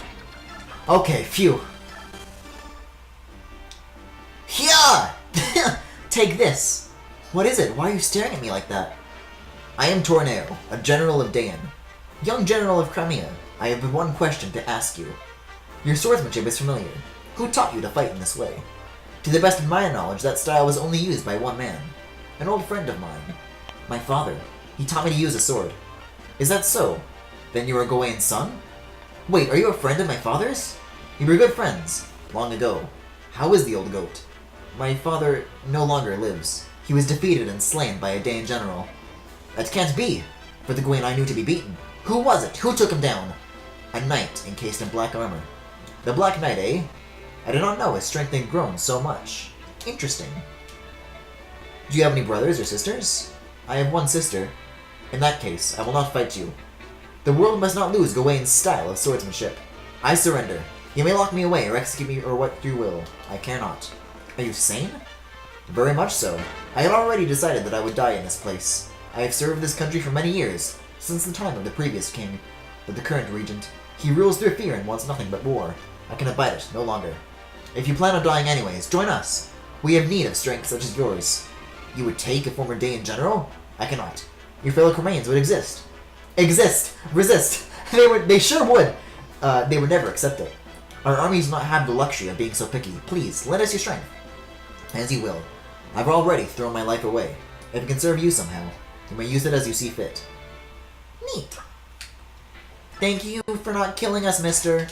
Okay, phew. Yeah! Take this. What is it? Why are you staring at me like that? I am Torneo, a general of Dayan. Young general of Crimea, I have one question to ask you. Your swordsmanship is familiar. Who taught you to fight in this way? To the best of my knowledge, that style was only used by one man. An old friend of mine. My father. He taught me to use a sword. Is that so? Then you are Gawain's son? Wait, are you a friend of my father's? You were good friends, long ago. How is the old goat? My father no longer lives. He was defeated and slain by a Dane general. That can't be, for the Gawain I knew to be beaten. Who was it? Who took him down? A knight encased in black armor. The Black Knight, eh? I did not know his strength had grown so much. Interesting. Do you have any brothers or sisters? I have one sister. In that case, I will not fight you. The world must not lose Gawain's style of swordsmanship. I surrender. You may lock me away or execute me or what you will. I care not. Are you sane? Very much so. I had already decided that I would die in this place. I have served this country for many years, since the time of the previous king. But the current regent, he rules through fear and wants nothing but war. I can abide it no longer. If you plan on dying anyways, join us. We have need of strength such as yours. You would take a former Dane general? I cannot. Your fellow Cremains would exist. Exist! Resist! They sure would! They would never accept it. Our armies do not have the luxury of being so picky. Please, lend us your strength. As you will. I've already thrown my life away. If it can serve you somehow, you may use it as you see fit. Neat. Thank you for not killing us, mister.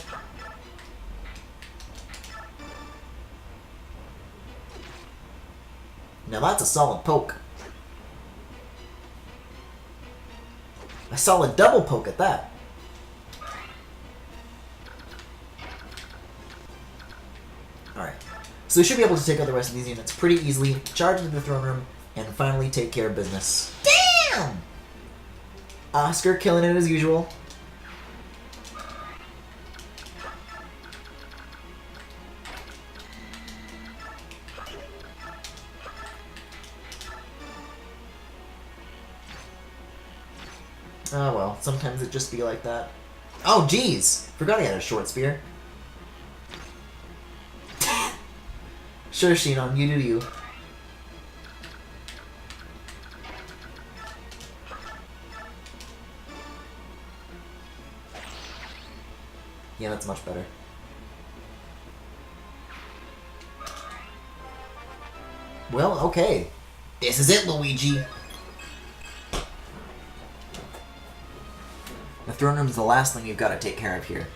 Now that's a solid poke. A solid double poke at that. Alright. So we should be able to take out the rest of these units pretty easily, charge into the throne room, and finally take care of business. Damn! Oscar killing it as usual. Oh well, sometimes it just be like that. Oh jeez! Forgot he had a short spear. Sure, Shinon, you do you. Yeah, that's much better. Well, okay. This is it, Luigi. The throne room is the last thing you've got to take care of here.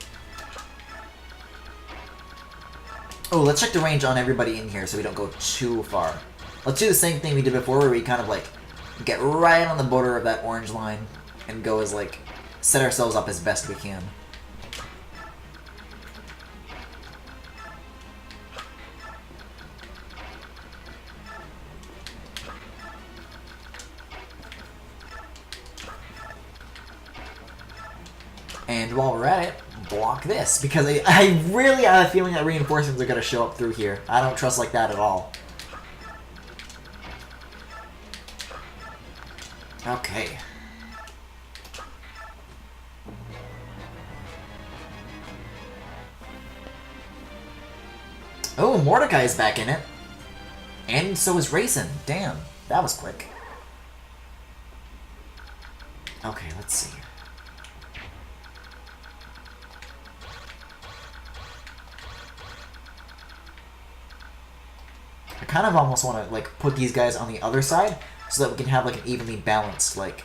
Oh, let's check the range on everybody in here so we don't go too far. Let's do the same thing we did before where we kind of like get right on the border of that orange line and go as like set ourselves up as best we can. And while we're at it, block this, because I really have a feeling that reinforcements are going to show up through here. I don't trust like that at all. Okay. Oh, Mordecai's back in it. And so is Raisin. Damn, that was quick. Okay, let's see. I kind of almost want to like put these guys on the other side so that we can have like an evenly balanced like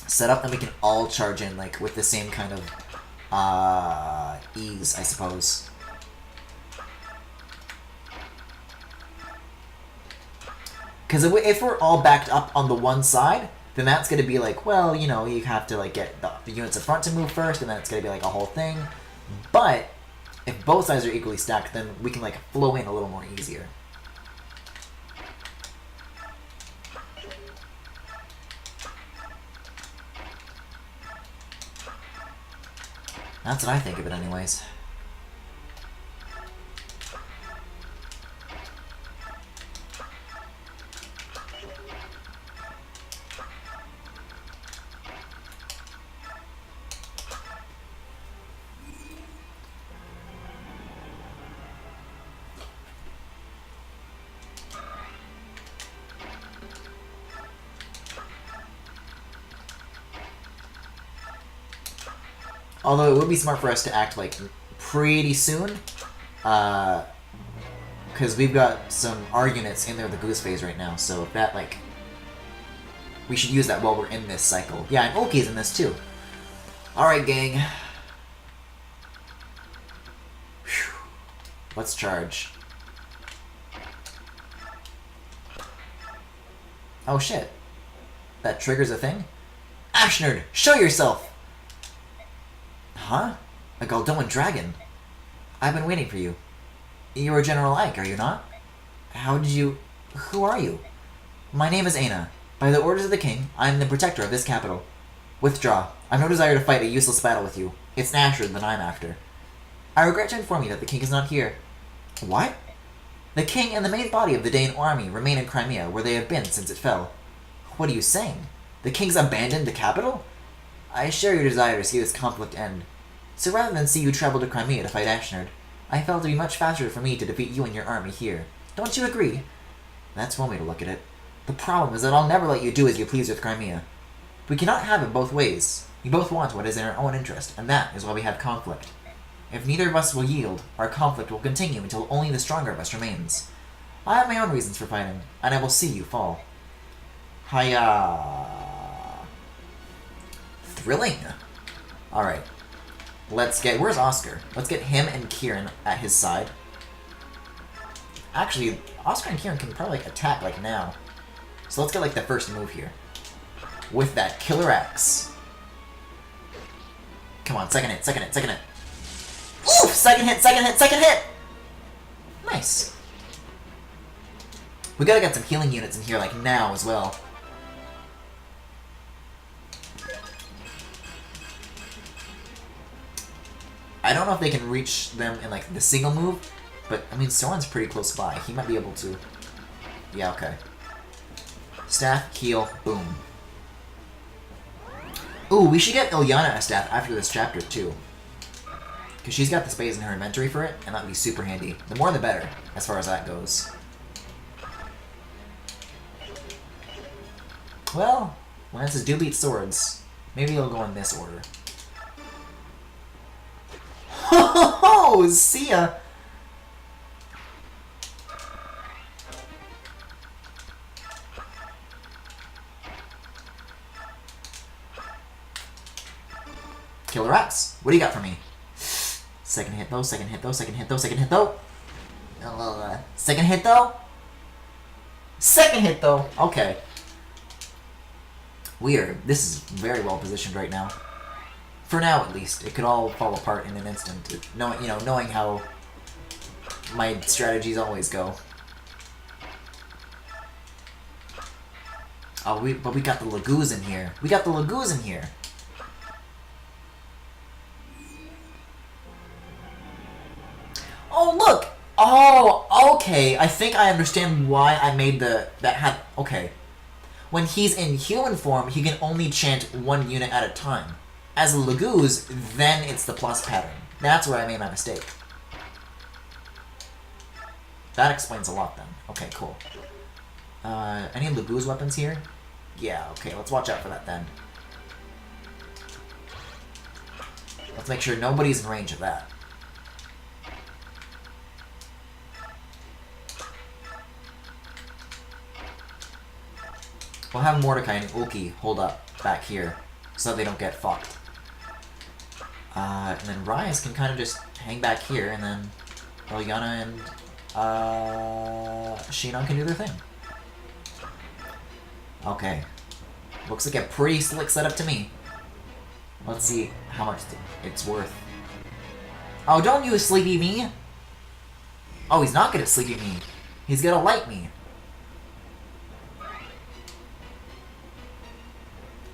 setup, and we can all charge in like with the same kind of ease, I suppose. Because if we're all backed up on the one side, then that's going to be like, well, you know, you have to like get the units in front to move first, and then it's going to be like a whole thing. But if both sides are equally stacked, then we can like flow in a little more easier. That's what I think of it anyways. Although it would be smart for us to act like pretty soon, because we've got some R units in there with the goose phase right now. So if that like We should use that while we're in this cycle. Yeah, and Ulki's in this too. Alright, gang. Whew. Let's charge. Oh shit. That triggers a thing? Ashnerd, show yourself! Huh? A Goldoan dragon? I've been waiting for you. You're General Ike, are you not? How did you... Who are you? My name is Aina. By the orders of the king, I am the protector of this capital. Withdraw. I've no desire to fight a useless battle with you. It's Ashnerd that I'm after. I regret to inform you that the king is not here. What? The king and the main body of the Dane army remain in Crimea, where they have been since it fell. What are you saying? The king's abandoned the capital? I share your desire to see this conflict end. So rather than see you travel to Crimea to fight Ashnerd, I felt it would be much faster for me to defeat you and your army here. Don't you agree? That's one way to look at it. The problem is that I'll never let you do as you please with Crimea. We cannot have it both ways. We both want what is in our own interest, and that is why we have conflict. If neither of us will yield, our conflict will continue until only the stronger of us remains. I have my own reasons for fighting, and I will see you fall. Hiya! Thrilling! Alright. Let's get... Where's Oscar? Let's get him and Kieran at his side. Actually, Oscar and Kieran can probably attack now. So let's get the first move here. With that Killer Axe. Come on, second hit, second hit, second hit. Oof! Second hit, second hit, second hit! Nice. We gotta get some healing units in here now as well. I don't know if they can reach them in the single move, but I mean Soren's pretty close by. He might be able to. Yeah, okay. Staff, heal, boom. Ooh, we should get Ilyana a staff after this chapter too. Because she's got the space in her inventory for it, and that would be super handy. The more the better, as far as that goes. Well, lances do beat swords. Maybe it'll go in this order. Ho ho ho! See ya! Killer Axe, what do you got for me? Second hit though, second hit though, second hit though, second hit though. Second hit though? Second hit though! Okay. Weird. This is very well positioned right now. For now, at least. It could all fall apart in an instant. Knowing how my strategies always go. Oh, but we got the Lagoos in here. We got the Lagoos in here. Oh, look! Oh, okay. I think I understand why I made okay. When he's in human form, he can only chant one unit at a time. As a Lagoos, then it's the plus pattern. That's where I made my mistake. That explains a lot then. Okay, cool. Any Lagoos weapons here? Yeah, okay, let's watch out for that then. Let's make sure nobody's in range of that. We'll have Mordecai and Ulki hold up back here so that they don't get fucked. And then Radiance can kind of just hang back here, and then Ilyana and Shinon can do their thing. Okay. Looks like a pretty slick setup to me. Let's see how much it's worth. Oh, don't you sleepy me! Oh, he's not gonna sleepy me. He's gonna light me.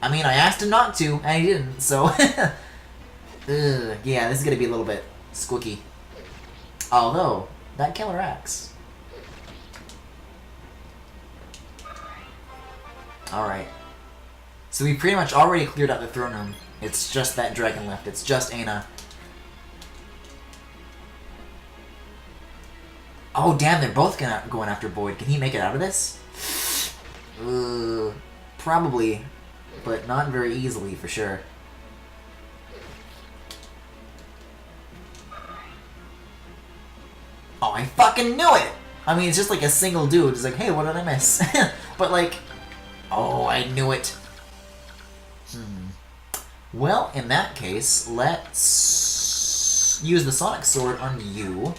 I mean, I asked him not to, and he didn't, so... Ugh, yeah, this is gonna be a little bit squicky. Although, that Killer Axe. Alright. So we pretty much already cleared out the throne room. It's just that dragon left. It's just Aina. Oh, damn, they're both going after Boyd. Can he make it out of this? Probably. But not very easily, for sure. Oh, I fucking knew it! I mean, it's just like a single dude. It's like, hey, what did I miss? But like, Oh, I knew it. Well, in that case, let's use the Sonic Sword on you.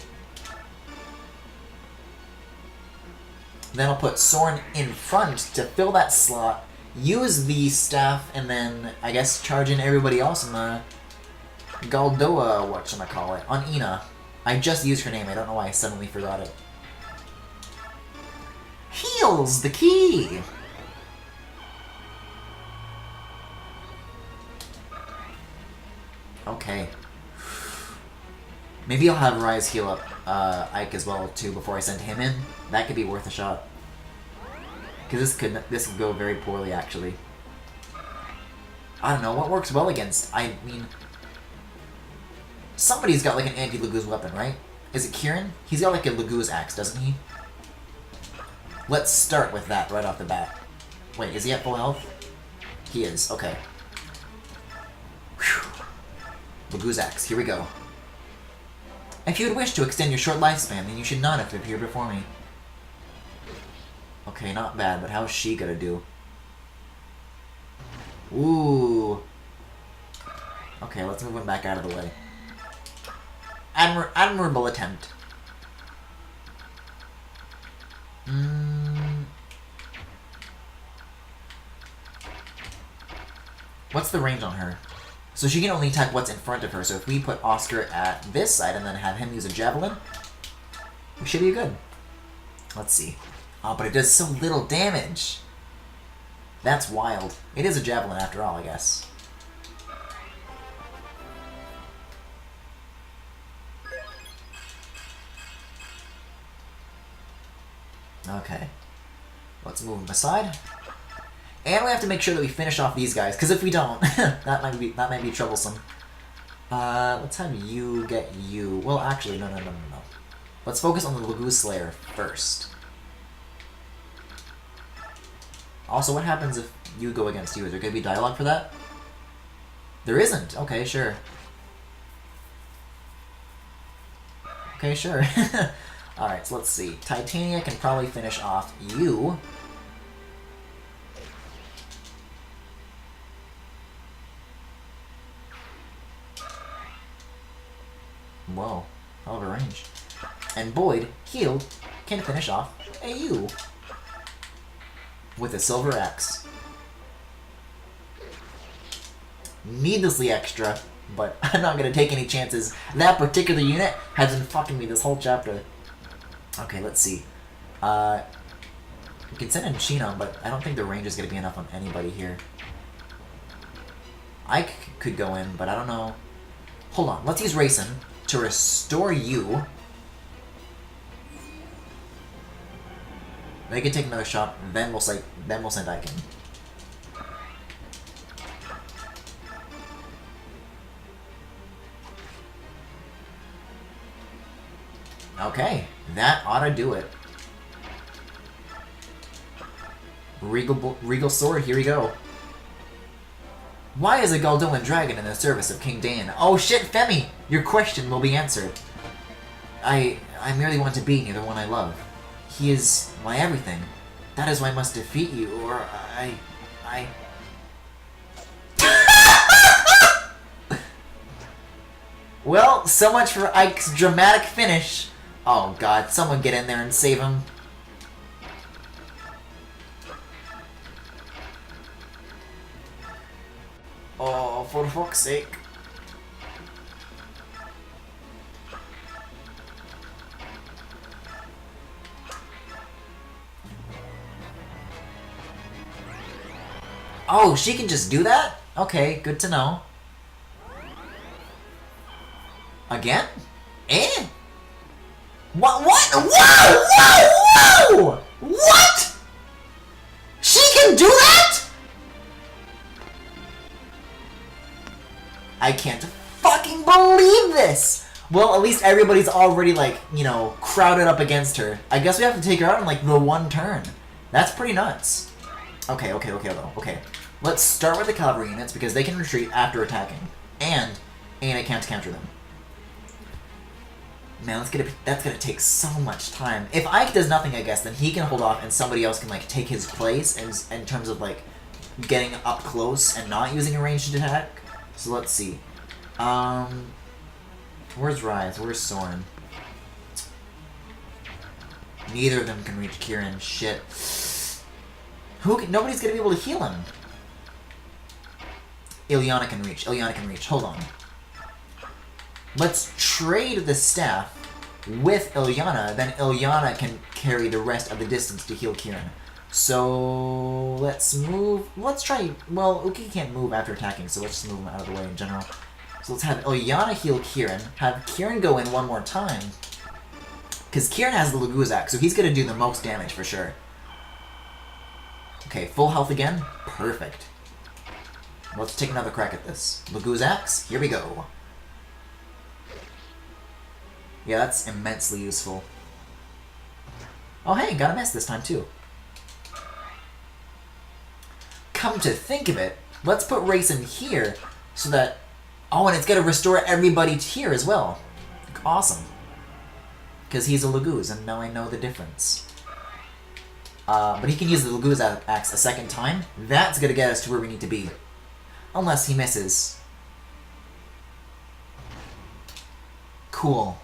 Then I'll put Soren in front to fill that slot, use the staff, and then, I guess, charge in everybody else in the Galdoa, whatchamacallit, on Ina. I just used her name, I don't know why I suddenly forgot it. Heals, the key! Okay. Maybe I'll have Rise heal up Ike as well too before I send him in. That could be worth a shot. Because this could go very poorly actually. I don't know what works well against. I mean, somebody's got like an anti-Laguz weapon, right? Is it Kieran? He's got like a Laguz axe, doesn't he? Let's start with that right off the bat. Wait, is he at full health? He is. Okay. Whew. Laguz axe. Here we go. If you would wish to extend your short lifespan, then you should not have to appear before me. Okay, not bad, but how's she gonna do? Ooh. Okay, let's move him back out of the way. Admirable attempt. What's the range on her? So she can only attack what's in front of her, so if we put Oscar at this side and then have him use a javelin, we should be good. Let's see. Oh, but it does so little damage. That's wild. It is a javelin after all, I guess. Okay. Let's move him aside. And we have to make sure that we finish off these guys, because if we don't, that might be troublesome. Let's have you get you. Well, actually, no. Let's focus on the Laguz Slayer first. Also, what happens if you go against you? Is there going to be dialogue for that? There isn't. Okay, sure. Okay, sure. Alright, so let's see. Titania can probably finish off you. Whoa, hell of a range. And Boyd, healed, can finish off a you with a silver axe. Needlessly extra, but I'm not going to take any chances. That particular unit has been fucking me this whole chapter. Okay, let's see. We can send in Shinon, but I don't think the range is going to be enough on anybody here. Ike could go in, but I don't know. Hold on, let's use Rayson to restore you. They can take another shot, then we'll send Ike in. Okay, that ought to do it. Regal Sword, here we go. Why is a Galdoan dragon in the service of King Dan? Oh shit, Femi! Your question will be answered. I merely want to be near the one I love. He is my everything. That is why I must defeat you, or I... Well, so much for Ike's dramatic finish. Oh god, someone get in there and save him. Oh, for fuck's sake. Oh, she can just do that? Okay, good to know. Again? Eh? What? Whoa! What? She can do that? I can't fucking believe this! Well, at least everybody's already, like, you know, crowded up against her. I guess we have to take her out in, like, the one turn. That's pretty nuts. Okay. Let's start with the cavalry units, because they can retreat after attacking. And Ana can't counter them. Man, that's gonna take so much time. If Ike does nothing, I guess, then he can hold off and somebody else can, like, take his place in terms of, like, getting up close and not using a ranged attack. So let's see. Where's Rise? Where's Soren? Neither of them can reach Kieran. Shit. Nobody's gonna be able to heal him. Ilyana can reach. Ilyana can reach. Hold on. Let's trade the staff with Ilyana, then Ilyana can carry the rest of the distance to heal Kieran. So let's move. Let's try. Well, Uki can't move after attacking, so let's just move him out of the way in general. So let's have Ilyana heal Kieran. Have Kieran go in one more time. Because Kieran has the Laguzak, so he's going to do the most damage for sure. Okay, full health again. Perfect. Let's take another crack at this. Laguzaks, here we go. Yeah, that's immensely useful. Oh hey, got a miss this time too. Come to think of it, let's put Rayson here so that... Oh, and it's going to restore everybody here as well. Awesome. Because he's a Laguz, and now I know the difference. But he can use the Laguz axe a second time. That's going to get us to where we need to be. Unless he misses. Cool.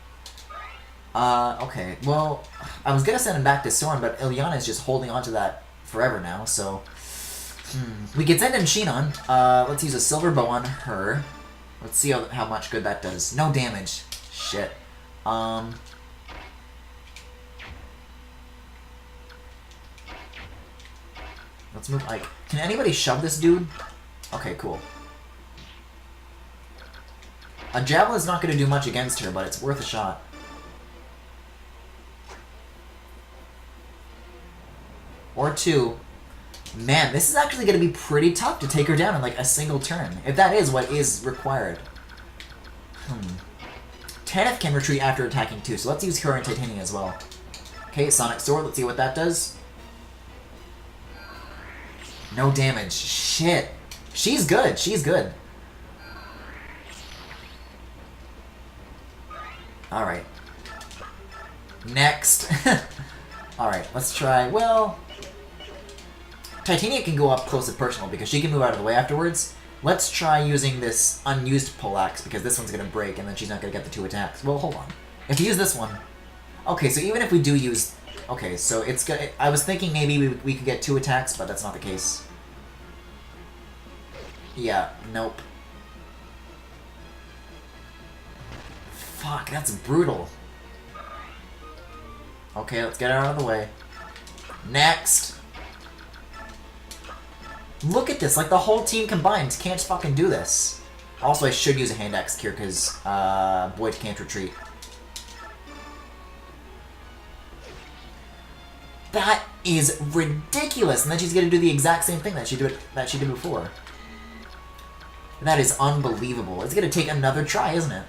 Okay, well, I was going to send him back to Soren, but Ilyana is just holding on to that forever now, so... We can send in Shinon. Let's use a silver bow on her. Let's see how much good that does. No damage. Shit. Let's move Ike. Can anybody shove this dude? Okay, cool. A javelin's not going to do much against her, but it's worth a shot. Or two. Man, this is actually going to be pretty tough to take her down in like a single turn. If that is what is required. Tanith can retreat after attacking too, so let's use her and Titania as well. Okay, Sonic Sword, let's see what that does. No damage. Shit. She's good, she's good. Alright. Next. Alright, let's try, well... Titania can go up close and personal because she can move out of the way afterwards. Let's try using this unused poleaxe because this one's going to break and then she's not going to get the 2 attacks. Well, hold on. If you use this one... Okay, so even if we do use... Okay, so it's good. I was thinking maybe we could get 2 attacks, but that's not the case. Yeah, nope. Fuck, that's brutal. Okay, let's get her out of the way. Next! Look at this, like the whole team combined can't fucking do this. Also, I should use a hand axe here because Boyd can't retreat. That is ridiculous, and then she's gonna do the exact same thing that she did before. That is unbelievable. It's gonna take another try, isn't it?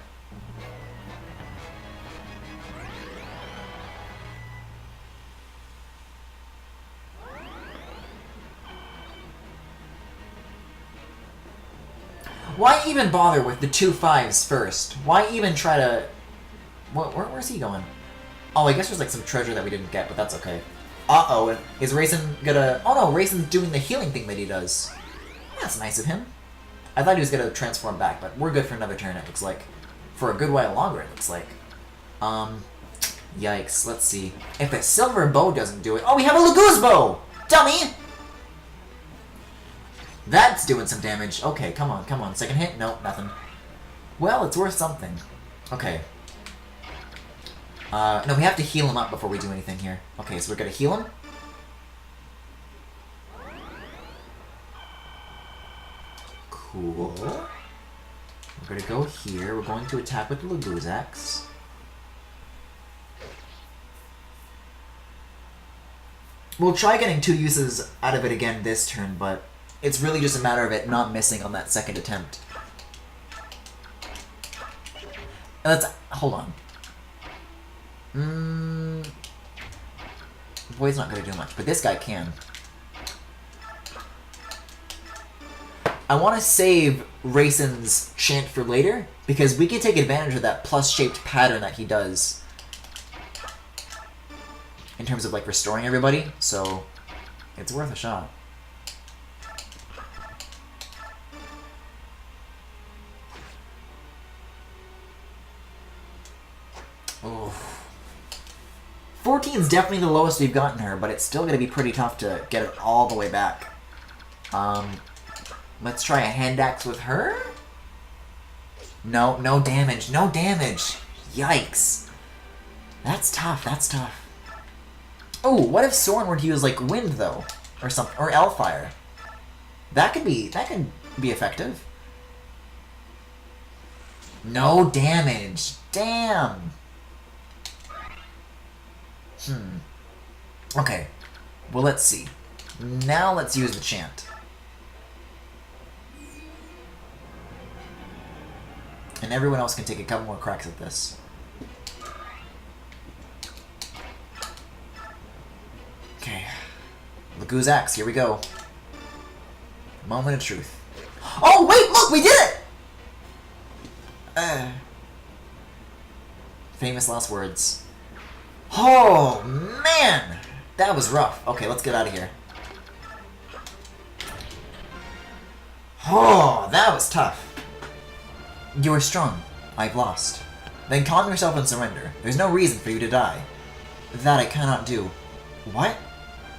Why even bother with the 2 5s first? Why even try to... Where's he going? Oh, I guess there's like some treasure that we didn't get, but that's okay. Uh-oh, is Rayson gonna... Oh no, Rayson's doing the healing thing that he does. That's nice of him. I thought he was gonna transform back, but we're good for another turn, it looks like. For a good while longer, it looks like. Yikes, let's see. If the silver bow doesn't do it... Oh, we have a Laguz bow! Dummy! That's doing some damage. Okay, come on, come on. Second hit? Nope, nothing. Well, it's worth something. Okay. No, we have to heal him up before we do anything here. Okay, so we're gonna heal him. Cool. We're gonna go here. We're going to attack with the Laguzaks. We'll try getting 2 uses out of it again this turn, but it's really just a matter of it not missing on that second attempt. Let's... Hold on. Boy's not going to do much, but this guy can. I want to save Rayson's chant for later, because we can take advantage of that plus-shaped pattern that he does. in terms of like restoring everybody, so it's worth a shot. Oh. 14 is definitely the lowest we've gotten her, but it's still going to be pretty tough to get it all the way back. Let's try a hand axe with her? No, no damage, no damage. Yikes. That's tough, that's tough. Oh, what if Soren were to use like wind though? Or something, or Elfire? That could be effective. No damage. Damn. Okay. Well, let's see. Now let's use the chant. And everyone else can take a couple more cracks at this. Okay. Lagu's axe, here we go. Moment of truth. Oh, wait, look, we did it! Famous last words. Oh, man! That was rough. Okay, let's get out of here. Oh, that was tough. You are strong. I've lost. Then calm yourself and surrender. There's no reason for you to die. That I cannot do. What?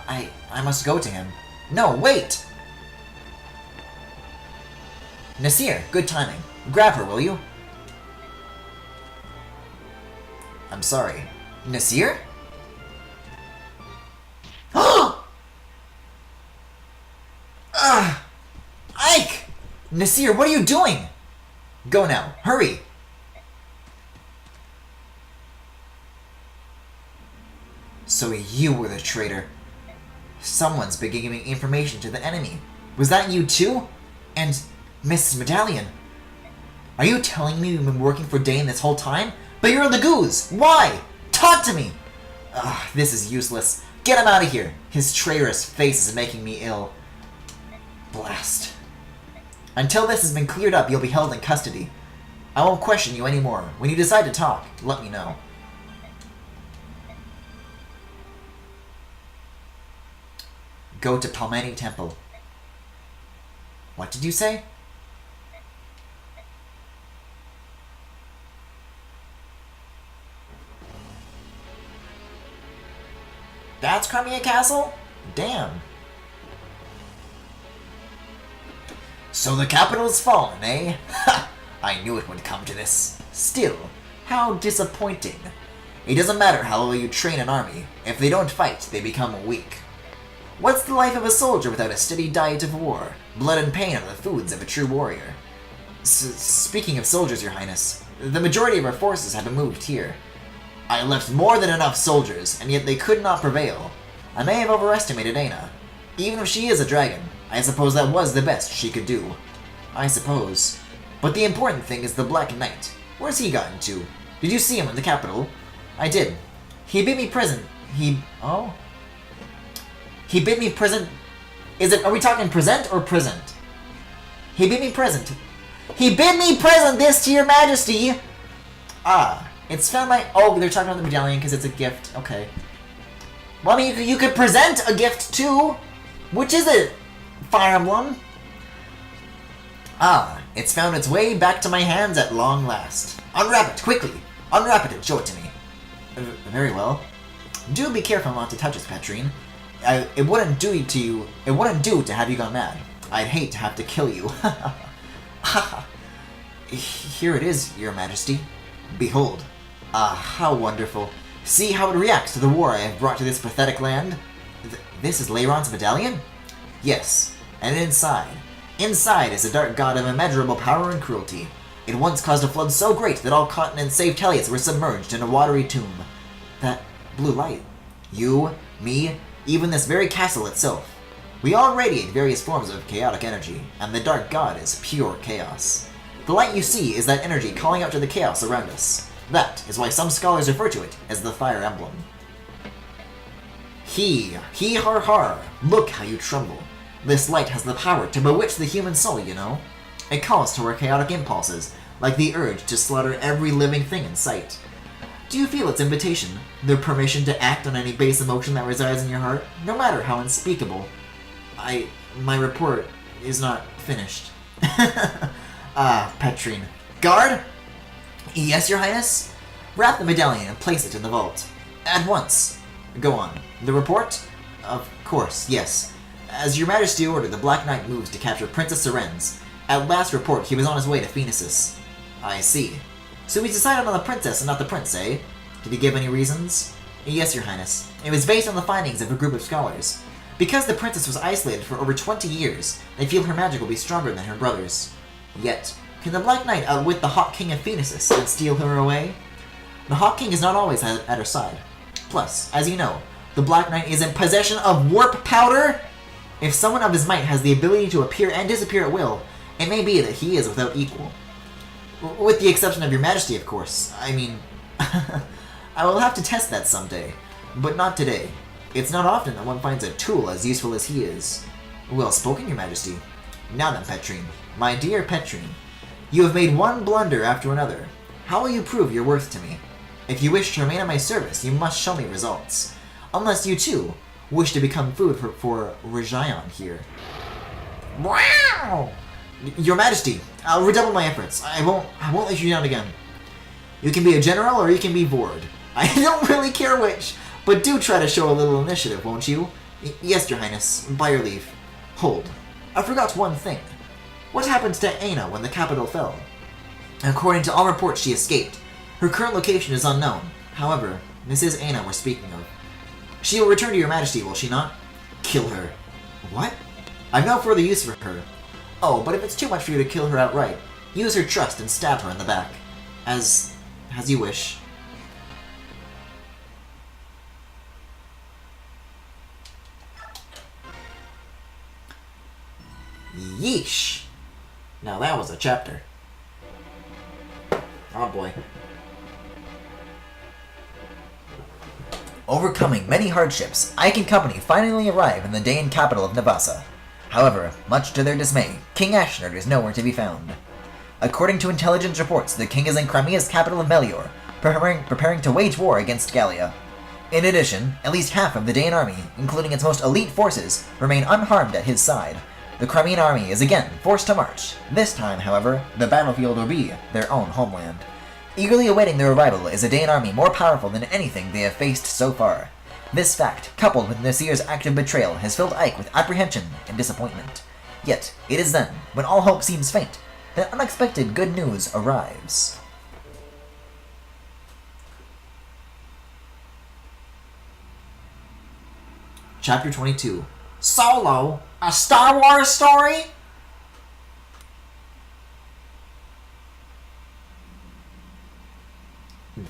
I must go to him. No, wait! Nasir, good timing. Grab her, will you? I'm sorry. Nasir? Ike! Nasir, what are you doing? Go now. Hurry! So you were the traitor. Someone's been giving information to the enemy. Was that you too? And Mrs. Medallion? Are you telling me you've been working for Dane this whole time? But you're the goose! Why? Talk to me! Ugh, this is useless. Get him out of here! His traitorous face is making me ill. Blast. Until this has been cleared up, you'll be held in custody. I won't question you anymore. When you decide to talk, let me know. Go to Palmani Temple. What did you say? That's Crimea Castle? Damn. So the capital's fallen, eh? Ha! I knew it would come to this. Still, how disappointing. It doesn't matter how well you train an army. If they don't fight, they become weak. What's the life of a soldier without a steady diet of war? Blood and pain are the foods of a true warrior. Speaking of soldiers, Your Highness, the majority of our forces have been moved here. I left more than enough soldiers, and yet they could not prevail. I may have overestimated Aina. Even if she is a dragon, I suppose that was the best she could do. I suppose. But the important thing is the Black Knight. Where's he gotten to? Did you see him in the capital? I did. He bid me present. Oh? He bid me present. Are we talking present or present? He bid me present. He bid me present this to your majesty! Ah, it's found my... Oh, they're talking about the medallion because it's a gift. Okay. Well, I mean, you could present a gift too. Which is it? Fire Emblem? Ah, it's found its way back to my hands at long last. Unwrap it, quickly! Unwrap it and show it to me. Very well. Do be careful not to touch it, Petrine. It wouldn't do to you. It wouldn't do to have you gone mad. I'd hate to have to kill you. Here it is, Your Majesty. Behold. Ah, how wonderful. See how it reacts to the war I have brought to this pathetic land? This is Leiron's medallion? Yes, and inside. Inside is a dark god of immeasurable power and cruelty. It once caused a flood so great that all continents save Tellius were submerged in a watery tomb. That blue light. You, me, even this very castle itself. We all radiate various forms of chaotic energy, and the dark god is pure chaos. The light you see is that energy calling out to the chaos around us. That is why some scholars refer to it as the Fire Emblem. He har har, look how you tremble. This light has the power to bewitch the human soul, you know. It calls to our chaotic impulses, like the urge to slaughter every living thing in sight. Do you feel its invitation, their permission to act on any base emotion that resides in your heart, no matter how unspeakable? My report is not finished. Petrine. Guard? Yes, Your Highness? Wrap the medallion and place it in the vault. At once. Go on. The report? Of course, yes. As Your Majesty ordered, the Black Knight moves to capture Princess Serenz. At last report, he was on his way to Phoenicis. I see. So he's decided on the princess and not the prince, eh? Did he give any reasons? Yes, Your Highness. It was based on the findings of a group of scholars. Because the princess was isolated for over 20 years, they feel her magic will be stronger than her brother's. Yet, can the Black Knight outwit the Hawk King of Phoenicis and steal her away? The Hawk King is not always at her side. Plus, as you know, the Black Knight is in possession of warp powder? If someone of his might has the ability to appear and disappear at will, it may be that he is without equal. With the exception of Your Majesty, of course. I mean, I will have to test that someday, but not today. It's not often that one finds a tool as useful as he is. Well spoken, Your Majesty. Now then, Petrine, my dear Petrine, you have made one blunder after another. How will you prove your worth to me? If you wish to remain at my service, you must show me results. Unless you, too, wish to become food for Rajion here. Wow! Your Majesty, I'll redouble my efforts. I won't let you down again. You can be a general or you can be Vord. I don't really care which, but do try to show a little initiative, won't you? Yes, Your Highness, by your leave. Hold. I forgot one thing. What happened to Aina when the capital fell? According to all reports, she escaped. Her current location is unknown. However, this is Aina we're speaking of. She will return to Your Majesty, will she not? Kill her. What? I've no further use for her. Oh, but if it's too much for you to kill her outright, use her trust and stab her in the back. As you wish. Yeesh. Now that was a chapter. Oh boy. Overcoming many hardships, Ike and company finally arrive in the Daean capital of Navassa. However, much to their dismay, King Ashnard is nowhere to be found. According to intelligence reports, the king is in Crimea's capital of Melior, preparing to wage war against Gallia. In addition, at least half of the Daean army, including its most elite forces, remain unharmed at his side. The Crimean army is again forced to march. This time, however, the battlefield will be their own homeland. Eagerly awaiting their arrival is a Daean army more powerful than anything they have faced so far. This fact, coupled with Nasir's active betrayal, has filled Ike with apprehension and disappointment. Yet, it is then, when all hope seems faint, that unexpected good news arrives. Chapter 22. Solo, a Star Wars story?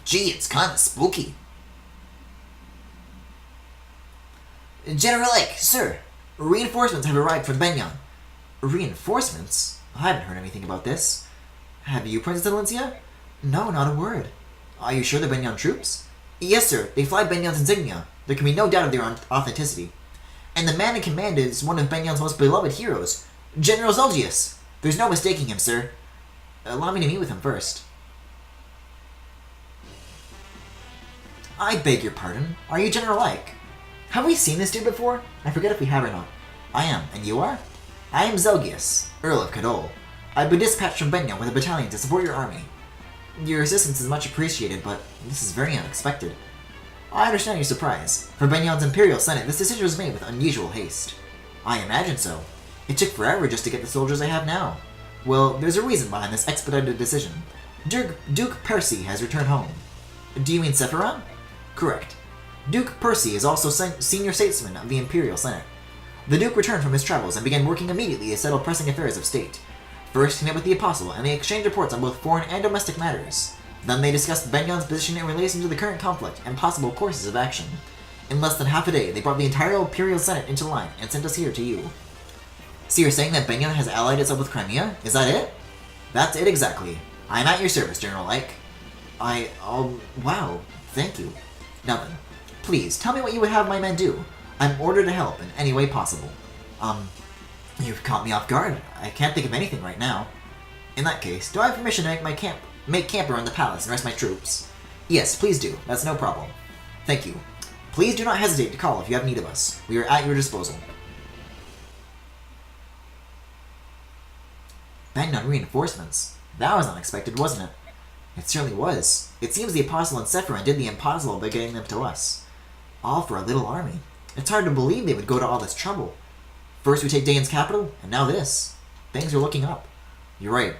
Gee, it's kinda spooky. General Ike, sir, reinforcements have arrived from Benyon. Reinforcements? I haven't heard anything about this. Have you, Princess Valencia? No, not a word. Are you sure they're Benyon troops? Yes, sir. They fly Benyon's insignia. There can be no doubt of their authenticity. And the man in command is one of Benyon's most beloved heroes, General Zolgius. There's no mistaking him, sir. Allow me to meet with him first. I beg your pardon. Are you General Ike? Have we seen this dude before? I forget if we have or not. I am. And you are? I am Zelgius, Earl of Kadol. I've been dispatched from Benyon with a battalion to support your army. Your assistance is much appreciated, but this is very unexpected. I understand your surprise. For Benyon's Imperial Senate, this decision was made with unusual haste. I imagine so. It took forever just to get the soldiers I have now. Well, there's a reason behind this expedited decision. Duke Percy has returned home. Do you mean Sephiron? Correct. Duke Percy is also senior statesman of the Imperial Senate. The Duke returned from his travels and began working immediately to settle pressing affairs of state. First, he met with the Apostle, and they exchanged reports on both foreign and domestic matters. Then they discussed Benyon's position in relation to the current conflict and possible courses of action. In less than half a day, they brought the entire Imperial Senate into line and sent us here to you. So you're saying that Benyon has allied itself with Crimea? Is that it? That's it exactly. I'm at your service, General Ike. Wow, thank you. Now then, please, tell me what you would have my men do. I'm ordered to help in any way possible. You've caught me off guard. I can't think of anything right now. In that case, do I have permission to make camp around the palace and rest my troops? Yes, please do. That's no problem. Thank you. Please do not hesitate to call if you have need of us. We are at your disposal. Betting on reinforcements. That was unexpected, wasn't it? It certainly was. It seems the Apostle and Sephiroth did the impossible by getting them to us. All for a little army. It's hard to believe they would go to all this trouble. First we take Dane's capital, and now this. Things are looking up. You're right.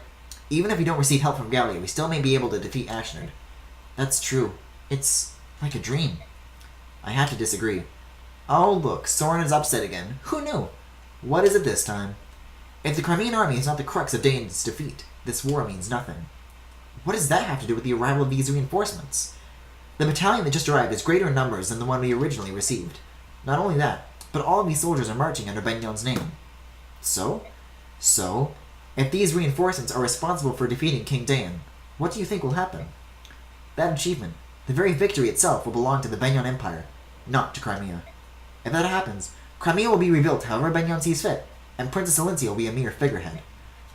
Even if we don't receive help from Gallia, we still may be able to defeat Ashnard. That's true. It's like a dream. I have to disagree. Oh, look, Soren is upset again. Who knew? What is it this time? If the Crimean army is not the crux of Dane's defeat, this war means nothing. What does that have to do with the arrival of these reinforcements? The battalion that just arrived is greater in numbers than the one we originally received. Not only that, but all of these soldiers are marching under Benyon's name. So, if these reinforcements are responsible for defeating King Dain, what do you think will happen? That achievement, the very victory itself, will belong to the Benyon Empire, not to Crimea. If that happens, Crimea will be rebuilt however Benyon sees fit, and Princess Alencia will be a mere figurehead.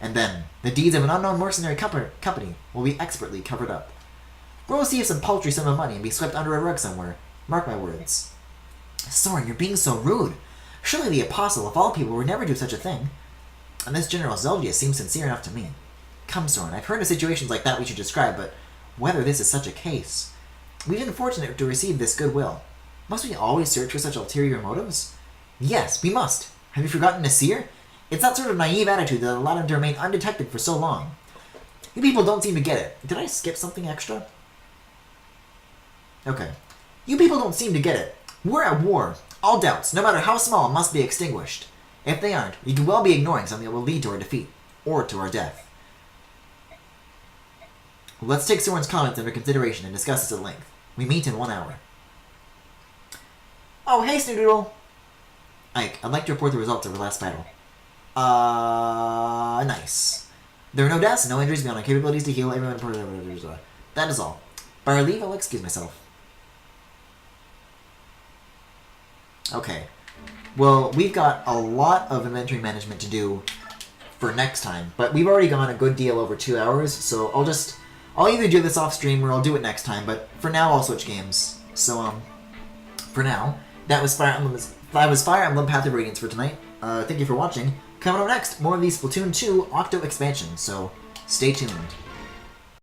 And then, the deeds of an unknown mercenary company will be expertly covered up. We'll receive some paltry sum of money and be swept under a rug somewhere. Mark my words. Soren, you're being so rude. Surely the Apostle, of all people, would never do such a thing. And this General Zeldia seems sincere enough to me. Come, Soren, I've heard of situations like that we should describe, but whether this is such a case. We've been fortunate to receive this goodwill. Must we always search for such ulterior motives? Yes, we must. Have you forgotten Nasir? It's that sort of naive attitude that allowed him to remain undetected for so long. You people don't seem to get it. Did I skip something extra? Okay. You people don't seem to get it. We're at war. All doubts, no matter how small, must be extinguished. If they aren't, we could well be ignoring something that will lead to our defeat, or to our death. Let's take Soren's comments under consideration and discuss this at length. We meet in 1 hour. Oh, hey, Snoodle! Ike, I'd like to report the results of our last battle. Nice. There are no deaths, no injuries beyond our capabilities to heal everyone. That is all. By our leave, I'll excuse myself. Okay. Well, we've got a lot of inventory management to do for next time, but we've already gone a good deal over 2 hours, so I'll either do this off stream or I'll do it next time, but for now I'll switch games. So, for now, that was Fire Emblem Path of Radiance for tonight. Thank you for watching. Coming up next, more of the Splatoon 2 Octo expansion, so stay tuned.